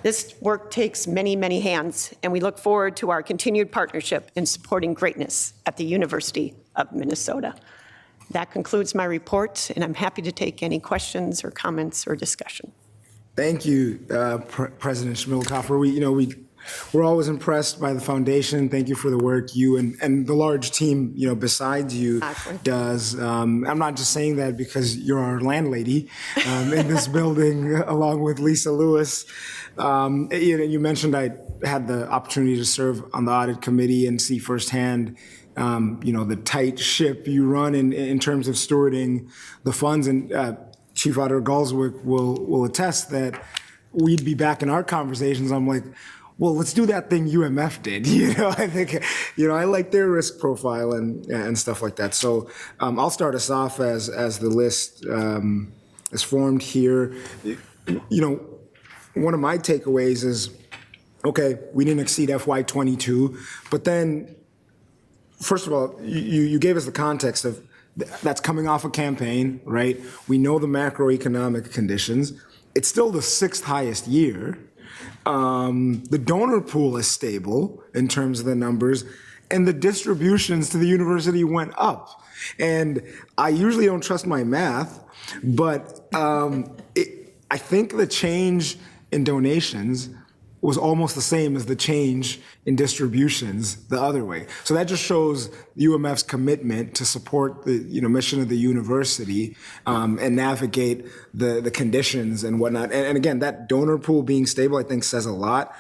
This work takes many, many hands, and we look forward to our continued partnership in supporting greatness at the University of Minnesota. That concludes my report, and I'm happy to take any questions or comments or discussion. Thank you, President Schmilkoffer. We're always impressed by the foundation. Thank you for the work you and the large team, besides you does. I'm not just saying that because you're our landlady in this building, along with Lisa Lewis. You mentioned I had the opportunity to serve on the audit committee and see firsthand, the tight ship you run in terms of stewarding the funds. And Chief Auditor Galswick will attest that we'd be back in our conversations. I'm like, well, let's do that thing UMF did. I think, I like their risk profile and stuff like that. So I'll start us off as the list is formed here. One of my takeaways is, okay, we didn't exceed FY22, but then, first of all, you gave us the context of that's coming off a campaign, right? We know the macroeconomic conditions. It's still the 6th highest year. The donor pool is stable in terms of the numbers, and the distributions to the university went up. And I usually don't trust my math, but I think the change in donations was almost the same as the change in distributions the other way. So that just shows UMF's commitment to support the mission of the university and navigate the conditions and whatnot. And again, that donor pool being stable, I think, says a lot.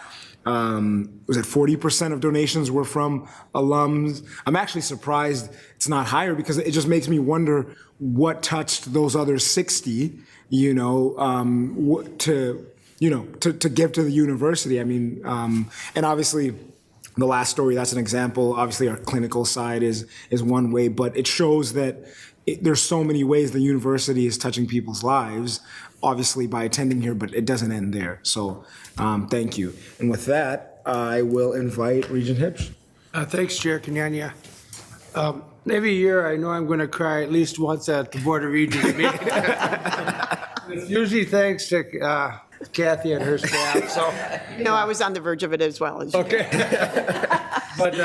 Was it 40% of donations were from alums? I'm actually surprised it's not higher because it just makes me wonder what touched those other 60, to give to the university. I mean, and obviously the last story, that's an example. Obviously, our clinical side is one way, but it shows that there's so many ways the university is touching people's lives, obviously by attending here, but it doesn't end there. So thank you. And with that, I will invite Regent Hipsch. Thanks, Chair Kenyanya. Every year, I know I'm going to cry at least once at the Board of Regents meeting. It's usually thanks to Kathy and her staff. So, No, I was on the verge of it as well. Okay. But,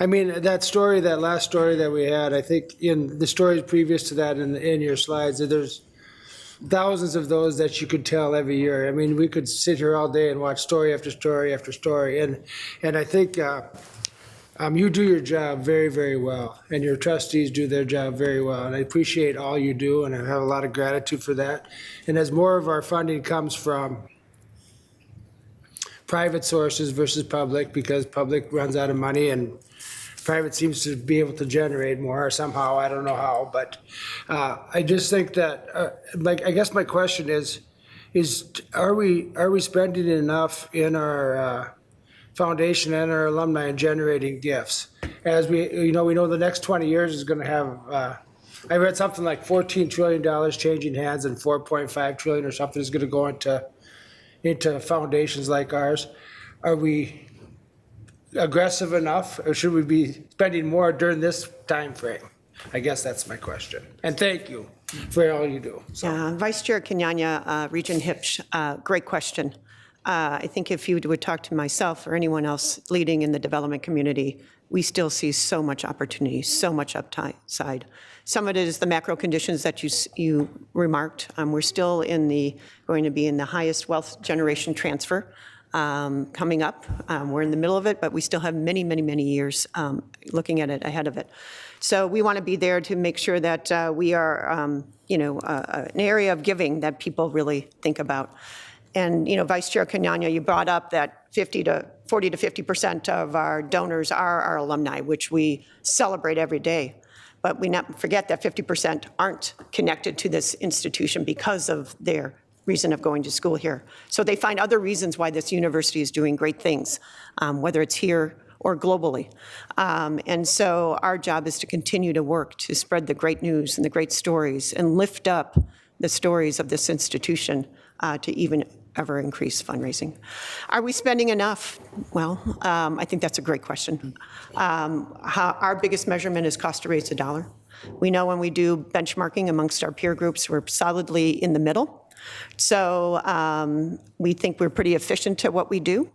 I mean, that story, that last story that we had, I think in the stories previous to that in your slides, there's thousands of those that you could tell every year. I mean, we could sit here all day and watch story after story after story. And I think you do your job very, very well, and your trustees do their job very well. And I appreciate all you do, and I have a lot of gratitude for that. And as more of our funding comes from private sources versus public, because public runs out of money and private seems to be able to generate more somehow, I don't know how, but I just think that, I guess my question is are we spending enough in our foundation and our alumni in generating gifts? As we know the next 20 years is going to have, I read something like $14 trillion changing hands and 4.5 trillion or something is going to go into foundations like ours. Are we aggressive enough, or should we be spending more during this time frame? I guess that's my question. And thank you for all you do. Vice Chair Kenyanya, Regent Hipsch, great question. I think if you would talk to myself or anyone else leading in the development community, we still see so much opportunity, so much upside. Some of it is the macro conditions that you remarked. We're still going to be in the highest wealth generation transfer coming up. We're in the middle of it, but we still have many, many, many years looking at it ahead of it. So we want to be there to make sure that we are, an area of giving that people really think about. And, Vice Chair Kenyanya, you brought up that 40 to 50% of our donors are our alumni, which we celebrate every day. But we not forget that 50% aren't connected to this institution because of their reason of going to school here. So they find other reasons why this university is doing great things, whether it's here or globally. And so our job is to continue to work to spread the great news and the great stories and lift up the stories of this institution to even ever increase fundraising. Are we spending enough? Well, I think that's a great question. Our biggest measurement is cost to raise a dollar. We know when we do benchmarking amongst our peer groups, we're solidly in the middle. So we think we're pretty efficient at what we do,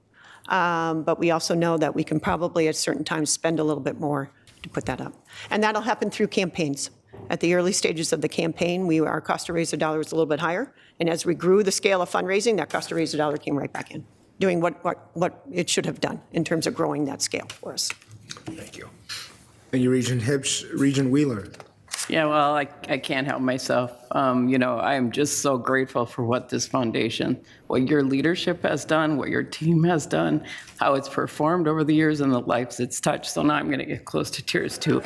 but we also know that we can probably at certain times spend a little bit more to put that up. And that'll happen through campaigns. At the early stages of the campaign, our cost to raise a dollar was a little bit higher. And as we grew the scale of fundraising, that cost to raise a dollar came right back in, doing what it should have done in terms of growing that scale for us. Thank you. Thank you, Regent Hipsch. Regent Wheeler. Yeah, well, I can't help myself. I am just so grateful for what this foundation, what your leadership has done, what your team has done, how it's performed over the years and the lives it's touched. So now I'm going to get close to tears too,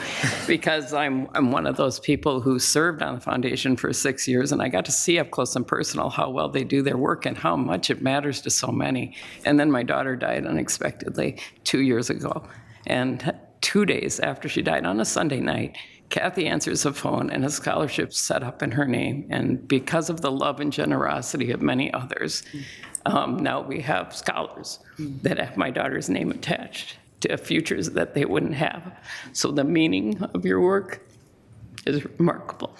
because I'm one of those people who served on the foundation for 6 years, and I got to see up close and personal how well they do their work and how much it matters to so many. And then my daughter died unexpectedly 2 years ago. And 2 days after she died on a Sunday night, Kathy answers the phone and a scholarship set up in her name. And because of the love and generosity of many others, now we have scholars that have my daughter's name attached to futures that they wouldn't have. So the meaning of your work is remarkable.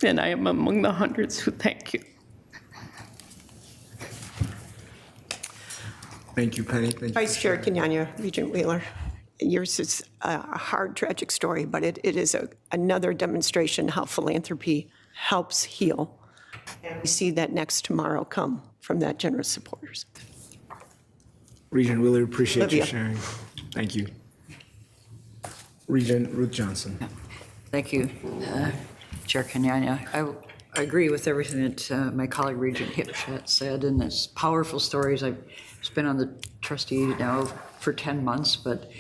And I am among the hundreds who thank you. Thank you, Penny. Thank you. Vice Chair Kenyanya, Regent Wheeler. Yours is a hard, tragic story, but it is another demonstration how philanthropy helps heal. And we see that next tomorrow come from that generous supporters. Regent Wheeler, appreciate Olivia. you sharing. Thank you. Regent Ruth Johnson. Thank you, Chair Kenyanya. I agree with everything that my colleague Regent Hipsch said, and it's powerful stories. I've been on the trustee now for 10 months, but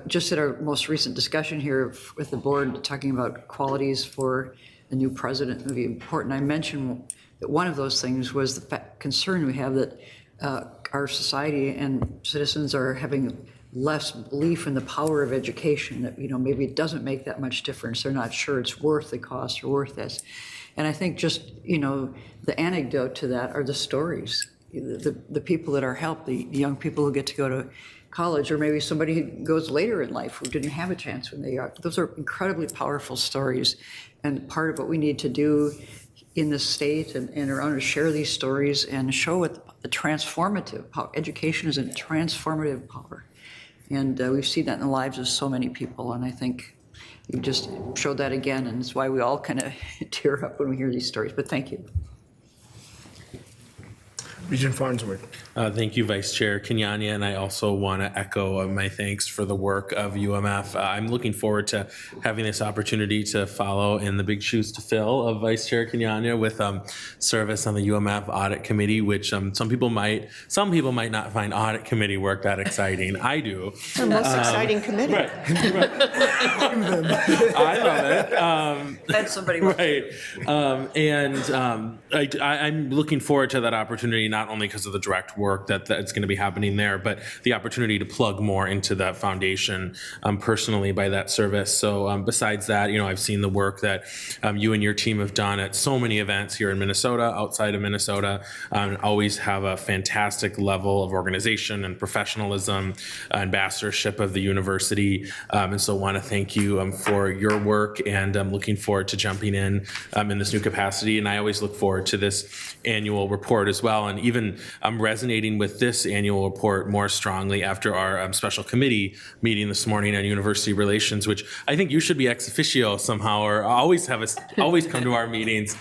just at our most recent discussion here with the board, talking about qualities for the new president would be important. I mentioned that one of those things was the concern we have that our society and citizens are having less belief in the power of education, that, maybe it doesn't make that much difference. They're not sure it's worth the cost or worth this. And I think just, the anecdote to that are the stories, the people that are helped, the young people who get to go to college, or maybe somebody who goes later in life who didn't have a chance when they are. Those are incredibly powerful stories. And part of what we need to do in the state and around is share these stories and show what the transformative power. Education is a transformative power. And we've seen that in the lives of so many people. And I think you just showed that again. And it's why we all kind of tear up when we hear these stories. But thank you. Regent Farnsworth. Thank you, Vice Chair Kenyanya, and I also want to echo my thanks for the work of UMF. I'm looking forward to having this opportunity to follow in the big shoes to fill of Vice Chair Kenyanya with service on the UMF Audit Committee, which some people might not find Audit Committee work that exciting. I do. The most exciting committee. Right. I love it. That's somebody. Right. I'm looking forward to that opportunity, not only because of the direct work that's going to be happening there, but the opportunity to plug more into that foundation personally by that service. So besides that, I've seen the work that you and your team have done at so many events here in Minnesota, outside of Minnesota, always have a fantastic level of organization and professionalism, ambassadorship of the university. And so I want to thank you for your work, and I'm looking forward to jumping in this new capacity. And I always look forward to this annual report as well. And even I'm resonating with this annual report more strongly after our special committee meeting this morning on university relations, which I think you should be ex officio somehow, or always come to our meetings,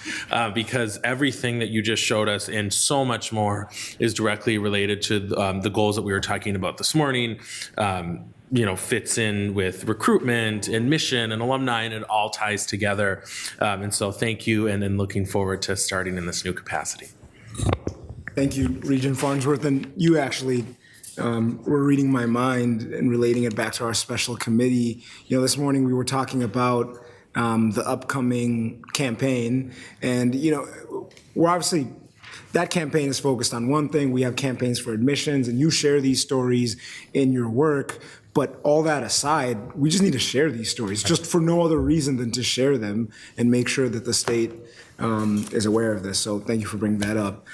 because everything that you just showed us and so much more is directly related to the goals that we were talking about this morning. Fits in with recruitment and mission and alumni, and it all ties together. And so thank you, and looking forward to starting in this new capacity. Thank you, Regent Farnsworth. And you actually were reading my mind and relating it back to our special committee. This morning we were talking about the upcoming campaign, and we're obviously, that campaign is focused on one thing. We have campaigns for admissions, and you share these stories in your work. But all that aside, we just need to share these stories, just for no other reason than to share them and make sure that the state is aware of this. So thank you for bringing that up.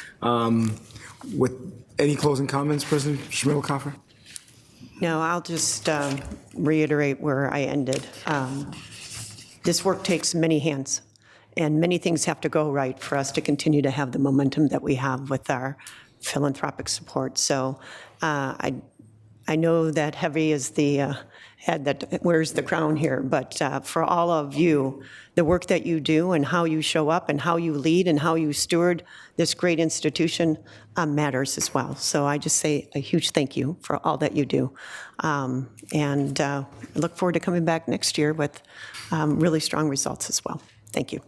With any closing comments, President Schmidl-Coffer? No, I'll just reiterate where I ended. This work takes many hands, and many things have to go right for us to continue to have the momentum that we have with our philanthropic support. So I know that heavy is the head that wears the crown here, but for all of you, the work that you do and how you show up and how you lead and how you steward this great institution matters as well. So I just say a huge thank you for all that you do. And I look forward to coming back next year with really strong results as well. Thank you.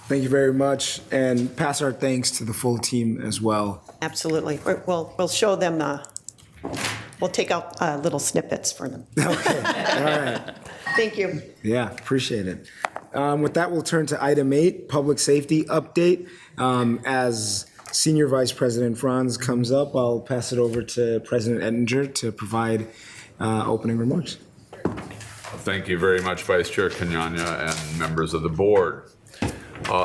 Thank you very much, and pass our thanks to the full team as well. Absolutely. We'll show them. We'll take out little snippets for them. Okay. All right. Thank you. Yeah, appreciate it. With that, we'll turn to item 8, public safety update. As Senior Vice President Franz comes up, I'll pass it over to President Ettinger to provide opening remarks. Thank you very much, Vice Chair Kenyanya and members of the board.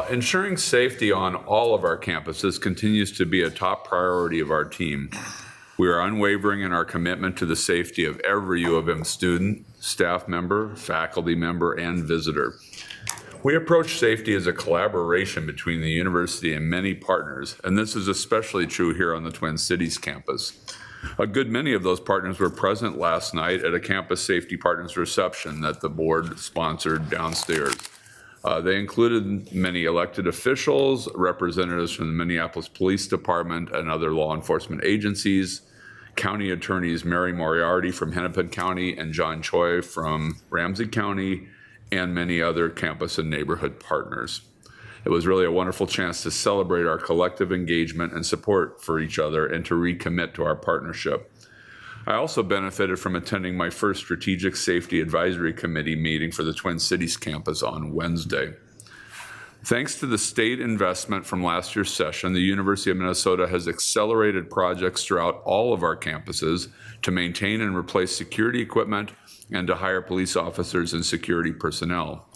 Ensuring safety on all of our campuses continues to be a top priority of our team. We are unwavering in our commitment to the safety of every U of M student, staff member, faculty member, and visitor. We approach safety as a collaboration between the university and many partners, and this is especially true here on the Twin Cities campus. A good many of those partners were present last night at a campus safety partners reception that the board sponsored downstairs. They included many elected officials, representatives from the Minneapolis Police Department and other law enforcement agencies, county attorneys Mary Moriarty from Hennepin County and John Choi from Ramsey County, and many other campus and neighborhood partners. It was really a wonderful chance to celebrate our collective engagement and support for each other and to recommit to our partnership. I also benefited from attending my first Strategic Safety Advisory Committee meeting for the Twin Cities campus on Wednesday. Thanks to the state investment from last year's session, the University of Minnesota has accelerated projects throughout all of our campuses to maintain and replace security equipment and to hire police officers and security personnel.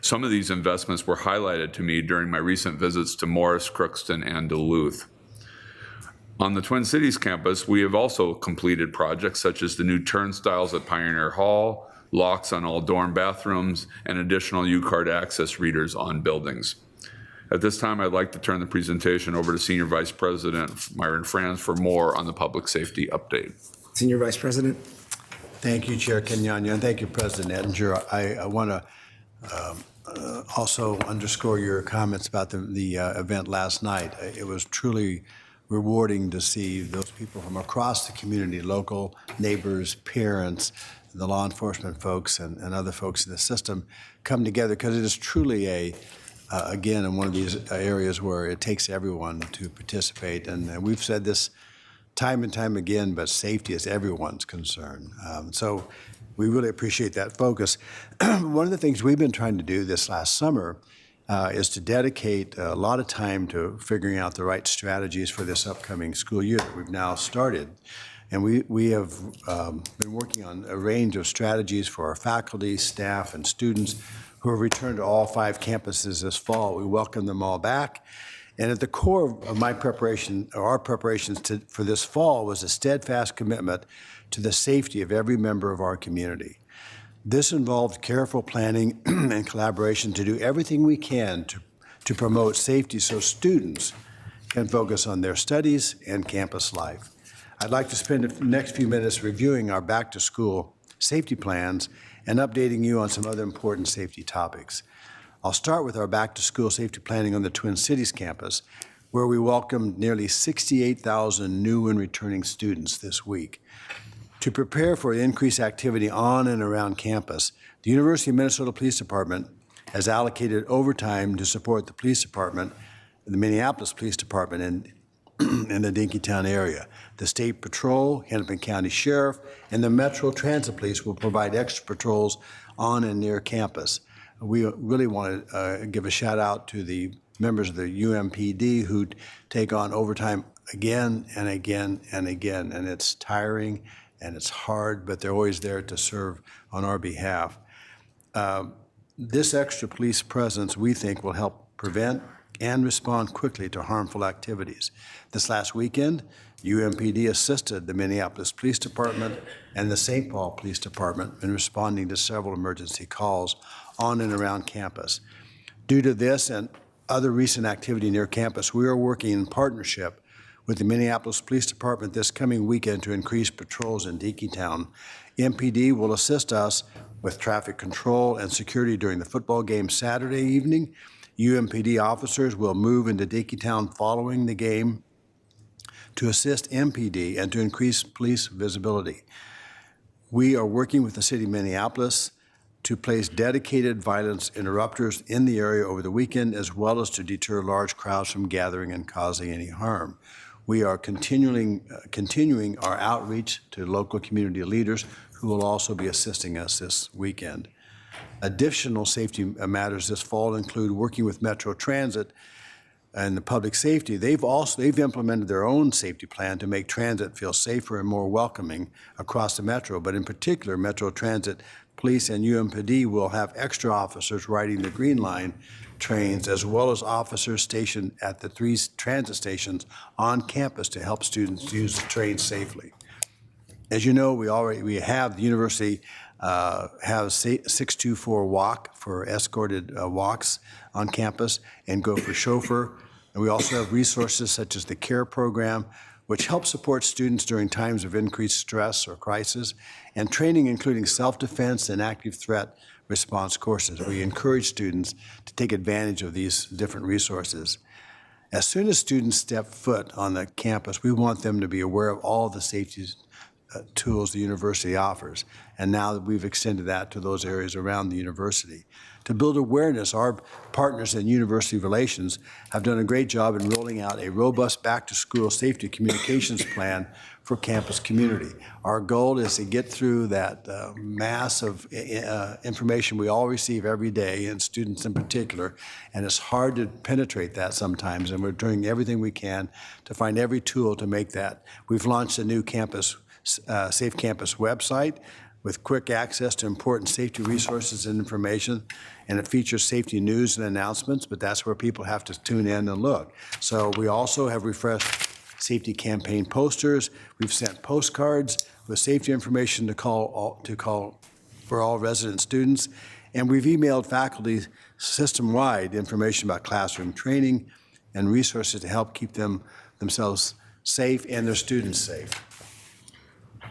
Some of these investments were highlighted to me during my recent visits to Morris, Crookston, and Duluth. On the Twin Cities campus, we have also completed projects such as the new turnstiles at Pioneer Hall, locks on all dorm bathrooms, and additional U-Card access readers on buildings. At this time, I'd like to turn the presentation over to Senior Vice President Myron Franz for more on the public safety update. Senior Vice President. Thank you, Chair Kenyanya, and thank you, President Ettinger. I want to also underscore your comments about the event last night. It was truly rewarding to see those people from across the community, local neighbors, parents, the law enforcement folks and other folks in the system come together, because it is truly again, in one of these areas where it takes everyone to participate. And we've said this time and time again, but safety is everyone's concern. So we really appreciate that focus. One of the things we've been trying to do this last summer is to dedicate a lot of time to figuring out the right strategies for this upcoming school year that we've now started. And we have been working on a range of strategies for our faculty, staff, and students who have returned to all 5 campuses this fall. We welcome them all back. And at the core of my preparation, or our preparations for this fall, was a steadfast commitment to the safety of every member of our community. This involved careful planning and collaboration to do everything we can to promote safety so students can focus on their studies and campus life. I'd like to spend the next few minutes reviewing our back-to-school safety plans and updating you on some other important safety topics. I'll start with our back-to-school safety planning on the Twin Cities campus, where we welcomed nearly 68,000 new and returning students this week. To prepare for increased activity on and around campus, the University of Minnesota Police Department has allocated overtime to support the police department, the Minneapolis Police Department, and in the Dinkytown area. The State Patrol, Hennepin County Sheriff, and the Metro Transit Police will provide extra patrols on and near campus. We really want to give a shout out to the members of the UMPD who take on overtime again and again and again, and it's tiring and it's hard, but they're always there to serve on our behalf. This extra police presence, we think, will help prevent and respond quickly to harmful activities. This last weekend, UMPD assisted the Minneapolis Police Department and the St. Paul Police Department in responding to several emergency calls on and around campus. Due to this and other recent activity near campus, we are working in partnership with the Minneapolis Police Department this coming weekend to increase patrols in Dinkytown. MPD will assist us with traffic control and security during the football game Saturday evening. UMPD officers will move into Dinkytown following the game to assist MPD and to increase police visibility. We are working with the city of Minneapolis to place dedicated violence interrupters in the area over the weekend, as well as to deter large crowds from gathering and causing any harm. We are continuing our outreach to local community leaders who will also be assisting us this weekend. Additional safety matters this fall include working with Metro Transit and the public safety. They've implemented their own safety plan to make transit feel safer and more welcoming across the metro. But in particular, Metro Transit Police and UMPD will have extra officers riding the Green Line trains, as well as officers stationed at the 3 transit stations on campus to help students use the train safely. As you know, we have the university have 624 walk for escorted walks on campus and go for chauffeur. And we also have resources such as the CARE program, which helps support students during times of increased stress or crisis, and training including self-defense and active threat response courses. We encourage students to take advantage of these different resources. As soon as students step foot on the campus, we want them to be aware of all the safety tools the university offers. And now that we've extended that to those areas around the university. To build awareness, our partners in university relations have done a great job in rolling out a robust back-to-school safety communications plan for campus community. Our goal is to get through that mass of information we all receive every day, and students in particular, and it's hard to penetrate that sometimes, and we're doing everything we can to find every tool to make that. We've launched a new campus, Safe Campus website with quick access to important safety resources and information, and it features safety news and announcements, but that's where people have to tune in and look. So we also have refreshed safety campaign posters. We've sent postcards with safety information to call for all resident students, and we've emailed faculty system-wide information about classroom training and resources to help keep themselves safe and their students safe.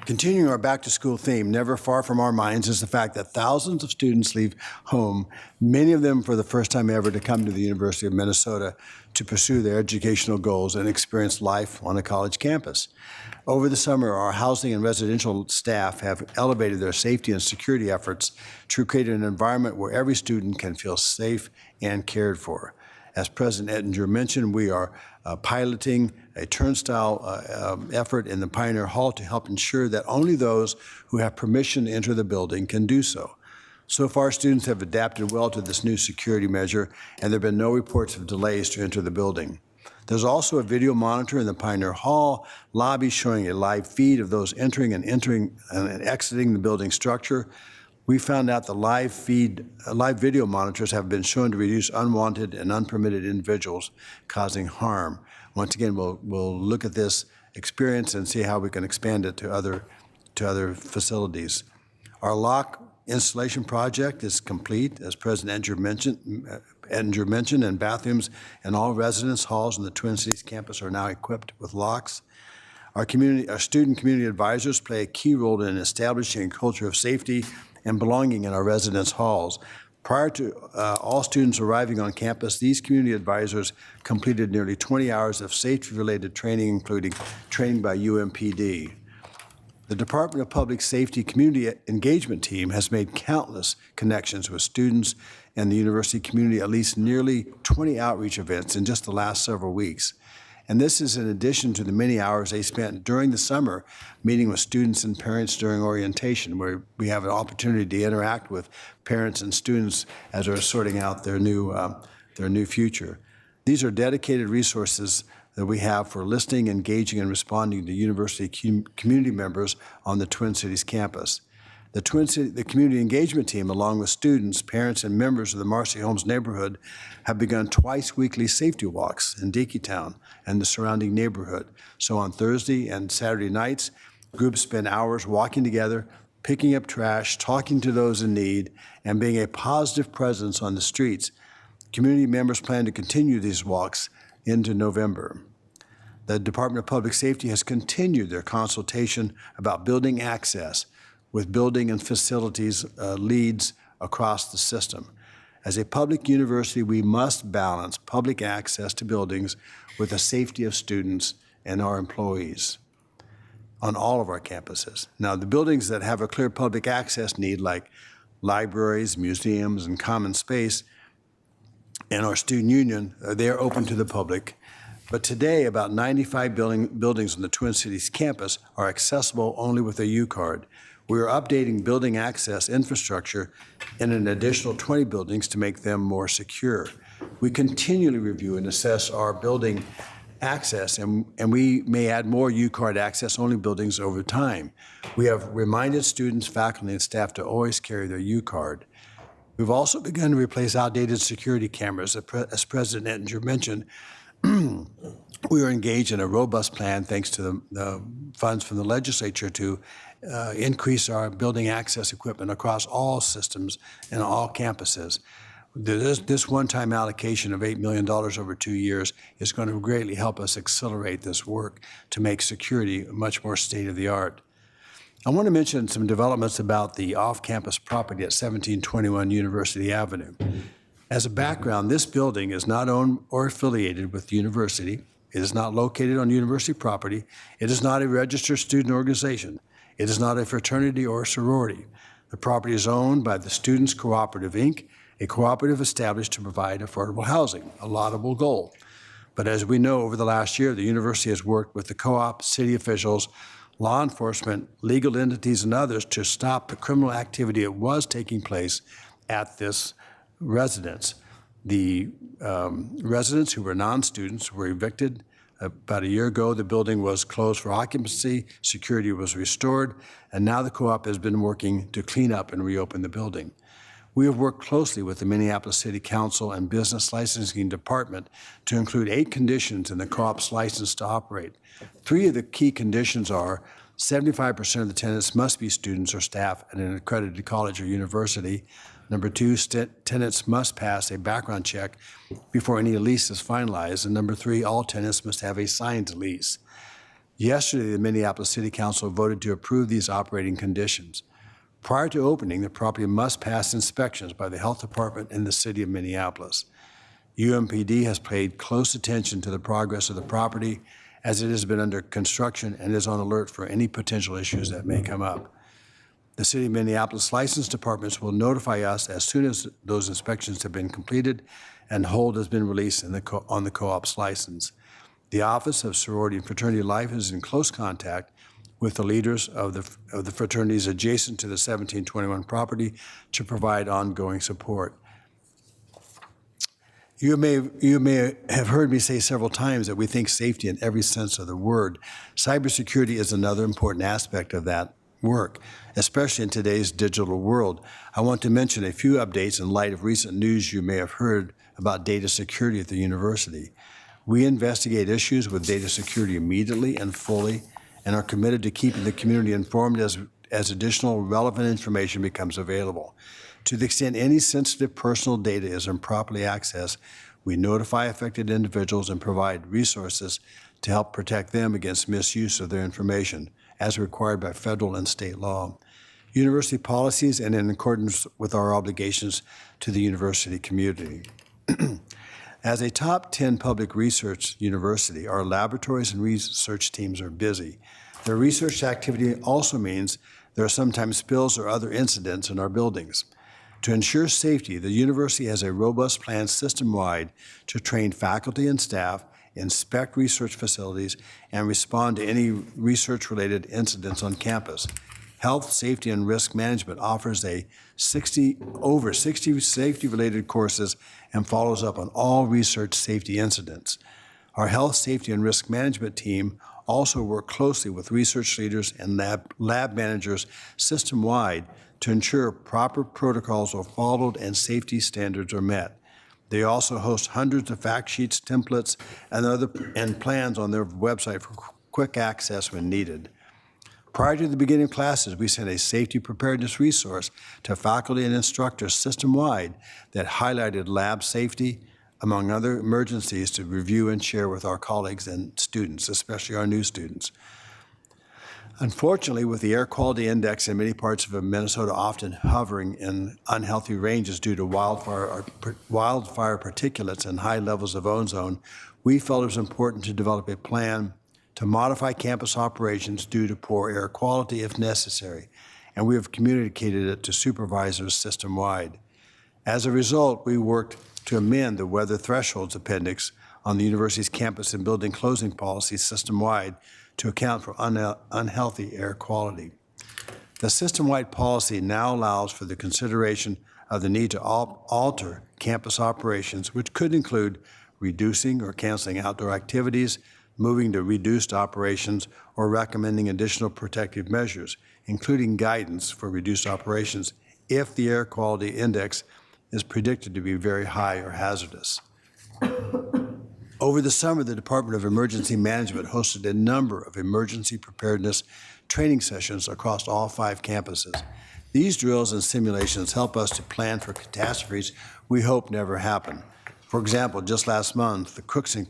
Continuing our back-to-school theme, never far from our minds is the fact that thousands of students leave home, many of them for the first time ever, to come to the University of Minnesota to pursue their educational goals and experience life on a college campus. Over the summer, our housing and residential staff have elevated their safety and security efforts to create an environment where every student can feel safe and cared for. As President Ettinger mentioned, we are piloting a turnstile effort in the Pioneer Hall to help ensure that only those who have permission to enter the building can do so. So far, students have adapted well to this new security measure, and there have been no reports of delays to enter the building. There's also a video monitor in the Pioneer Hall lobby showing a live feed of those entering and exiting the building structure. We found out the live video monitors have been shown to reduce unwanted and unpermitted individuals causing harm. Once again, we'll look at this experience and see how we can expand it to other facilities. Our lock installation project is complete, as President Ettinger mentioned, and bathrooms in all residence halls in the Twin Cities campus are now equipped with locks. Our student community advisors play a key role in establishing a culture of safety and belonging in our residence halls. Prior to all students arriving on campus, these community advisors completed nearly 20 hours of safety-related training, including training by UMPD. The Department of Public Safety Community Engagement Team has made countless connections with students and the university community, at least nearly 20 outreach events in just the last several weeks. And this is in addition to the many hours they spent during the summer meeting with students and parents during orientation, where we have an opportunity to interact with parents and students as they're sorting out their new future. These are dedicated resources that we have for listening, engaging, and responding to university community members on the Twin Cities campus. The community engagement team, along with students, parents, and members of the Marcy Holmes neighborhood, have begun twice weekly safety walks in Dickeytown and the surrounding neighborhood. So on Thursday and Saturday nights, groups spend hours walking together, picking up trash, talking to those in need, and being a positive presence on the streets. Community members plan to continue these walks into November. The Department of Public Safety has continued their consultation about building access with building and facilities leads across the system. As a public university, we must balance public access to buildings with the safety of students and our employees on all of our campuses. Now, the buildings that have a clear public access need, like libraries, museums, and common space, and our student union, they are open to the public. But today, about 95 buildings on the Twin Cities campus are accessible only with a U-card. We are updating building access infrastructure in an additional 20 buildings to make them more secure. We continually review and assess our building access, and we may add more U-card access-only buildings over time. We have reminded students, faculty, and staff to always carry their U-card. We've also begun to replace outdated security cameras. As President Ettinger mentioned, we are engaged in a robust plan, thanks to the funds from the legislature, to increase our building access equipment across all systems and all campuses. This one-time allocation of $8 million over 2 years is going to greatly help us accelerate this work to make security much more state-of-the-art. I want to mention some developments about the off-campus property at 1721 University Avenue. As a background, this building is not owned or affiliated with the university. It is not located on university property. It is not a registered student organization. It is not a fraternity or a sorority. The property is owned by the Students Cooperative, Inc., a cooperative established to provide affordable housing, a laudable goal. But as we know, over the last year, the university has worked with the co-op, city officials, law enforcement, legal entities, and others to stop the criminal activity that was taking place at this residence. The residents who were non-students were evicted. About a year ago, the building was closed for occupancy, security was restored, and now the co-op has been working to clean up and reopen the building. We have worked closely with the Minneapolis City Council and Business Licensing Department to include 8 conditions in the co-op's license to operate. 3 of the key conditions are 75% of the tenants must be students or staff at an accredited college or university. Number 2, tenants must pass a background check before any lease is finalized. And number 3, all tenants must have a signed lease. Yesterday, the Minneapolis City Council voted to approve these operating conditions. Prior to opening, the property must pass inspections by the health department in the city of Minneapolis. UMPD has paid close attention to the progress of the property as it has been under construction and is on alert for any potential issues that may come up. The City of Minneapolis License Departments will notify us as soon as those inspections have been completed and hold has been released on the co-op's license. The Office of Sorority and Fraternity Life is in close contact with the leaders of the fraternities adjacent to the 1721 property to provide ongoing support. You may have heard me say several times that we think safety in every sense of the word. Cybersecurity is another important aspect of that work, especially in today's digital world. I want to mention a few updates in light of recent news you may have heard about data security at the university. We investigate issues with data security immediately and fully and are committed to keeping the community informed as additional relevant information becomes available. To the extent any sensitive personal data is improperly accessed, we notify affected individuals and provide resources to help protect them against misuse of their information, as required by federal and state law, university policies, and in accordance with our obligations to the university community. As a top 10 public research university, our laboratories and research teams are busy. Their research activity also means there are sometimes spills or other incidents in our buildings. To ensure safety, the university has a robust plan system-wide to train faculty and staff, inspect research facilities, and respond to any research-related incidents on campus. Health, Safety, and Risk Management offers over 60 safety-related courses and follows up on all research safety incidents. Our Health, Safety, and Risk Management team also work closely with research leaders and lab managers system-wide to ensure proper protocols are followed and safety standards are met. They also host hundreds of fact sheets, templates, and plans on their website for quick access when needed. Prior to the beginning of classes, we sent a safety preparedness resource to faculty and instructors system-wide that highlighted lab safety, among other emergencies, to review and share with our colleagues and students, especially our new students. Unfortunately, with the air quality index in many parts of Minnesota often hovering in unhealthy ranges due to wildfire particulates and high levels of ozone, we felt it was important to develop a plan to modify campus operations due to poor air quality if necessary, and we have communicated it to supervisors system-wide. As a result, we worked to amend the weather thresholds appendix on the university's campus and building closing policy system-wide to account for unhealthy air quality. The system-wide policy now allows for the consideration of the need to alter campus operations, which could include reducing or canceling outdoor activities, moving to reduced operations, or recommending additional protective measures, including guidance for reduced operations if the air quality index is predicted to be very high or hazardous. Over the summer, the Department of Emergency Management hosted a number of emergency preparedness training sessions across all 5 campuses. These drills and simulations help us to plan for catastrophes we hope never happen. For example, just last month, the Cookson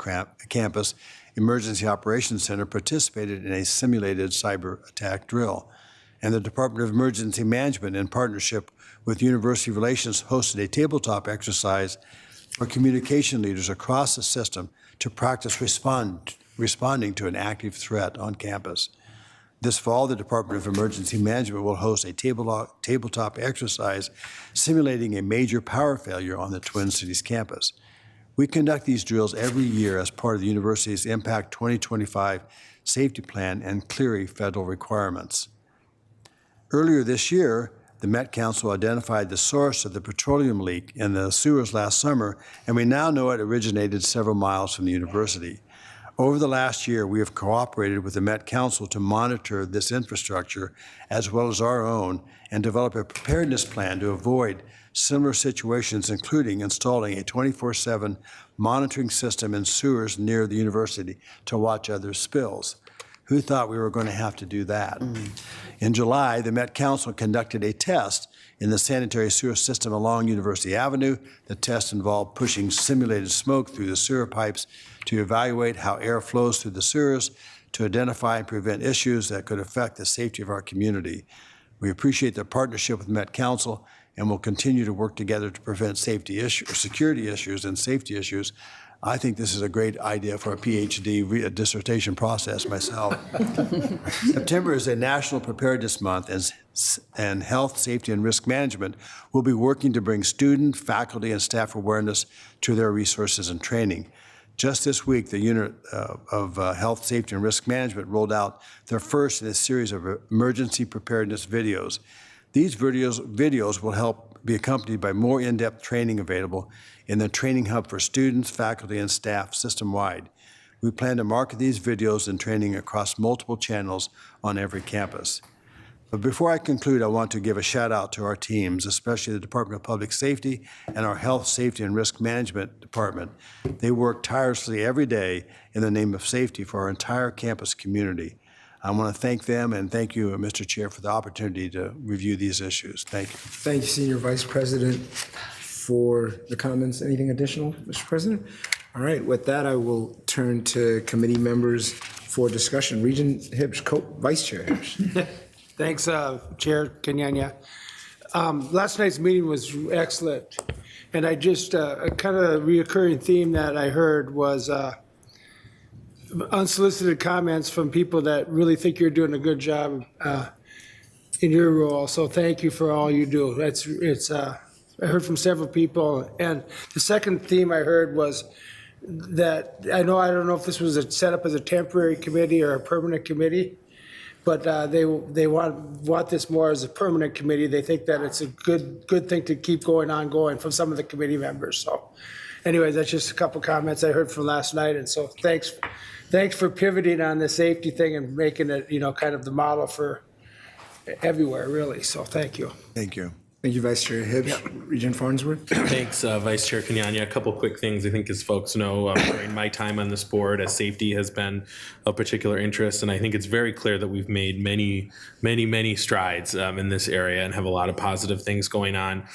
campus Emergency Operations Center participated in a simulated cyber attack drill, and the Department of Emergency Management, in partnership with University Relations, hosted a tabletop exercise for communication leaders across the system to practice responding to an active threat on campus. This fall, the Department of Emergency Management will host a tabletop exercise simulating a major power failure on the Twin Cities campus. We conduct these drills every year as part of the university's Impact 2025 safety plan and Clery federal requirements. Earlier this year, the Met Council identified the source of the petroleum leak in the sewers last summer, and we now know it originated several miles from the university. Over the last year, we have cooperated with the Met Council to monitor this infrastructure as well as our own and develop a preparedness plan to avoid similar situations, including installing a 24/7 monitoring system in sewers near the university to watch other spills. Who thought we were going to have to do that? In July, the Met Council conducted a test in the sanitary sewer system along University Avenue. The test involved pushing simulated smoke through the sewer pipes to evaluate how air flows through the sewers to identify and prevent issues that could affect the safety of our community. We appreciate the partnership with Met Council and will continue to work together to prevent safety issues, security issues and safety issues. I think this is a great idea for a PhD dissertation process myself. September is a National Preparedness Month, and Health, Safety, and Risk Management will be working to bring student, faculty, and staff awareness to their resources and training. Just this week, the Unit of Health, Safety, and Risk Management rolled out their first in a series of emergency preparedness videos. These videos will help be accompanied by more in-depth training available in the training hub for students, faculty, and staff system-wide. We plan to market these videos and training across multiple channels on every campus. But before I conclude, I want to give a shout out to our teams, especially the Department of Public Safety and our Health, Safety, and Risk Management Department. They work tirelessly every day in the name of safety for our entire campus community. I want to thank them and thank you, Mr. Chair, for the opportunity to review these issues. Thank you. Thank you, Senior Vice President, for the comments. Anything additional, Mr. President? All right, with that, I will turn to committee members for discussion. Regent Hibbs, Vice Chair Hibbs. Thanks, Chair Kenyanya. Last night's meeting was excellent, and I just, a kind of reoccurring theme that I heard was unsolicited comments from people that really think you're doing a good job in your role. So thank you for all you do. I heard from several people, and the second theme I heard was that I don't know if this was set up as a temporary committee or a permanent committee, but they want this more as a permanent committee. They think that it's a good thing to keep ongoing from some of the committee members. So, anyways, that's just a couple comments I heard from last night, and so thanks for pivoting on the safety thing and making it kind of the model for everywhere, really. So thank you. Thank you. Thank you, Vice Chair Hibbs. Yep. Regent Farnsworth. Thanks, Vice Chair Kenyanya. A couple quick things. I think as folks know, during my time on this board, as safety has been of particular interest, and I think it's very clear that we've made many strides in this area and have a lot of positive things going on.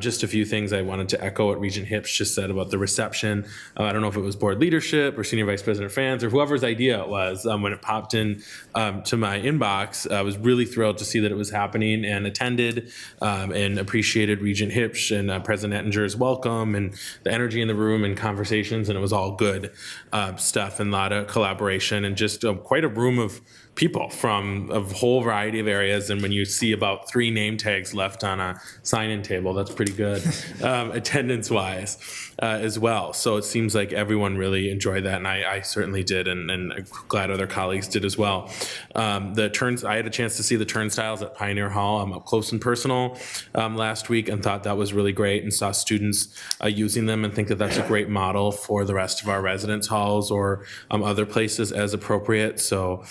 Just a few things I wanted to echo what Regent Hibbs just said about the reception. I don't know if it was board leadership or Senior Vice President Fans or whoever's idea it was when it popped in to my inbox. I was really thrilled to see that it was happening and attended and appreciated Regent Hibbs and President Ettinger's welcome and the energy in the room and conversations, and it was all good stuff and a lot of collaboration and just quite a room of people from a whole variety of areas. And when you see about 3 name tags left on a sign-in table, that's pretty good attendance-wise as well. So it seems like everyone really enjoyed that, and I certainly did, and I'm glad other colleagues did as well. I had a chance to see the turnstiles at Pioneer Hall up close and personal last week, and thought that was really great, and saw students using them, and think that that's a great model for the rest of our residence halls or other places as appropriate. So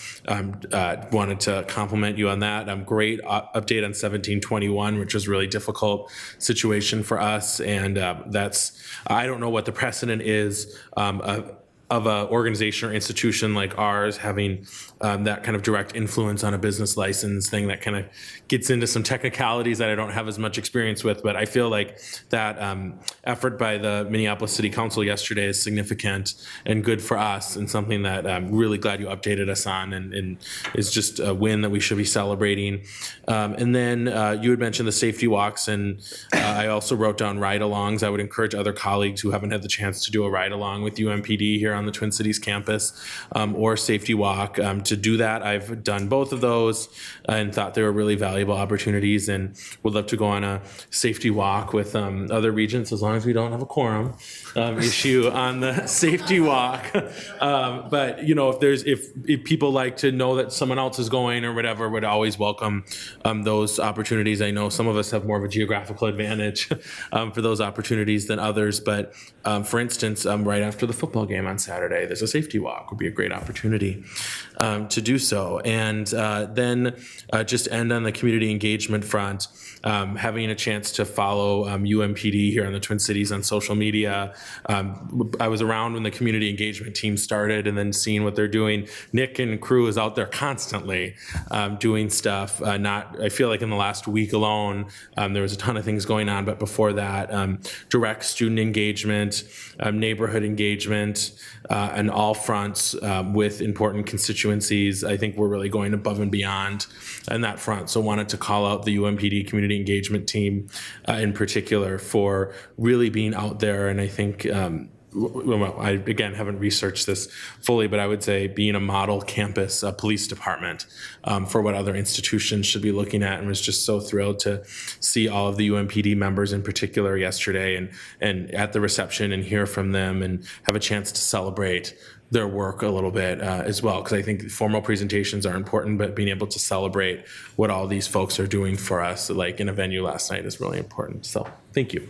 wanted to compliment you on that. Great update on 1721, which was a really difficult situation for us, and I don't know what the precedent is of an organization or institution like ours having that kind of direct influence on a business license thing. That kind of gets into some technicalities that I don't have as much experience with, but I feel like that effort by the Minneapolis City Council yesterday is significant and good for us, and something that I'm really glad you updated us on, and is just a win that we should be celebrating. And then you had mentioned the safety walks, and I also wrote down ride-alongs. I would encourage other colleagues who haven't had the chance to do a ride-along with UMPD here on the Twin Cities campus, or Safety Walk. To do that, I've done both of those and thought they were really valuable opportunities, and would love to go on a Safety Walk with other regents, as long as we don't have a quorum issue on the Safety Walk. But you know, if people like to know that someone else is going or whatever, would always welcome those opportunities. I know some of us have more of a geographical advantage for those opportunities than others, but for instance, right after the football game on Saturday, there's a Safety Walk. Would be a great opportunity to do so. And then just end on the community engagement front, having a chance to follow UMPD here in the Twin Cities on social media. I was around when the community engagement team started, and then seeing what they're doing. Nick and crew is out there constantly doing stuff. I feel like in the last week alone, there was a ton of things going on, but before that, direct student engagement, neighborhood engagement, on all fronts with important constituencies. I think we're really going above and beyond on that front. So wanted to call out the UMPD community engagement team in particular for really being out there. And I think, well, I, again, haven't researched this fully, but I would say being a model campus police department for what other institutions should be looking at, and was just so thrilled to see all of the UMPD members in particular yesterday and at the reception and hear from them and have a chance to celebrate their work a little bit as well, because I think formal presentations are important, but being able to celebrate what all these folks are doing for us, like in a venue last night, is really important. So thank you.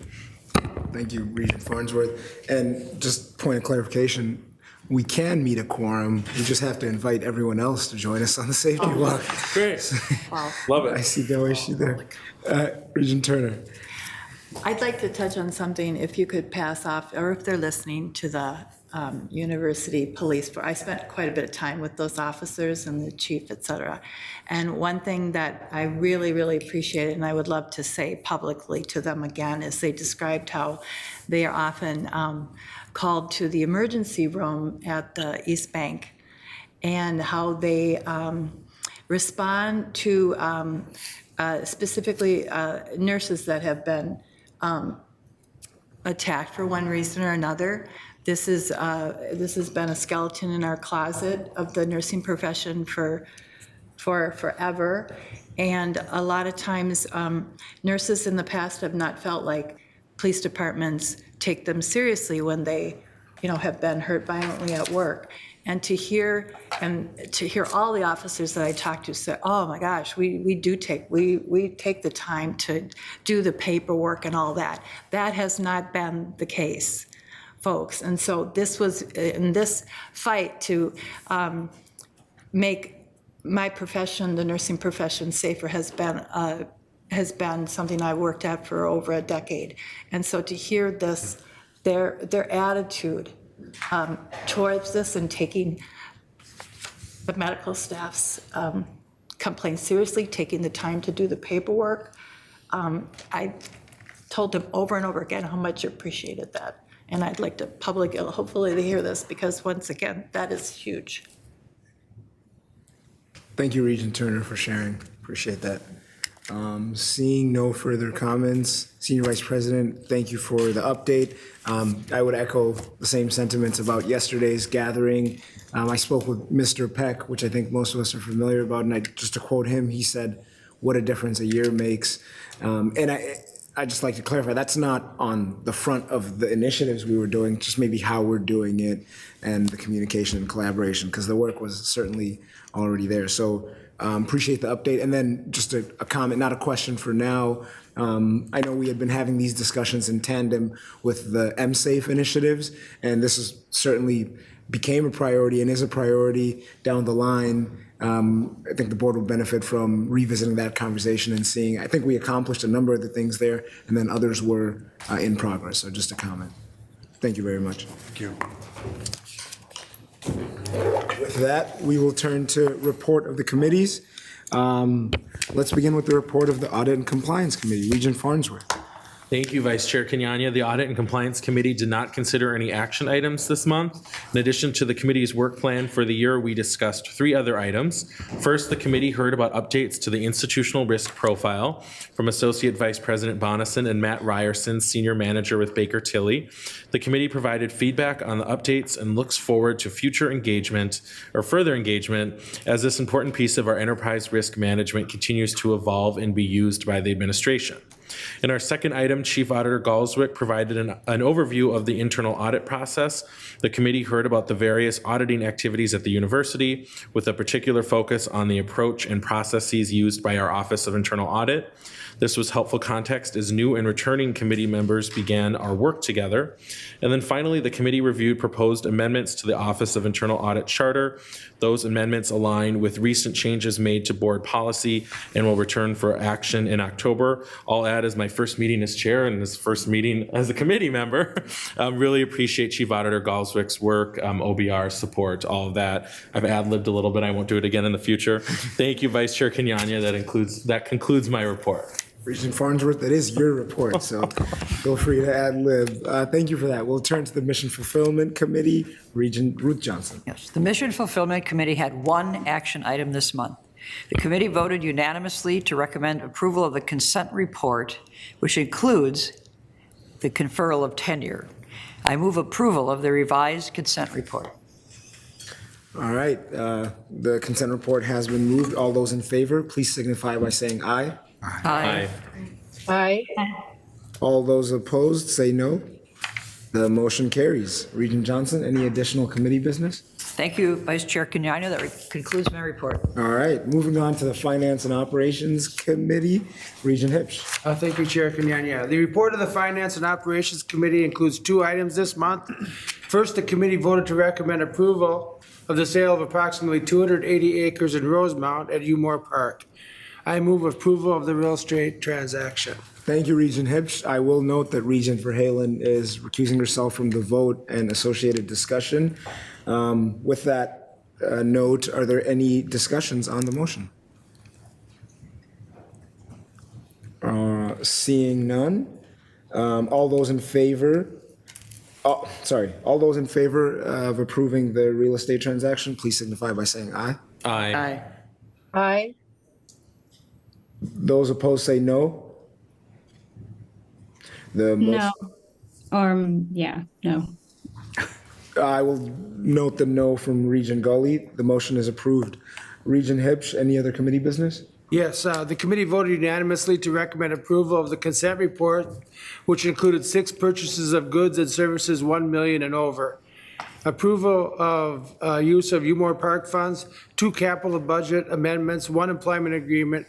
Thank you, Regent Farnsworth. And just point of clarification, we can meet a quorum. We just have to invite everyone else to join us on the Safety Walk. Great. Wow. Love it. I see no issue there. Regent Turner. I'd like to touch on something, if you could pass off, or if they're listening, to the university police. I spent quite a bit of time with those officers and the chief, et cetera. And one thing that I really, really appreciated, and I would love to say publicly to them again, is they described how they are often called to the emergency room at the East Bank, and how they respond to specifically nurses that have been attacked for one reason or another. This has been a skeleton in our closet of the nursing profession for forever, and a lot of times nurses in the past have not felt like police departments take them seriously when they, have been hurt violently at work. And to hear all the officers that I talked to say, "Oh my gosh, we take the time to do the paperwork and all that." That has not been the case, folks. And so this was in this fight to make my profession, the nursing profession, safer has been something I worked at for over a decade. And so to hear this, their attitude towards this and taking the medical staff's complaints seriously, taking the time to do the paperwork, I told them over and over again how much I appreciated that. And I'd like to hopefully they hear this, because once again, that is huge. Thank you, Regent Turner, for sharing. Appreciate that. Seeing no further comments, Senior Vice President, thank you for the update. I would echo the same sentiments about yesterday's gathering. I spoke with Mr. Peck, which I think most of us are familiar about, and just to quote him, he said, "What a difference a year makes." And I'd just like to clarify, that's not on the front of the initiatives we were doing, just maybe how we're doing it and the communication and collaboration, because the work was certainly already there. So appreciate the update. And then just a comment, not a question for now. I know we had been having these discussions in tandem with the MSAFE initiatives, and this is certainly became a priority and is a priority down the line. I think the board will benefit from revisiting that conversation and seeing, I think we accomplished a number of the things there, and then others were in progress. So just a comment. Thank you very much. Thank you. With that, we will turn to report of the committees. Let's begin with the report of the Audit and Compliance Committee. Regent Farnsworth. Thank you, Vice Chair Kenyanya. The Audit and Compliance Committee did not consider any action items this month. In addition to the committee's work plan for the year, we discussed 3 other items. First, the committee heard about updates to the institutional risk profile from Associate Vice President Bonison and Matt Ryerson, Senior Manager with Baker Tilly. The committee provided feedback on the updates and looks forward to future engagement or further engagement as this important piece of our enterprise risk management continues to evolve and be used by the administration. In our second item, Chief Auditor Galswick provided an overview of the internal audit process. The committee heard about the various auditing activities at the university, with a particular focus on the approach and processes used by our Office of Internal Audit. This was helpful context as new and returning committee members began our work together. And then finally, the committee reviewed proposed amendments to the Office of Internal Audit Charter. Those amendments align with recent changes made to board policy and will return for action in October. I'll add, as my first meeting as chair and this first meeting as a committee member, really appreciate Chief Auditor Galswick's work, OBR support, all of that. I've ad-libbed a little bit. I won't do it again in the future. Thank you, Vice Chair Kenyanya. That concludes my report. Regent Farnsworth, that is your report, so feel free to ad-lib. Thank you for that. We'll turn to the Mission Fulfillment Committee. Regent Ruth Johnson. Yes, the Mission Fulfillment Committee had 1 action item this month. The committee voted unanimously to recommend approval of the consent report, which includes the conferral of tenure. I move approval of the revised consent report. All right, the consent report has been moved. All those in favor, please signify by saying aye. Aye. Aye. All those opposed, say no. The motion carries. Regent Johnson, any additional committee business? Thank you, Vice Chair Kenyanya. That concludes my report. All right, moving on to the Finance and Operations Committee. Regent Hipsch. Thank you, Chair Kenyanya. The report of the Finance and Operations Committee includes 2 items this month. First, the committee voted to recommend approval of the sale of approximately 280 acres in Rosemount at Umore Park. I move approval of the real estate transaction. Thank you, Regent Hipsch. I will note that Regent Verhalen is recusing herself from the vote and associated discussion. With that note, are there any discussions on the motion? Seeing none. All those in favor of approving the real estate transaction, please signify by saying aye. Aye. Aye. Aye. Those opposed say no. No. No. I will note the no from Regent Gully. The motion is approved. Regent Hipsch, any other committee business? Yes, the committee voted unanimously to recommend approval of the consent report, which included 6 purchases of goods and services 1 million and over. Approval of use of Umore Park funds, 2 capital budget amendments, 1 employment agreement,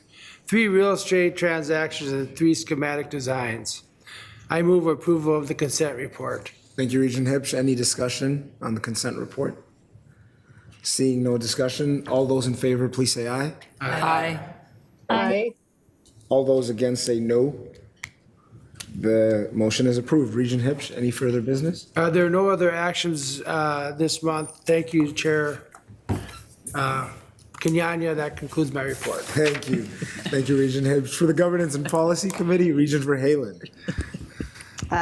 3 real estate transactions, and 3 schematic designs. I move approval of the consent report. Thank you, Regent Hipsch. Any discussion on the consent report? Seeing no discussion, all those in favor, please say aye. Aye. Aye. All those against say no. The motion is approved. Regent Hipsch, any further business? There are no other actions this month. Thank you, Chair Kenyanya. That concludes my report. Thank you. Thank you, Regent Hipsch. For the Governance and Policy Committee, Regent Verhalen.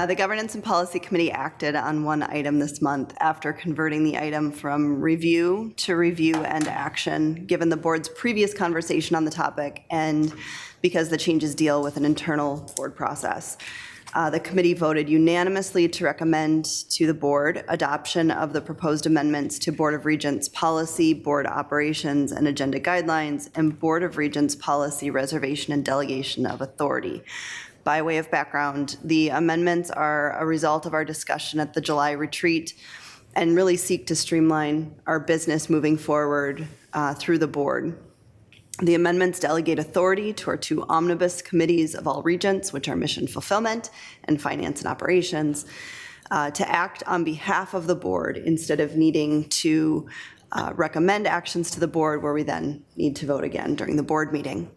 The Governance and Policy Committee acted on 1 item this month after converting the item from review to review and action, given the board's previous conversation on the topic and because the changes deal with an internal board process. The committee voted unanimously to recommend to the board adoption of the proposed amendments to Board of Regents policy, board operations, and agenda guidelines, and Board of Regents policy, reservation, and delegation of authority. By way of background, the amendments are a result of our discussion at the July retreat and really seek to streamline our business moving forward through the board. The amendments delegate authority to our 2 omnibus committees of all regents, which are Mission Fulfillment and Finance and Operations, to act on behalf of the board instead of needing to recommend actions to the board where we then need to vote again during the board meeting.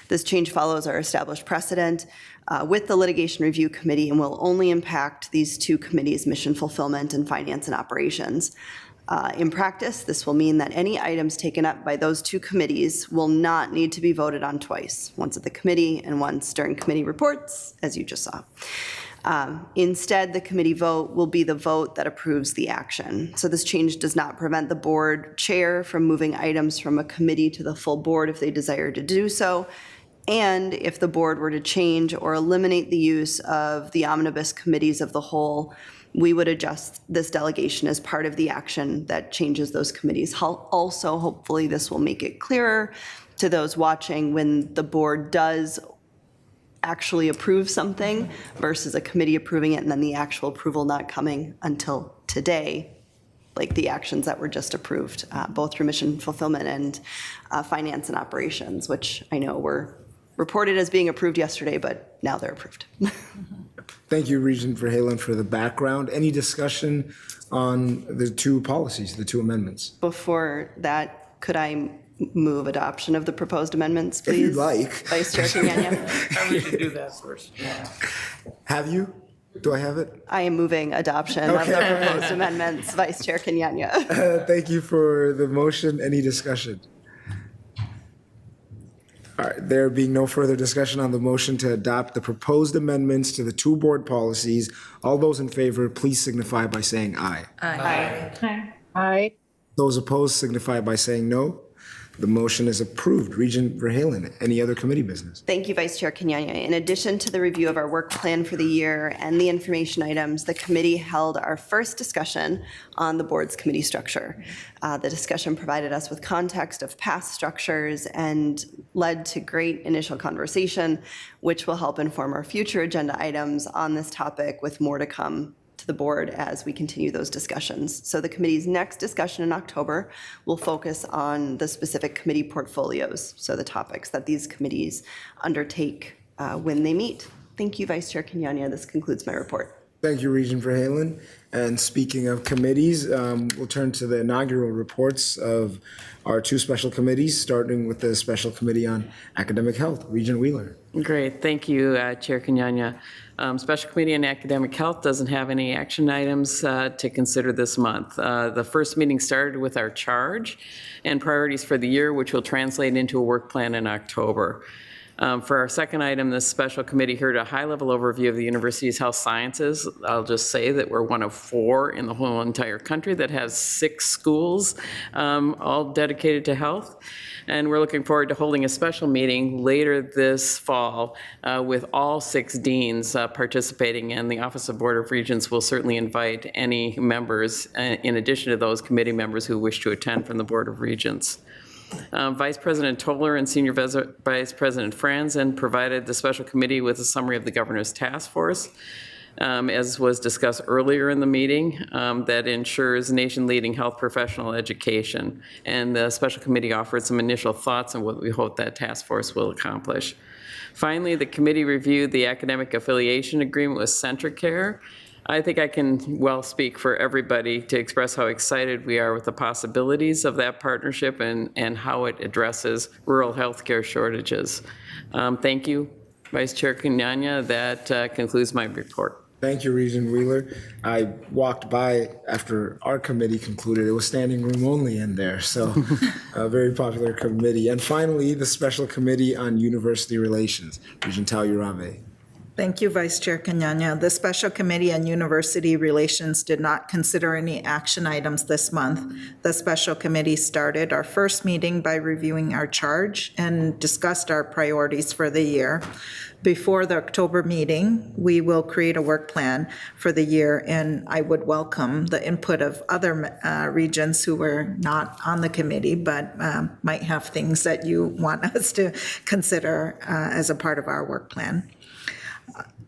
This change follows our established precedent with the Litigation Review Committee and will only impact these 2 committees, Mission Fulfillment and Finance and Operations. In practice, this will mean that any items taken up by those two committees will not need to be voted on twice, once at the committee and once during committee reports, as you just saw. Instead, the committee vote will be the vote that approves the action. So this change does not prevent the board chair from moving items from a committee to the full board if they desire to do so. And if the board were to change or eliminate the use of the omnibus committees of the whole, we would adjust this delegation as part of the action that changes those committees. Also, hopefully, this will make it clearer to those watching when the board does actually approve something versus a committee approving it and then the actual approval not coming until today, like the actions that were just approved, both through mission fulfillment and finance and operations, which I know were reported as being approved yesterday, but now they're approved. Thank you, Regent Verhalen, for the background. Any discussion on the two policies, the two amendments? Before that, could I move adoption of the proposed amendments, please? If you'd like. Vice Chair Kenyanya. We should do that first. Have you? Do I have it? I am moving adoption of the proposed amendments, Vice Chair Kenyanya. Thank you for the motion. Any discussion? All right, there being no further discussion on the motion to adopt the proposed amendments to the two board policies, all those in favor, please signify by saying aye. Aye. Aye. Those opposed signify by saying no. The motion is approved. Regent Verhalen, any other committee business? Thank you, Vice Chair Kenyanya. In addition to the review of our work plan for the year and the information items, the committee held our first discussion on the board's committee structure. The discussion provided us with context of past structures and led to great initial conversation, which will help inform our future agenda items on this topic, with more to come to the board as we continue those discussions. So the committee's next discussion in October will focus on the specific committee portfolios, so the topics that these committees undertake when they meet. Thank you, Vice Chair Kenyanya. This concludes my report. Thank you, Regent Verhalen. And speaking of committees, we'll turn to the inaugural reports of our two special committees, starting with the Special Committee on Academic Health. Regent Wheeler. Great, thank you, Chair Kenyanya. Special Committee on Academic Health doesn't have any action items to consider this month. The first meeting started with our charge and priorities for the year, which will translate into a work plan in October. For our second item, the special committee heard a high-level overview of the university's health sciences. I'll just say that we're one of 4 in the whole entire country that has 6 schools, all dedicated to health. And we're looking forward to holding a special meeting later this fall with all 6 deans participating, and the Office of Board of Regents will certainly invite any members, in addition to those committee members who wish to attend from the Board of Regents. Vice President Toller and Senior Vice President Franzen provided the special committee with a summary of the governor's task force, as was discussed earlier in the meeting, that ensures nation-leading health professional education. And the special committee offered some initial thoughts on what we hope that task force will accomplish. Finally, the committee reviewed the academic affiliation agreement with CentraCare. I think I can well speak for everybody to express how excited we are with the possibilities of that partnership and how it addresses rural healthcare shortages. Thank you, Vice Chair Kenyanya. That concludes my report. Thank you, Regent Wheeler. I walked by after our committee concluded. It was standing room only in there, so a very popular committee. And finally, the Special Committee on University Relations. Regent Tauyurave. Thank you, Vice Chair Kenyanya. The Special Committee on University Relations did not consider any action items this month. The Special Committee started our first meeting by reviewing our charge and discussed our priorities for the year. Before the October meeting, we will create a work plan for the year, and I would welcome the input of other regents who were not on the committee but might have things that you want us to consider as a part of our work plan.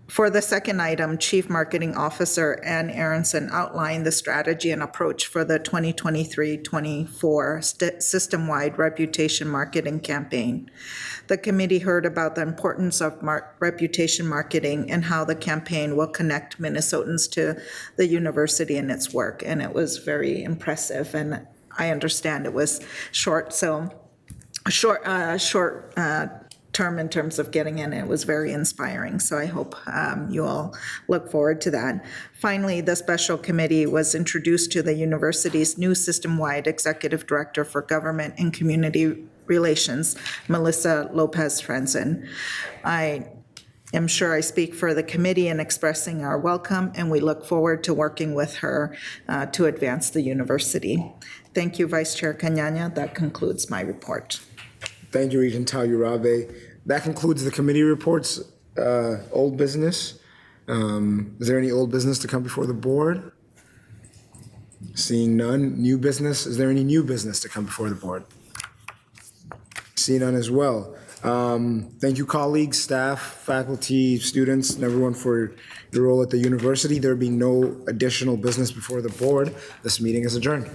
For the second item, Chief Marketing Officer Ann Aronson outlined the strategy and approach for the 2023-24 system-wide reputation marketing campaign. The committee heard about the importance of reputation marketing and how the campaign will connect Minnesotans to the university and its work, and it was very impressive, and I understand it was short term in terms of getting in. It was very inspiring, so I hope you all look forward to that. Finally, the special committee was introduced to the university's new system-wide executive director for government and community relations, Melissa Lopez-Franzen. I am sure I speak for the committee in expressing our welcome, and we look forward to working with her to advance the university. Thank you, Vice Chair Kanyanya. That concludes my report. Thank you, Regent Talyurabe. That concludes the committee reports. Old business. Is there any old business to come before the board? Seeing none. New business. Is there any new business to come before the board? Seeing none as well. Thank you, colleagues, staff, faculty, students, and everyone for your role at the university. There being no additional business before the board, this meeting is adjourned.